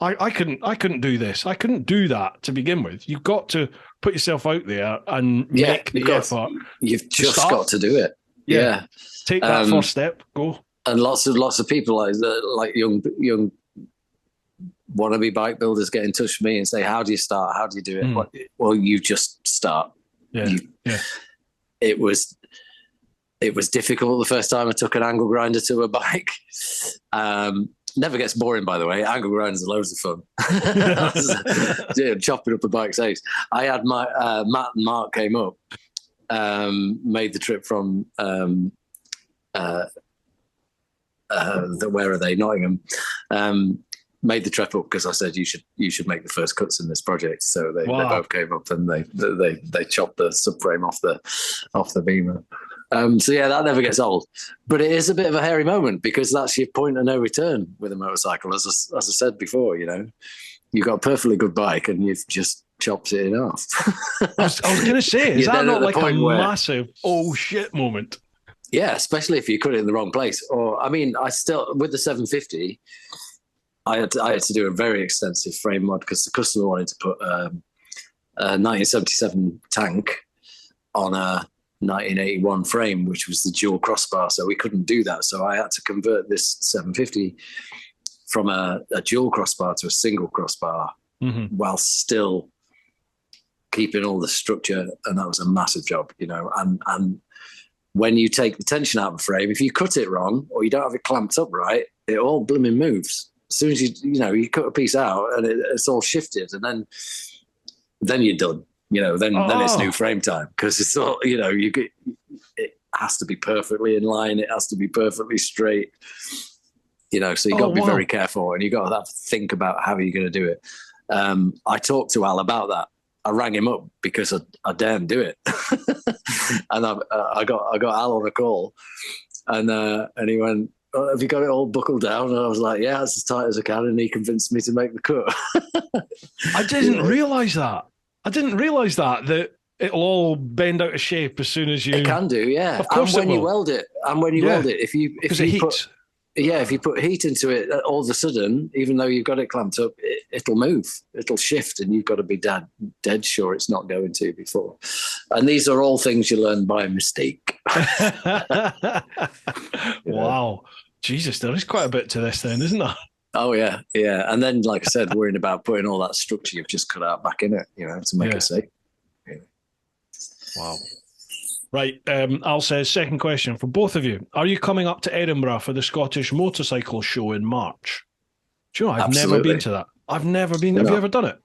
I couldn't do this. I couldn't do that to begin with. You've got to put yourself out there and make the effort. You've just got to do it. Yeah. Take that first step. Go. And lots of people like young wannabe bike builders get in touch with me and say, "How do you start? How do you do it?" Well, you just start. It was difficult the first time I took an angle grinder to a bike. Never gets boring, by the way. Angle grinders are loads of fun. Chopping up a bike's ace. I had my Matt and Mark came up, made the trip from where are they? Nottingham. Made the trip up because I said you should make the first cuts in this project. So they both came up and they chopped the subframe off the beamer. So yeah, that never gets old. But it is a bit of a hairy moment because that's your point of no return with a motorcycle. As I said before, you've got a perfectly good bike and you've just chopped it in half. I was going to say, is that not like a massive oh shit moment? Yeah, especially if you cut it in the wrong place. Or I mean, I still with the 750. I had to do a very extensive frame mod because the customer wanted to put a 1977 tank on a 1981 frame, which was the dual crossbar. So we couldn't do that. So I had to convert this 750 from a dual crossbar to a single crossbar while still keeping all the structure. And that was a massive job, and when you take the tension out of the frame, if you cut it wrong or you don't have it clamped up right, it all blooming moves. As soon as you cut a piece out and it's all shifted, and then you're done. Then it's new frame time because it's all it has to be perfectly in line. It has to be perfectly straight. So you got to be very careful and you got to think about how you're going to do it. I talked to Al about that. I rang him up because I daren't do it, and I got Al on a call, and he went, have you got it all buckled down? And I was like, yeah, it's as tight as I can. And he convinced me to make the cut. I didn't realise that. That it'll all bend out of shape as soon as you... It can do, yeah. Of course and when you weld it. If you put heat into it, all of a sudden, even though you've got it clamped up, it'll move. It'll shift and you've got to be dead sure it's not going to before. And these are all things you learn by mistake. Wow. Jesus, there is quite a bit to this then, isn't there? Oh, yeah, yeah. And then, like I said, worrying about putting all that structure you've just cut out back in it, to make it safe. Yeah. Wow. Right. Al says, second question for both of you. Are you coming up to Edinburgh for the Scottish Motorcycle Show in March? Do you know, I've never been to that. I've never been. Have you ever done it?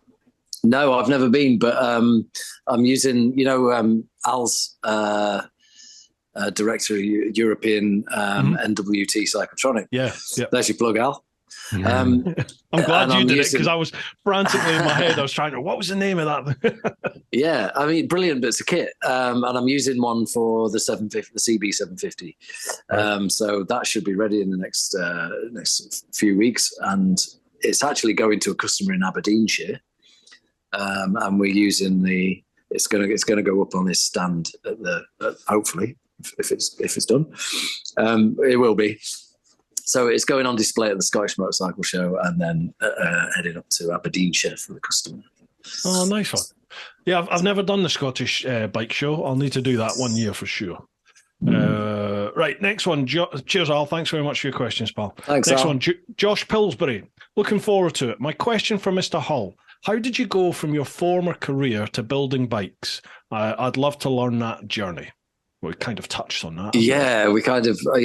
No, I've never been, but I'm using, Al's director of European NWT Cyclotronic. Yeah. There's your plug, Al. I'm glad you did it because I was frantically in my head. I was trying to, what was the name of that? Yeah, I mean, brilliant bits of kit. And I'm using one for the 750, the CB 750. So that should be ready in the next few weeks. And it's actually going to a customer in Aberdeenshire. And we're using it's going to go up on this stand at hopefully if it's done. It will be. So it's going on display at the Scottish Motorcycle Show and then heading up to Aberdeenshire for the customer. Oh, nice one. Yeah, I've never done the Scottish bike show. I'll need to do that one year for sure. Right, next one. Cheers, Al. Thanks very much for your questions, pal. Thanks, next Al. one, Josh Pillsbury. Looking forward to it. My question for Mr. Hull. How did you go from your former career to building bikes? I'd love to learn that journey. we kind of touched on that. Yeah, we kind of, I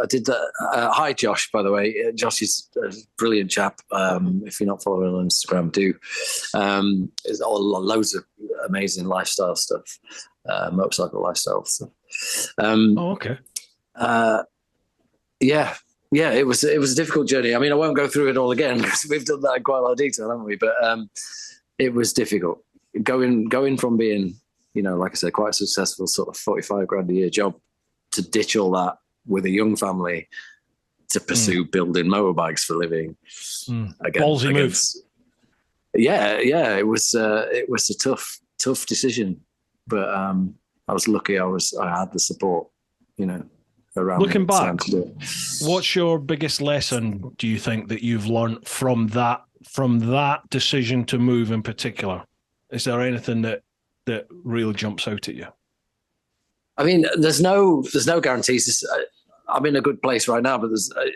did that. Hi, Josh, by the way. Josh is a brilliant chap. If you're not following on Instagram, do. There's loads of amazing lifestyle stuff, motorcycle lifestyle stuff. Okay. Yeah, it was a difficult journey. I mean, I won't go through it all again because we've done that in quite a lot of detail, haven't we? But it was difficult going from being, like I said, quite a successful sort of 45 grand a year job to ditch all that with a young family to pursue building motorbikes for a living. Again, ballsy move. Yeah, it was a tough decision, but I was lucky. I had the support, around. Looking back, what's your biggest lesson, do you think, that you've learned from that decision to move in particular? Is there anything that really jumps out at you? I mean, there's no guarantees. I'm in a good place right now, but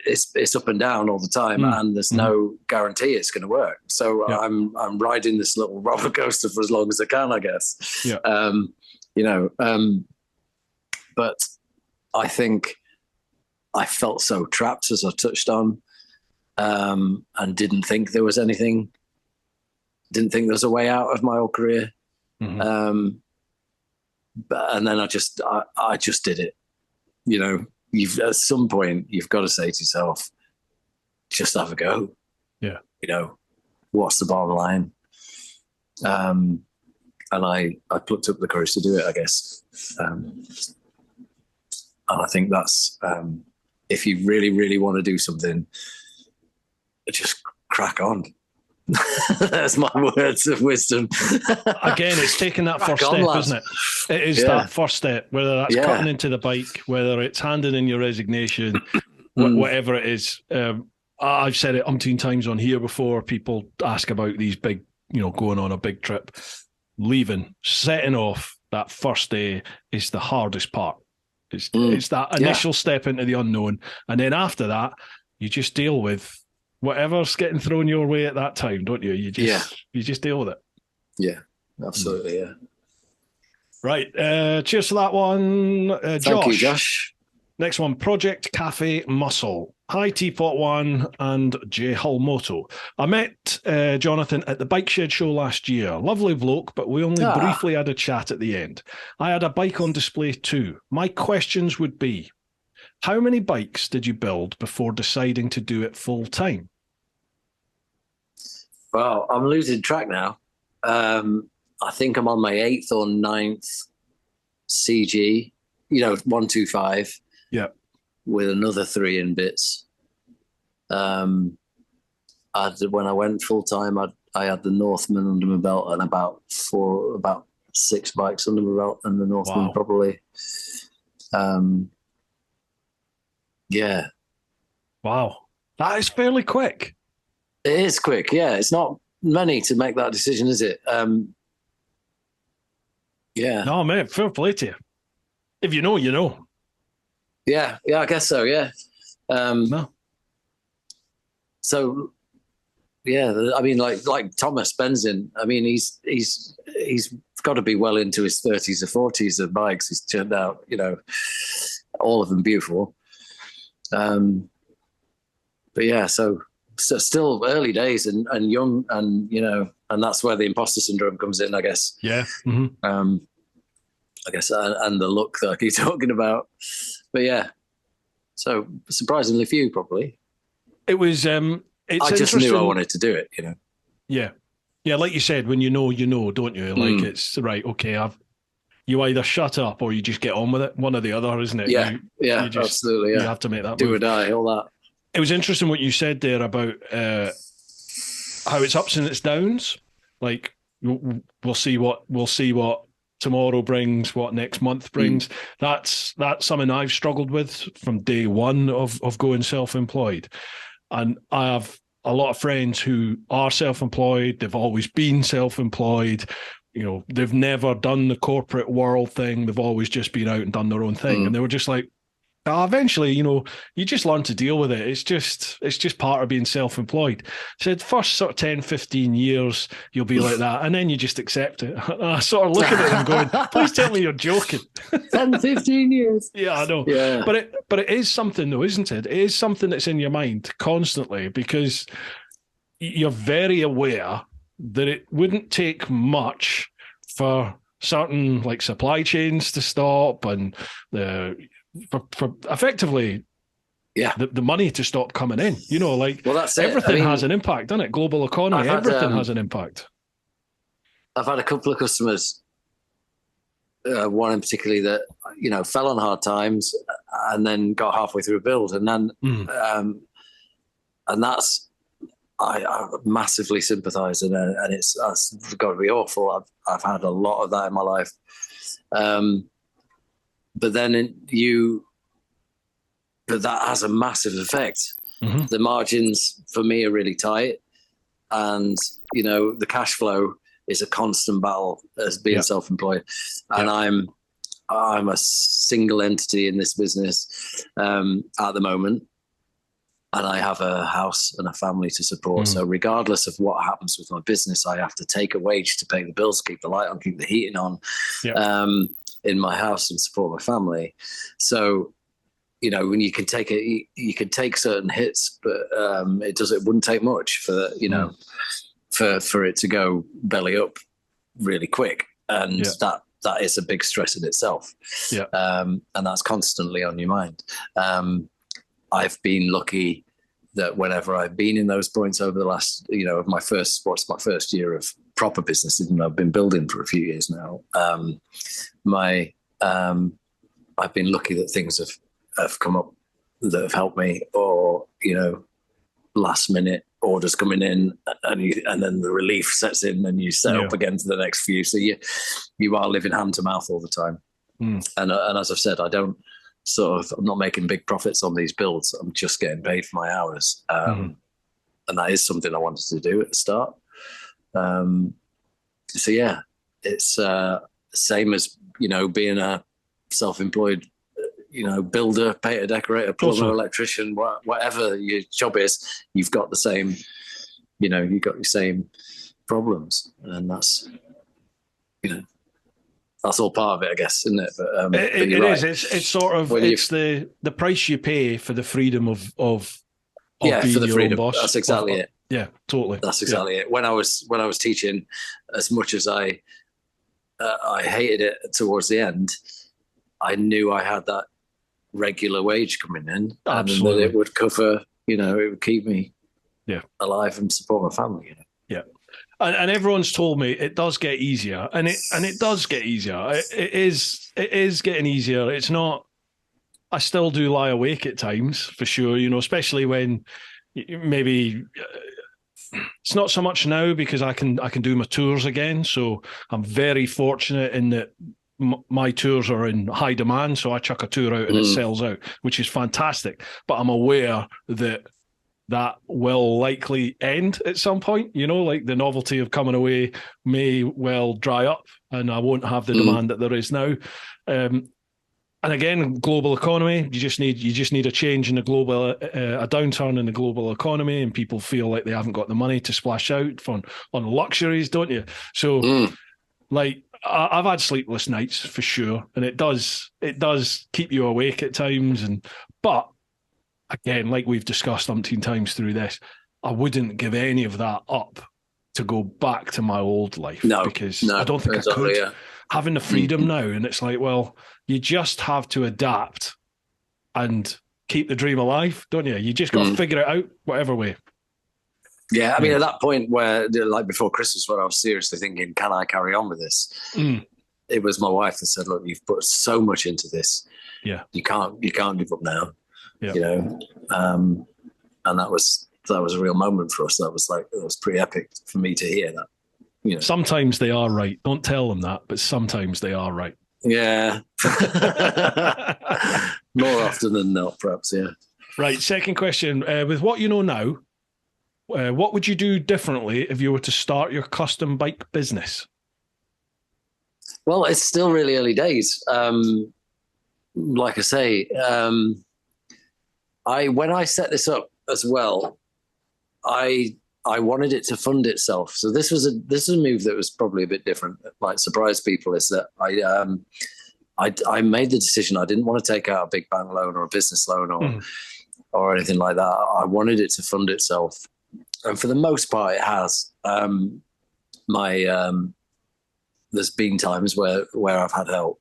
it's up and down all the time, and there's no guarantee it's going to work. So I'm riding this little roller coaster for as long as I can, I guess. Yeah. But I think I felt so trapped, as I touched on, and didn't think there was anything. Didn't think there was a way out of my old career. And then I just did it. At some point you've got to say to yourself, just have a go. Yeah. What's the bottom line? And I plucked up the courage to do it, I guess. And I think that's, if you really, really want to do something, just crack on. That's my words of wisdom. Again, it's taking that first step, isn't it? It is that first step, whether that's cutting into the bike, whether it's handing in your resignation, whatever it is. I've said it umpteen times on here before. People ask about these big, going on a big trip. Leaving, setting off that first day is the hardest part. It's that initial step into the unknown. And then after that, you just deal with whatever's getting thrown your way at that time, don't you? You just deal with it. Yeah, absolutely. Yeah. Right. Cheers for that one, Josh. Thank you, Josh. Next one, Project Cafe Muscle. Hi, TeapotOne and J Hull Moto. I met Jonathan at the Bike Shed show last year. Lovely bloke, but we only briefly had a chat at the end. I had a bike on display too. My questions would be, how many bikes did you build before deciding to do it full time? Well, I'm losing track now. I think I'm on my 8th or 9th CG, 125. Yeah. With another 3 in bits. When I went full time, I had the Northman under my belt and about 6 bikes under my belt, and the Northman probably. Yeah. Wow. That is fairly quick. It is quick, yeah. It's not many to make that decision, is it? Yeah. No, mate, fair play to you. If you know, you know. Yeah, I guess so, yeah. No. So, yeah, I mean, like Thomas Benzin, I mean, he's got to be well into his 30s or 40s of bikes. He's turned out, all of them beautiful. But yeah, so still early days and young, and and that's where the imposter syndrome comes in, I guess. Yeah. I guess, and the look that I keep talking about. But yeah, so surprisingly few, probably. It was. I just knew I wanted to do it. Yeah, like you said, when you know, don't you? Like it's right. Okay, you either shut up or you just get on with it. One or the other, isn't it? Yeah, absolutely. Yeah, you have to make that do move. or die, all that. It was interesting what you said there about how it's ups and it's downs. Like we'll see what tomorrow brings, what next month brings. That's something I've struggled with from day one of going self-employed. And I have a lot of friends who are self-employed. They've always been self-employed. They've never done the corporate world thing. They've always just been out and done their own thing. And they were just like, Eventually, you just learn to deal with it. It's just part of being self-employed. So the first sort of 10, 15 years, you'll be like that. And then you just accept it. I sort of look at it and going, please tell me you're joking. 10, 15 years. Yeah, I know. Yeah. But it is something though, isn't it? It is something that's in your mind constantly, because you're very aware that it wouldn't take much for certain like supply chains to stop, and for effectively the money to stop coming in. Well, that's it. Everything has an impact, doesn't it? Global economy, everything has an impact. I've had a couple of customers, one in particularly that, fell on hard times and then got halfway through a build. And then, and that's, I massively sympathize, and that's got to be awful. I've had a lot of that in my life. But then but that has a massive effect. Mm-hmm. The margins for me are really tight, and the cash flow is a constant battle as being self-employed. And I'm a single entity in this business at the moment, and I have a house and a family to support. So regardless of what happens with my business, I have to take a wage to pay the bills, keep the light on, keep the heating on in my house and support my family. So, when you can take it, you can take certain hits, but it wouldn't take much for, for it to go belly up really quick. And that is a big stress in itself. Yeah. And that's constantly on your mind. I've been lucky that whenever I've been in those points over the last, my first year of proper business, even though I've been building for a few years now, I've been lucky that things have come up that have helped me, or, last minute orders coming in, and then the relief sets in and you set up again for the next few. So you are living hand to mouth all the time. And as I've said, I'm not making big profits on these builds. I'm just getting paid for my hours. And that is something I wanted to do at the start. So yeah, it's same as, being a self-employed, builder, painter, decorator, plumber, electrician, whatever your job is, you've got the same, you've got your same problems. And that's, that's all part of it, I guess, isn't it? But, it is. It's sort of, it's the price you pay for the freedom of being for the your freedom. own boss. That's exactly it. Yeah, totally. That's exactly it. When I was teaching, as much as I hated it towards the end, I knew I had that regular wage coming in. Absolutely. And that it would cover, it would keep me alive and support my family. Yeah. And everyone's told me it does get easier, and it does get easier. It is getting easier. It's not. I still do lie awake at times, for sure. Especially when maybe it's not so much now, because I can do my tours again. So I'm very fortunate in that my tours are in high demand. So I chuck a tour out and it sells out, which is fantastic. But I'm aware that will likely end at some point, like the novelty of coming away may well dry up, and I won't have the demand that there is now. And again, global economy, you just need a change in the global, a downturn in the global economy, and people feel like they haven't got the money to splash out on luxuries, don't you? So like, I've had sleepless nights for sure, and it does keep you awake at times. But again, like we've discussed umpteen times through this, I wouldn't give any of that up to go back to my old life. Because I don't think I could. Yeah. Having the freedom now, and it's like, well, you just have to adapt and keep the dream alive, don't you? You just got to figure it out, whatever way. Yeah, I mean, at that point where, like before Christmas, when I was seriously thinking, can I carry on with this? It was my wife that said, look, you've put so much into this. Yeah. You can't give up now. Yeah. And that was a real moment for us. It was pretty epic for me to hear that. Sometimes they are right. Don't tell them that, but sometimes they are right. Yeah. More often than not, perhaps. Yeah. Right. Second question. With what you know now, what would you do differently if you were to start your custom bike business? Well, it's still really early days. like I say, when I set this up as well, I wanted it to fund itself. So this was a move that was probably a bit different. Might surprise people is that I made the decision. I didn't want to take out a big bank loan or a business loan or anything like that. I wanted it to fund itself, and for the most part, it has. There's been times where I've had help,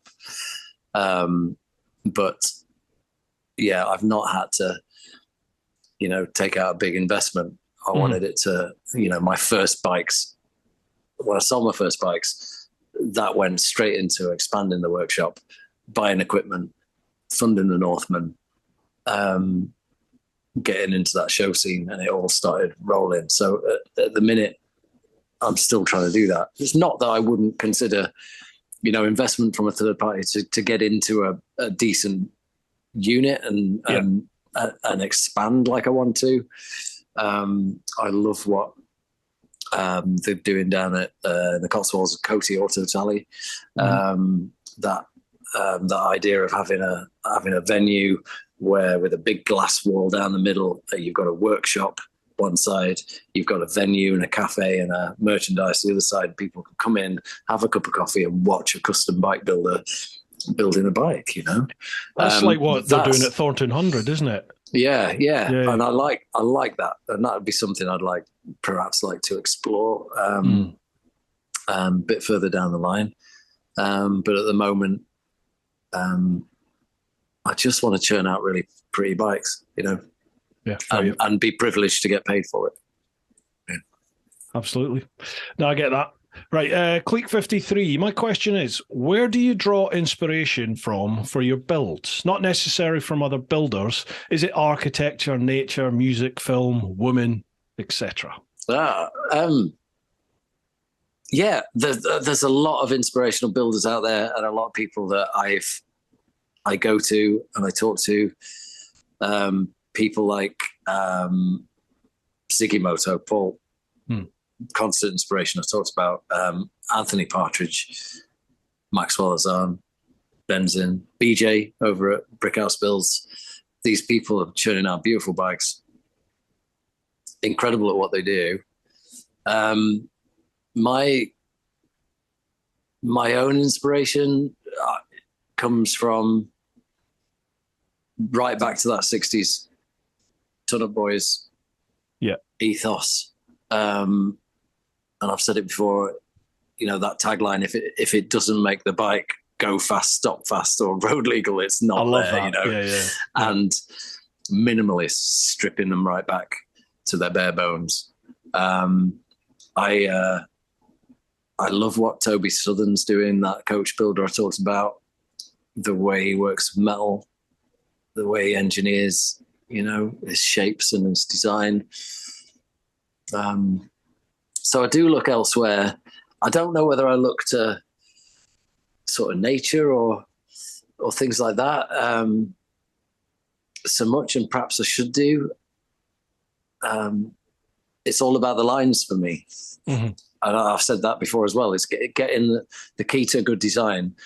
but yeah, I've not had to, take out a big investment. I wanted it to, my first bikes. When I sold my first bikes, that went straight into expanding the workshop, buying equipment, funding the Northman, getting into that show scene, and it all started rolling. So at the minute, I'm still trying to do that. It's not that I wouldn't consider, investment from a third party to get into a decent unit and expand like I want to. I love what they're doing down at the Cotswolds of Coty Auto Tally. That idea of having a venue where with a big glass wall down the middle, you've got a workshop one side, you've got a venue and a cafe and a merchandise the other side. People can come in, have a cup of coffee, and watch a custom bike builder building a bike. That's like what they're doing at Thornton 100, isn't it? Yeah. And I like that, and that would be something I'd perhaps like to explore a bit further down the line. But at the moment, I just want to churn out really pretty bikes, and be privileged to get paid for it. Yeah. Absolutely. No, I get that. Right, Cleek 53. My question is, where do you draw inspiration from for your builds? Not necessarily from other builders. Is it architecture, nature, music, film, women, etc.? Yeah, there's a lot of inspirational builders out there, and a lot of people that I go to and I talk to. People like Ziggy Moto, Paul. Constant inspiration. I've talked about Anthony Partridge, Maxwell Azan, Benzin, BJ over at Brickhouse Builds. These people are churning out beautiful bikes. Incredible at what they do. My own inspiration comes from right back to that 60s Ton Up Boys ethos. And I've said it before, that tagline, if it doesn't make the bike go fast, stop fast, or road legal, it's not there, Yeah. And minimalists stripping them right back to their bare bones. I love what Toby Southern's doing, that coach builder I talked about, the way he works with metal, the way he engineers, his shapes and his design. So I do look elsewhere. I don't know whether I look to sort of nature or things like that so much, and perhaps I should do. It's all about the lines for me. And I've said that before as well. It's getting the key to good design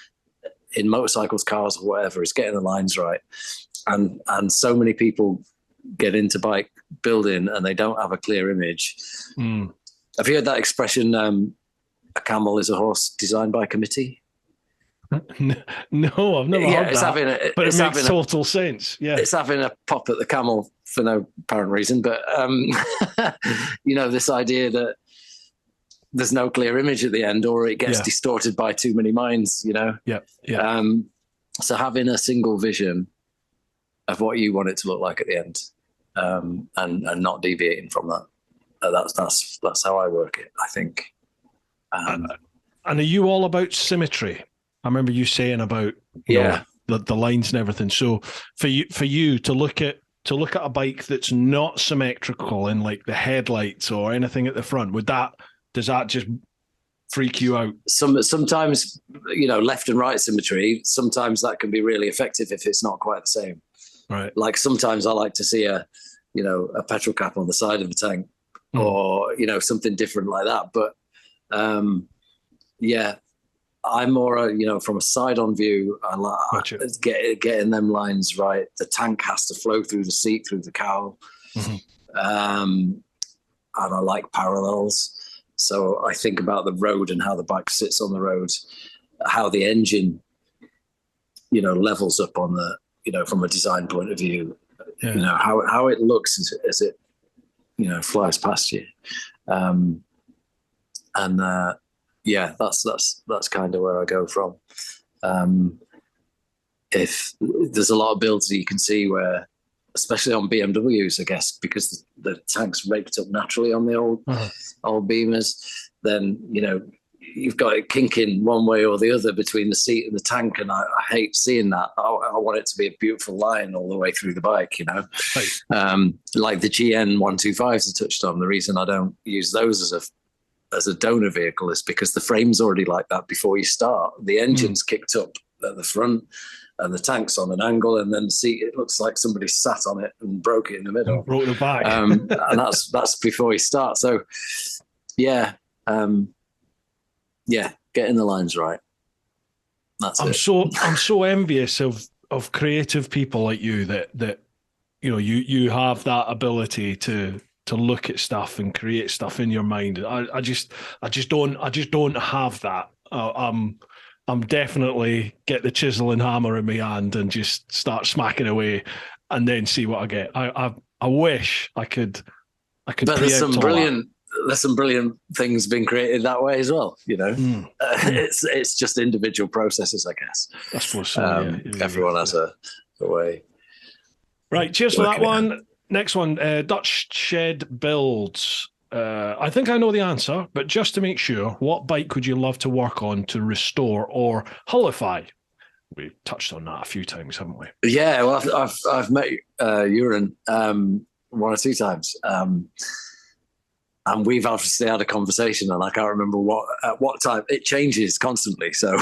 in motorcycles, cars, or whatever, is getting the lines right. And so many people get into bike building and they don't have a clear image. Have you heard that expression, a camel is a horse designed by committee? No, I've never heard that. But it makes total sense. Yeah. It's having a pop at the camel for no apparent reason. But, this idea that there's no clear image at the end, or it gets distorted by too many minds, Yeah. So having a single vision of what you want it to look like at the end, and not deviating from that. That's how I work it, I think. And are you all about symmetry? I remember you saying about the lines and everything. So for you to look at a bike that's not symmetrical in like the headlights or anything at the front, does that just freak you out? Sometimes, left and right symmetry, sometimes that can be really effective if it's not quite the same. Right. Like sometimes I like to see a petrol cap on the side of the tank, or, something different like that. But I'm more, from a side-on view. I like Gotcha. getting them lines right. The tank has to flow through the seat, through the cowl, and I like parallels. So I think about the road and how the bike sits on the road, how the engine, levels up on the, from a design point of view, how it looks as it, flies past you. That's kind of where I go from. If there's a lot of builds that you can see where, especially on BMWs, I guess, because the tank's raked up naturally on the old Beamers, then, you've got it kinking one way or the other between the seat and the tank, and I hate seeing that. I want it to be a beautiful line all the way through the bike, Right. like the GN 125s I touched on. The reason I don't use those as a donor vehicle is because the frame's already like that before you start. The engine's kicked up at the front, and the tank's on an angle, and then the seat, it looks like somebody sat on it and broke it in the middle. Broke the back. And that's before you start. So, getting the lines right. I'm so envious of creative people like you that you have that ability to look at stuff and create stuff in your mind. I just don't have that. I'm definitely get the chisel and hammer in my hand and just start smacking away and then see what I get. I wish I could. But there's some brilliant things being created that way as well. It's just individual processes, I guess. I suppose so. Everyone has a way. Right. Cheers for that one. Next one, Dutch Shed Builds. I think I know the answer, but just to make sure, what bike would you love to work on to restore or hullify? We've touched on that a few times, haven't we? Yeah, well, I've met Uran one or two times, and we've obviously had a conversation, and I can't remember at what time. It changes constantly. So,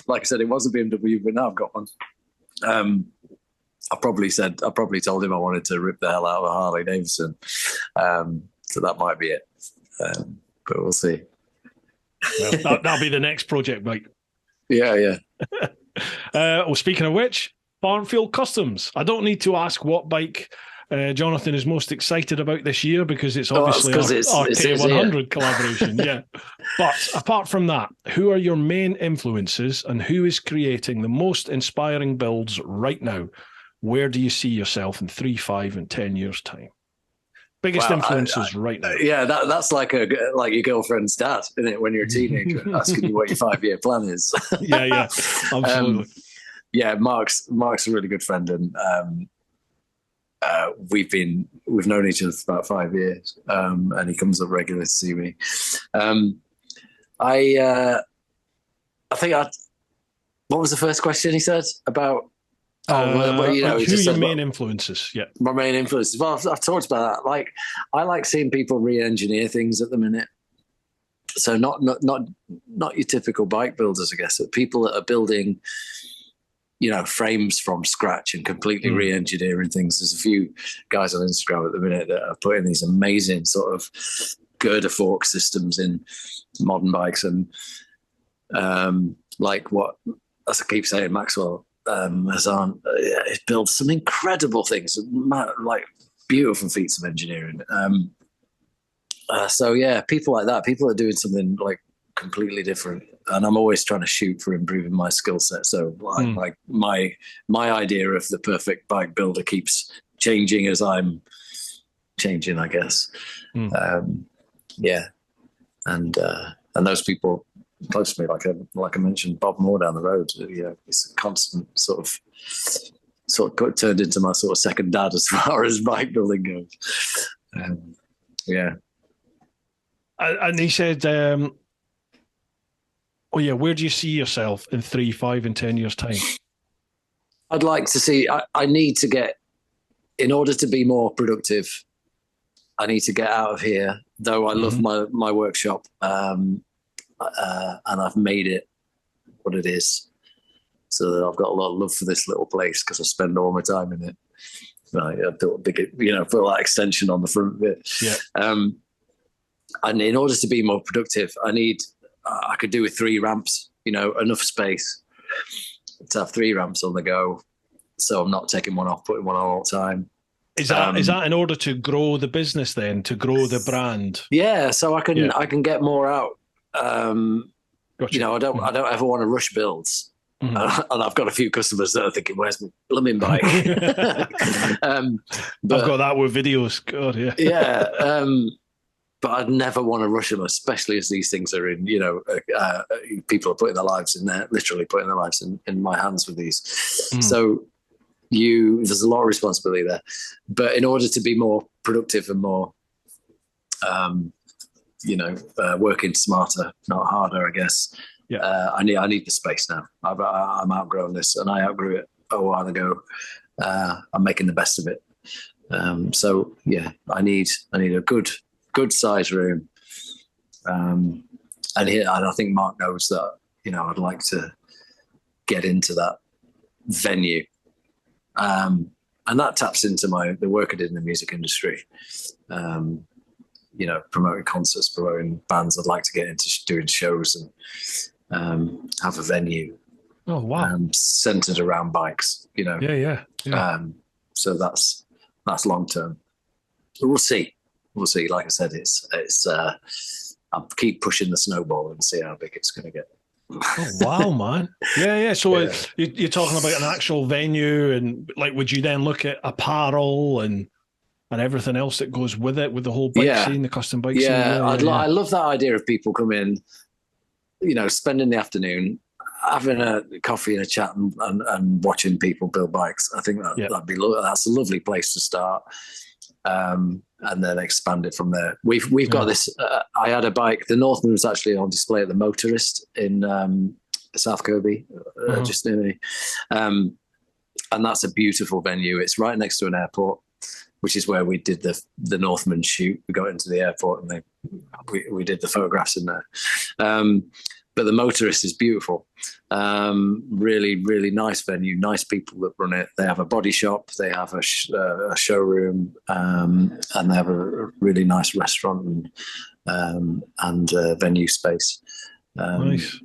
like I said, it was a BMW, but now I've got one. I probably told him I wanted to rip the hell out of a Harley Davidson. So that might be it. But we'll see. Well, that'll be the next project, Mike. Yeah. Well, speaking of which, Farmfield Customs. I don't need to ask what bike Jonathan is most excited about this year because it's obviously our K100 collaboration. Yeah. But apart from that, who are your main influences and who is creating the most inspiring builds right now? Where do you see yourself in 3, 5, and 10 years' time? Biggest influences right now. Yeah, that's like your girlfriend's dad, isn't it? When you're a teenager, asking you what your 5-year plan is. Yeah, absolutely. Mark's a really good friend, and we've known each other for about 5 years, and he comes up regularly to see me. I think what was the first question he said about? Who are your main influences? Yeah, my main influences. Well, I've talked about that. Like, I like seeing people re-engineer things at the minute. So not your typical bike builders, I guess, but people that are building, frames from scratch and completely re-engineering things. There's a few guys on Instagram at the minute that are putting these amazing sort of girder fork systems in modern bikes, and like what, as I keep saying, Maxwell Hazan builds some incredible things, like beautiful feats of engineering. So yeah, people like that, people are doing something like completely different, and I'm always trying to shoot for improving my skill set. So like my idea of the perfect bike builder keeps changing as I'm changing, I guess. And those people close to me, like I mentioned, Bob Moore down the road. It's a constant sort of turned into my sort of second dad as far as bike building goes. And he said, where do you see yourself in 3, 5, and 10 years' time? I'd like to see. I need to get, in order to be more productive, I need to get out of here. Though I love my workshop. And I've made it what it is, so that I've got a lot of love for this little place because I spend all my time in it. I built a big, put that extension on the front of it. Yeah. And in order to be more productive, I could do with 3 ramps. enough space to have 3 ramps on the go. So I'm not taking one off, putting one on all the time. Is that in order to grow the business then, to grow the brand? Yeah. So I can get more out. Gotcha. I don't ever want to rush builds. Mm-hmm. And I've got a few customers that are thinking, "Where's my blooming bike?" I've got that with videos. God, yeah. Yeah. But I'd never want to rush them, especially as these things are in, people are putting their lives in there, literally putting their lives in my hands with these. So there's a lot of responsibility there. But in order to be more productive and more, working smarter, not harder, I guess. Yeah. I need the space now. I'm outgrown this, and I outgrew it a while ago. I'm making the best of it. So yeah, I need a good size room. And I think Mark knows that, I'd like to get into that venue. And that taps into the work I did in the music industry. Promoting concerts, promoting bands. I'd like to get into doing shows and have a venue. Oh, wow. Centered around bikes, Yeah. So that's long term. But we'll see. Like I said, it's I'll keep pushing the snowball and see how big it's going to get. Oh, wow, man. Yeah. So you're talking about an actual venue, and like, would you then look at apparel and everything else that goes with it, with the whole bike scene, the custom bike scene? I love that idea of people coming, spending the afternoon having a coffee and a chat and watching people build bikes. I think that's a lovely place to start. And then expand it from there. We've got this. I had a bike. The Northman was actually on display at the Motorist in South Kirby, just near me. And that's a beautiful venue. It's right next to an airport, which is where we did the Northman shoot. We got into the airport and we did the photographs in there. But the Motorist is beautiful. Really, really nice venue, nice people that run it. They have a body shop, they have a showroom, and they have a really nice restaurant and venue space. Nice.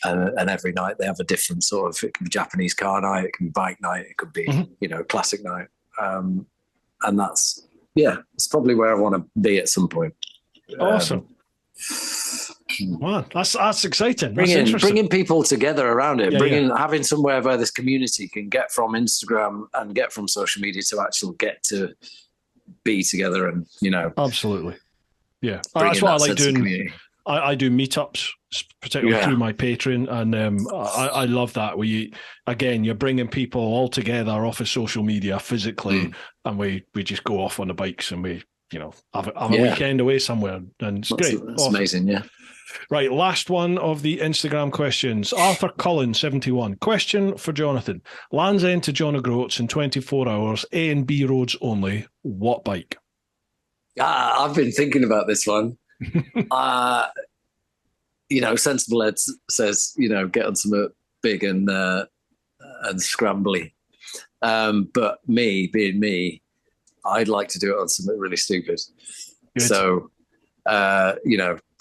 And every night they have a different sort of, it can be Japanese car night, it can be bike night, it could be, classic night. And it's probably where I want to be at some point. Awesome. Wow, that's exciting. Bringing people together around it, having somewhere where this community can get from Instagram and get from social media to actually get to be together and, Absolutely. Yeah. That's what I like doing. I do meetups, particularly through my Patreon, and I love that. You're bringing people all together off of social media physically, and we just go off on the bikes and we, have a weekend away somewhere, and it's great. That's awesome. Amazing, yeah. Right, last one of the Instagram questions. Arthur Cullen, 71. Question for Jonathan. Land's End to John O'Groats in 24 hours, A and B roads only. What bike? I've been thinking about this one. Sensible Ed says, get on some big and scrambly. But being me, I'd like to do it on something really stupid. Good. So,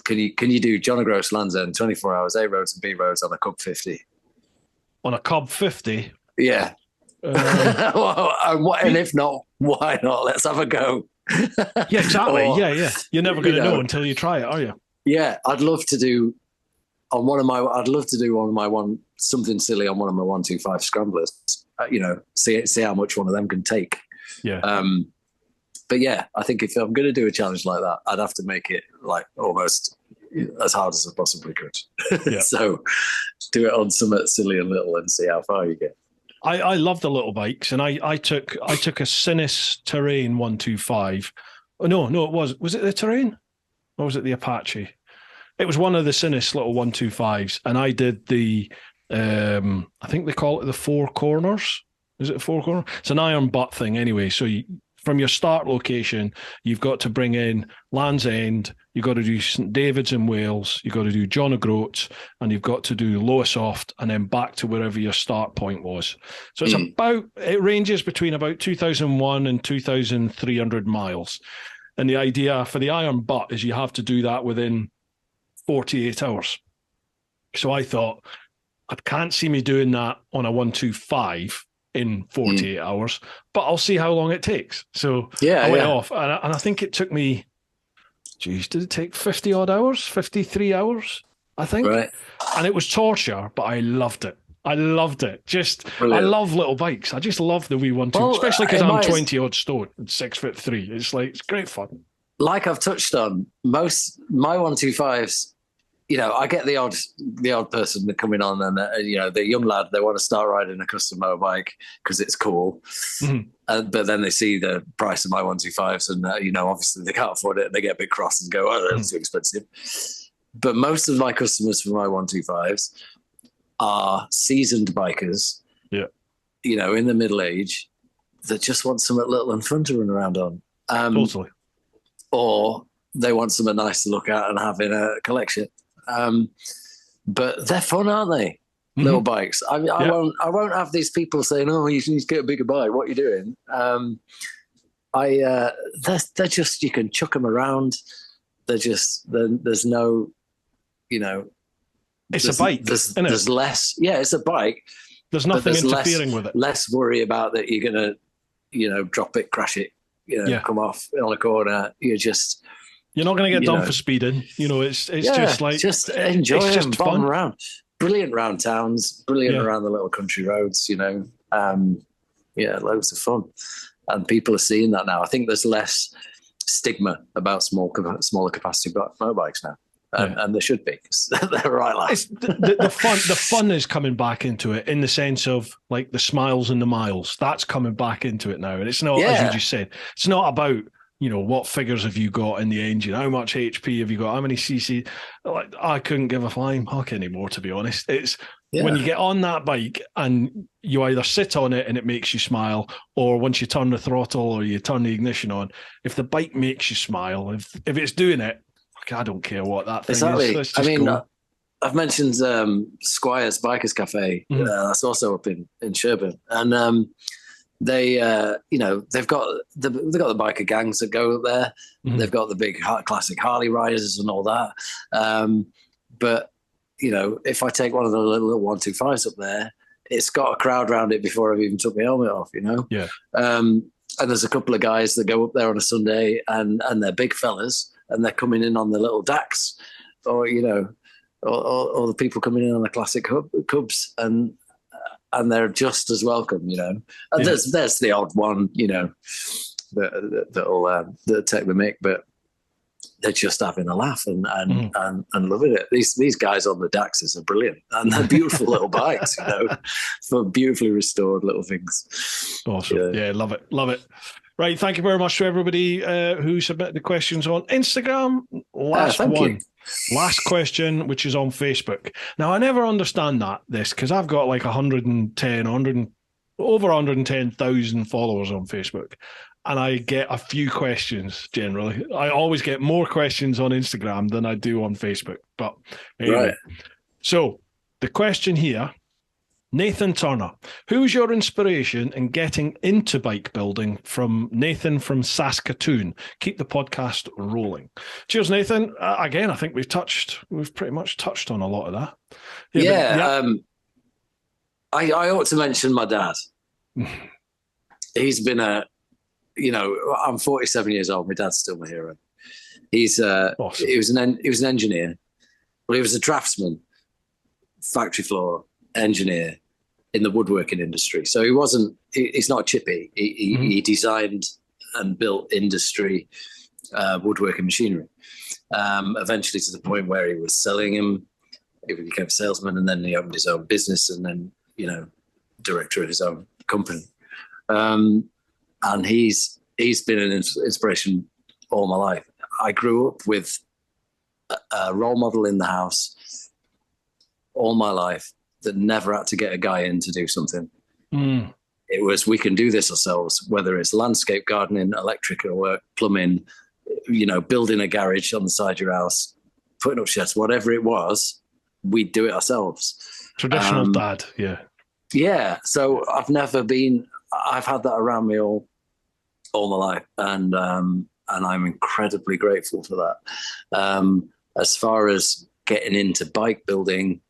can you do John O'Groats, Land's End, 24 hours, A roads and B roads on a Cub 50? On a Cub 50? Yeah. And if not, why not? Let's have a go. Yeah, exactly. Yeah. You're never going to know until you try it, are you? Yeah, I'd love to do something silly on one of my 125 scramblers. See how much one of them can take. Yeah. But yeah, I think if I'm going to do a challenge like that, I'd have to make it like almost as hard as I possibly could. Yeah. So do it on something silly and little and see how far you get. I love the little bikes, and I took a Sinus Terrain 125. Oh, no, it was it the Terrain or was it the Apache? It was one of the Sinus little 125s, and I did the I think they call it the Four Corners. Is it a 4 corner? It's an iron butt thing anyway. So from your start location, you've got to bring in Land's End, you've got to do St David's in Wales, you've got to do John O'Groats, and you've got to do Lowesoft, and then back to wherever your start point was. So it's it ranges between about 2001 and 2,300 miles. And the idea for the iron butt is you have to do that within 48 hours. So I thought, I can't see me doing that on a 125 in 48 hours, but I'll see how long it takes. So I went off, and I think it took me, did it take 50 odd hours, 53 hours, I think? Right. And it was torture, but I loved it. I loved it. Brilliant. I love little bikes. I just love the wee 125, especially because I'm 20 odd stone and 6'3". It's great fun. Like I've touched on, my 125s, I get the odd person that coming on and the young lad, they want to start riding a custom motorbike because it's cool, but then they see the price of my 125s and obviously they can't afford it and they get a bit cross and go, oh, that's too expensive. But most of my customers for my 125s are seasoned bikers, in the middle age that just want something little and fun to run around on. Totally. Or they want something nice to look at and have in a collection. But they're fun, aren't they? Little bikes. I won't have these people saying, "Oh, you need to get a bigger bike. What are you doing?" They're just, you can chuck them around. There's no, it's a bike. There's less. Yeah, it's a bike. There's nothing interfering with it. Less worry about that you're gonna, drop it, crash it, come off on a corner. You're not going to get done for speeding. It's just enjoy it's them, just bomb fun. around. Brilliant round towns, brilliant around the little country roads, loads of fun. And people are seeing that now. I think there's less stigma about smaller capacity motorbikes now. And there should be, because they're right. The fun is coming back into it, in the sense of like the smiles and the miles. That's coming back into it now. And it's not, as you just said, it's not about, what figures have you got in the engine? How much HP have you got? How many cc? Like, I couldn't give a flying fuck anymore, to be honest. It's when you get on that bike and you either sit on it and it makes you smile, or once you turn the throttle or you turn the ignition on, if the bike makes you smile, if it's doing it, I don't care what that thing is. Let's just go. I've mentioned Squire's Bikers Cafe. That's also up in Sherburn, and they've got the biker gangs that go up there. They've got the big classic Harley riders and all that. But if I take one of the little 125s up there, it's got a crowd around it before I've even took my helmet off. And there's a couple of guys that go up there on a Sunday, and they're big fellas, and they're coming in on the little Dax, or or the people coming in on the classic Cubs, and they're just as welcome, And there's the odd one, that'll take the mick, but they're just having a laugh and loving it. These guys on the Daxes are brilliant, and they're beautiful little bikes, for beautifully restored little things. Awesome. Yeah, love it. Right, thank you very much to everybody who submitted the questions on Instagram. Last question, which is on Facebook. Now, I never understand this, because I've got like over 110,000 followers on Facebook, and I get a few questions generally. I always get more questions on Instagram than I do on Facebook. But anyway, right. So the question here, Nathan Turner, who's your inspiration in getting into bike building? From Nathan from Saskatoon. Keep the podcast rolling. Cheers, Nathan. Again, I think we've pretty much touched on a lot of that. I ought to mention my dad. He's been I'm 47 years old. My dad's still my hero. He's awesome. He was an engineer. Well, he was a draftsman, factory floor engineer in the woodworking industry. So he's not chippy. He designed and built industry woodworking machinery. Eventually to the point where he was selling them. He became a salesman, and then he opened his own business, and then, director of his own company. And he's been an inspiration all my life. I grew up with a role model in the house all my life that never had to get a guy in to do something. It was, we can do this ourselves, whether it's landscape gardening, electrical work, plumbing, building a garage on the side of your house, putting up sheds, whatever it was, we'd do it ourselves. Traditional dad, yeah. Yeah, so I've had that around me all my life, and I'm incredibly grateful for that. As far as getting into bike building,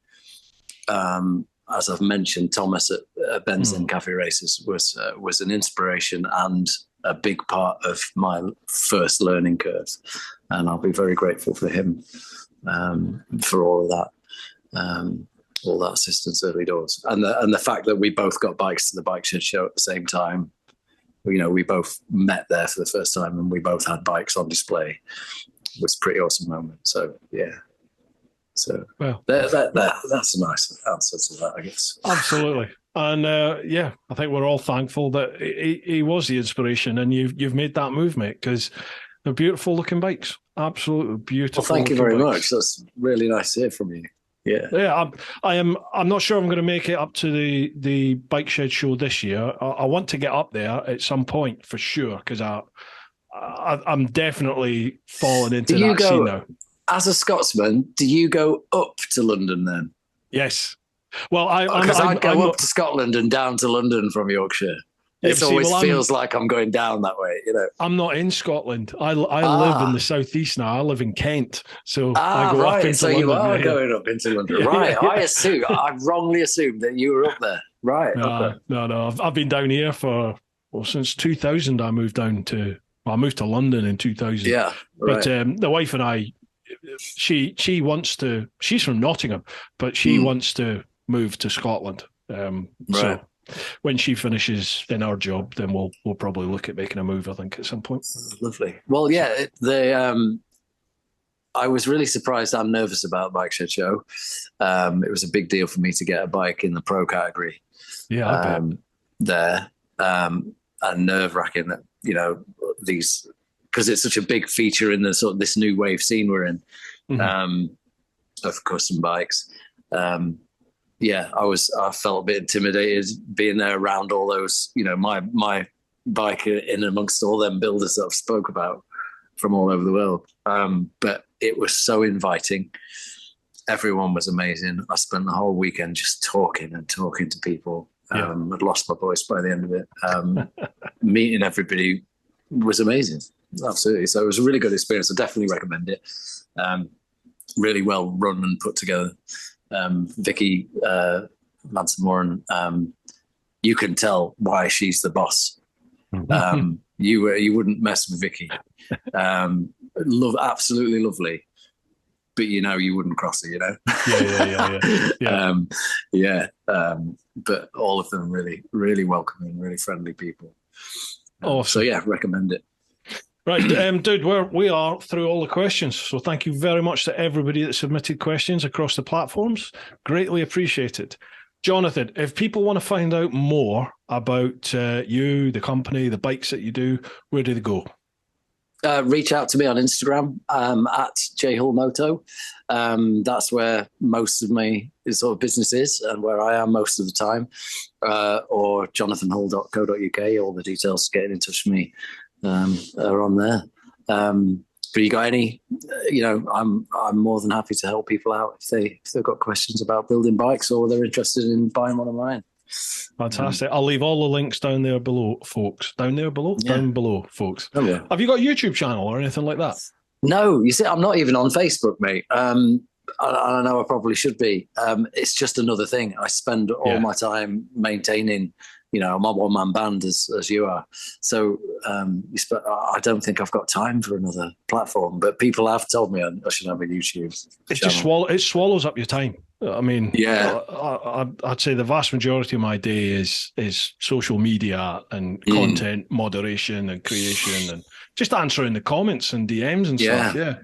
as I've mentioned, Thomas at Benzin Cafe Races was an inspiration and a big part of my first learning curve, and I'll be very grateful for him for all of that. All that assistance early doors, and the fact that we both got bikes to the Bike Shed show at the same time. We both met there for the first time, and we both had bikes on display. It was a pretty awesome moment. So yeah. So well, that's a nice answer to that, I guess. Absolutely, and I think we're all thankful that he was the inspiration, and you've made that move, mate, because they're beautiful looking bikes, absolutely beautiful. Well, thank you very much. That's really nice to hear from you. Yeah. I'm not sure I'm going to make it up to the Bike Shed show this year. I want to get up there at some point for sure, because I'm definitely falling into that scene now. As a Scotsman, do you go up to London then? Yes. Well, because I go up to Scotland and down to London from Yorkshire. It always feels like I'm going down that way, I'm not in Scotland. I live in the southeast now. I live in Kent, so I go up into London. So you are going up into London, right? Yeah. I wrongly assumed that you were up there, right? No. I've been down here since 2000. I moved to London in 2000. Yeah, right. But the wife and I, she wants to. She's from Nottingham, but she wants to move to Scotland. Right. So when she finishes in our job, then we'll probably look at making a move, I think, at some point. Lovely. Well, yeah, I was really surprised and nervous about Bike Shed Show. It was a big deal for me to get a bike in the pro category. Yeah, I bet. There. And nerve-wracking that, these, because it's such a big feature in the sort of this new wave scene we're in, of custom bikes. I felt a bit intimidated being there around all those, my bike in amongst all them builders that I've spoke about from all over the world. But it was so inviting. Everyone was amazing. I spent the whole weekend just talking to people. I'd lost my voice by the end of it. Meeting everybody was amazing. Absolutely. So it was a really good experience. I definitely recommend it. Really well run and put together. Vicky Manson-Moran, you can tell why she's the boss. You wouldn't mess with Vicky. Absolutely lovely, but you wouldn't cross her. Yeah. But all of them really, really welcoming, really friendly people. Awesome. So yeah, recommend it. Right, dude, we are through all the questions. So thank you very much to everybody that submitted questions across the platforms. Greatly appreciated. Jonathan, if people want to find out more about you, the company, the bikes that you do, where do they go? Reach out to me on Instagram at jhullmoto. That's where most of my sort of business is and where I am most of the time. Or jonathanhull.co.uk. All the details getting in touch with me are on there. But you got any, I'm more than happy to help people out if they've got questions about building bikes or they're interested in buying one of mine. Fantastic. I'll leave all the links down there below, folks. Down there below? Yeah. Down below, folks. Oh, yeah. Have you got a YouTube channel or anything like that? No, you see, I'm not even on Facebook, mate. I know I probably should be. It's just another thing. I spend all my time maintaining, I'm a one-man band as you are. So I don't think I've got time for another platform, but people have told me I should have a YouTube channel. It swallows up your time. I mean, yeah, I'd say the vast majority of my day is social media and content moderation and creation and just answering the comments and DMs and stuff. Yeah.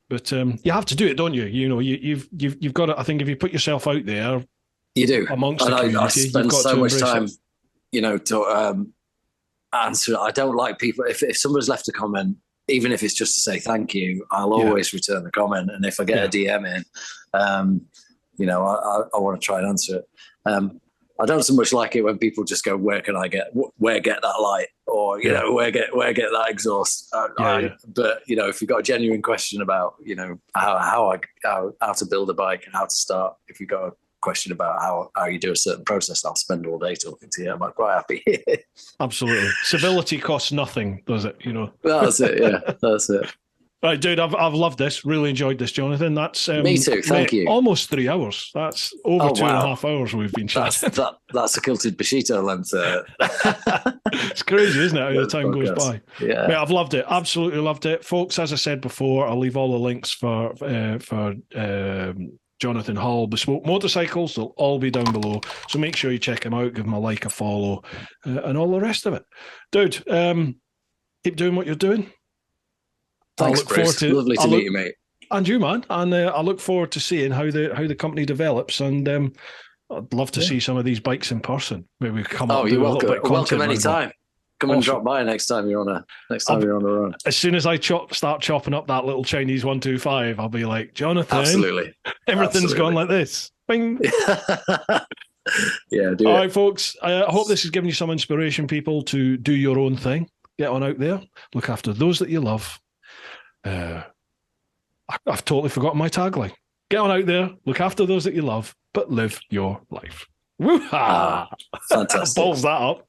But you have to do it, don't you? You've got to. I think if you put yourself out there, you do. Amongst the community, I spend so much time, to answer. I don't like people. If somebody's left a comment, even if it's just to say thank you, I'll always return the comment. And if I get a DM in, I want to try and answer it. I don't so much like it when people just go, where get that light, or where get that exhaust. But if you've got a genuine question about how to build a bike and how to start, if you've got a question about how you do a certain process, I'll spend all day talking to you. I'm quite happy. Absolutely. Civility costs nothing, does it? That's it. Yeah, that's it. Right, dude, I've loved this. Really enjoyed this, Jonathan. That's Me too. Thank you. Almost 3 hours. That's over 2.5 hours we've been chatting. That's a kilted Bushido length. It's crazy, isn't it? How the time goes by. Yeah, mate, I've loved it. Absolutely loved it, folks. As I said before, I'll leave all the links for Jonathan Hull Bespoke Motorcycles. They'll all be down below. So make sure you check him out, give him a like, a follow, and all the rest of it, dude. Keep doing what you're doing. Thanks, Bruce. Lovely to meet you, mate. And you, man. And I look forward to seeing how the company develops. And I'd love to see some of these bikes in person. Maybe we come up. You're welcome. Welcome anytime. Come and drop by next time you're on a run. As soon as I start chopping up that little Chinese 125, I'll be like, Jonathan. Absolutely. Everything's gone like this. Bing. Yeah. All right, folks. I hope this has given you some inspiration, people, to do your own thing. Get on out there. Look after those that you love. I've totally forgotten my tagline. Get on out there, look after those that you love, but live your life. Woo-ha! Fantastic. Balls that up.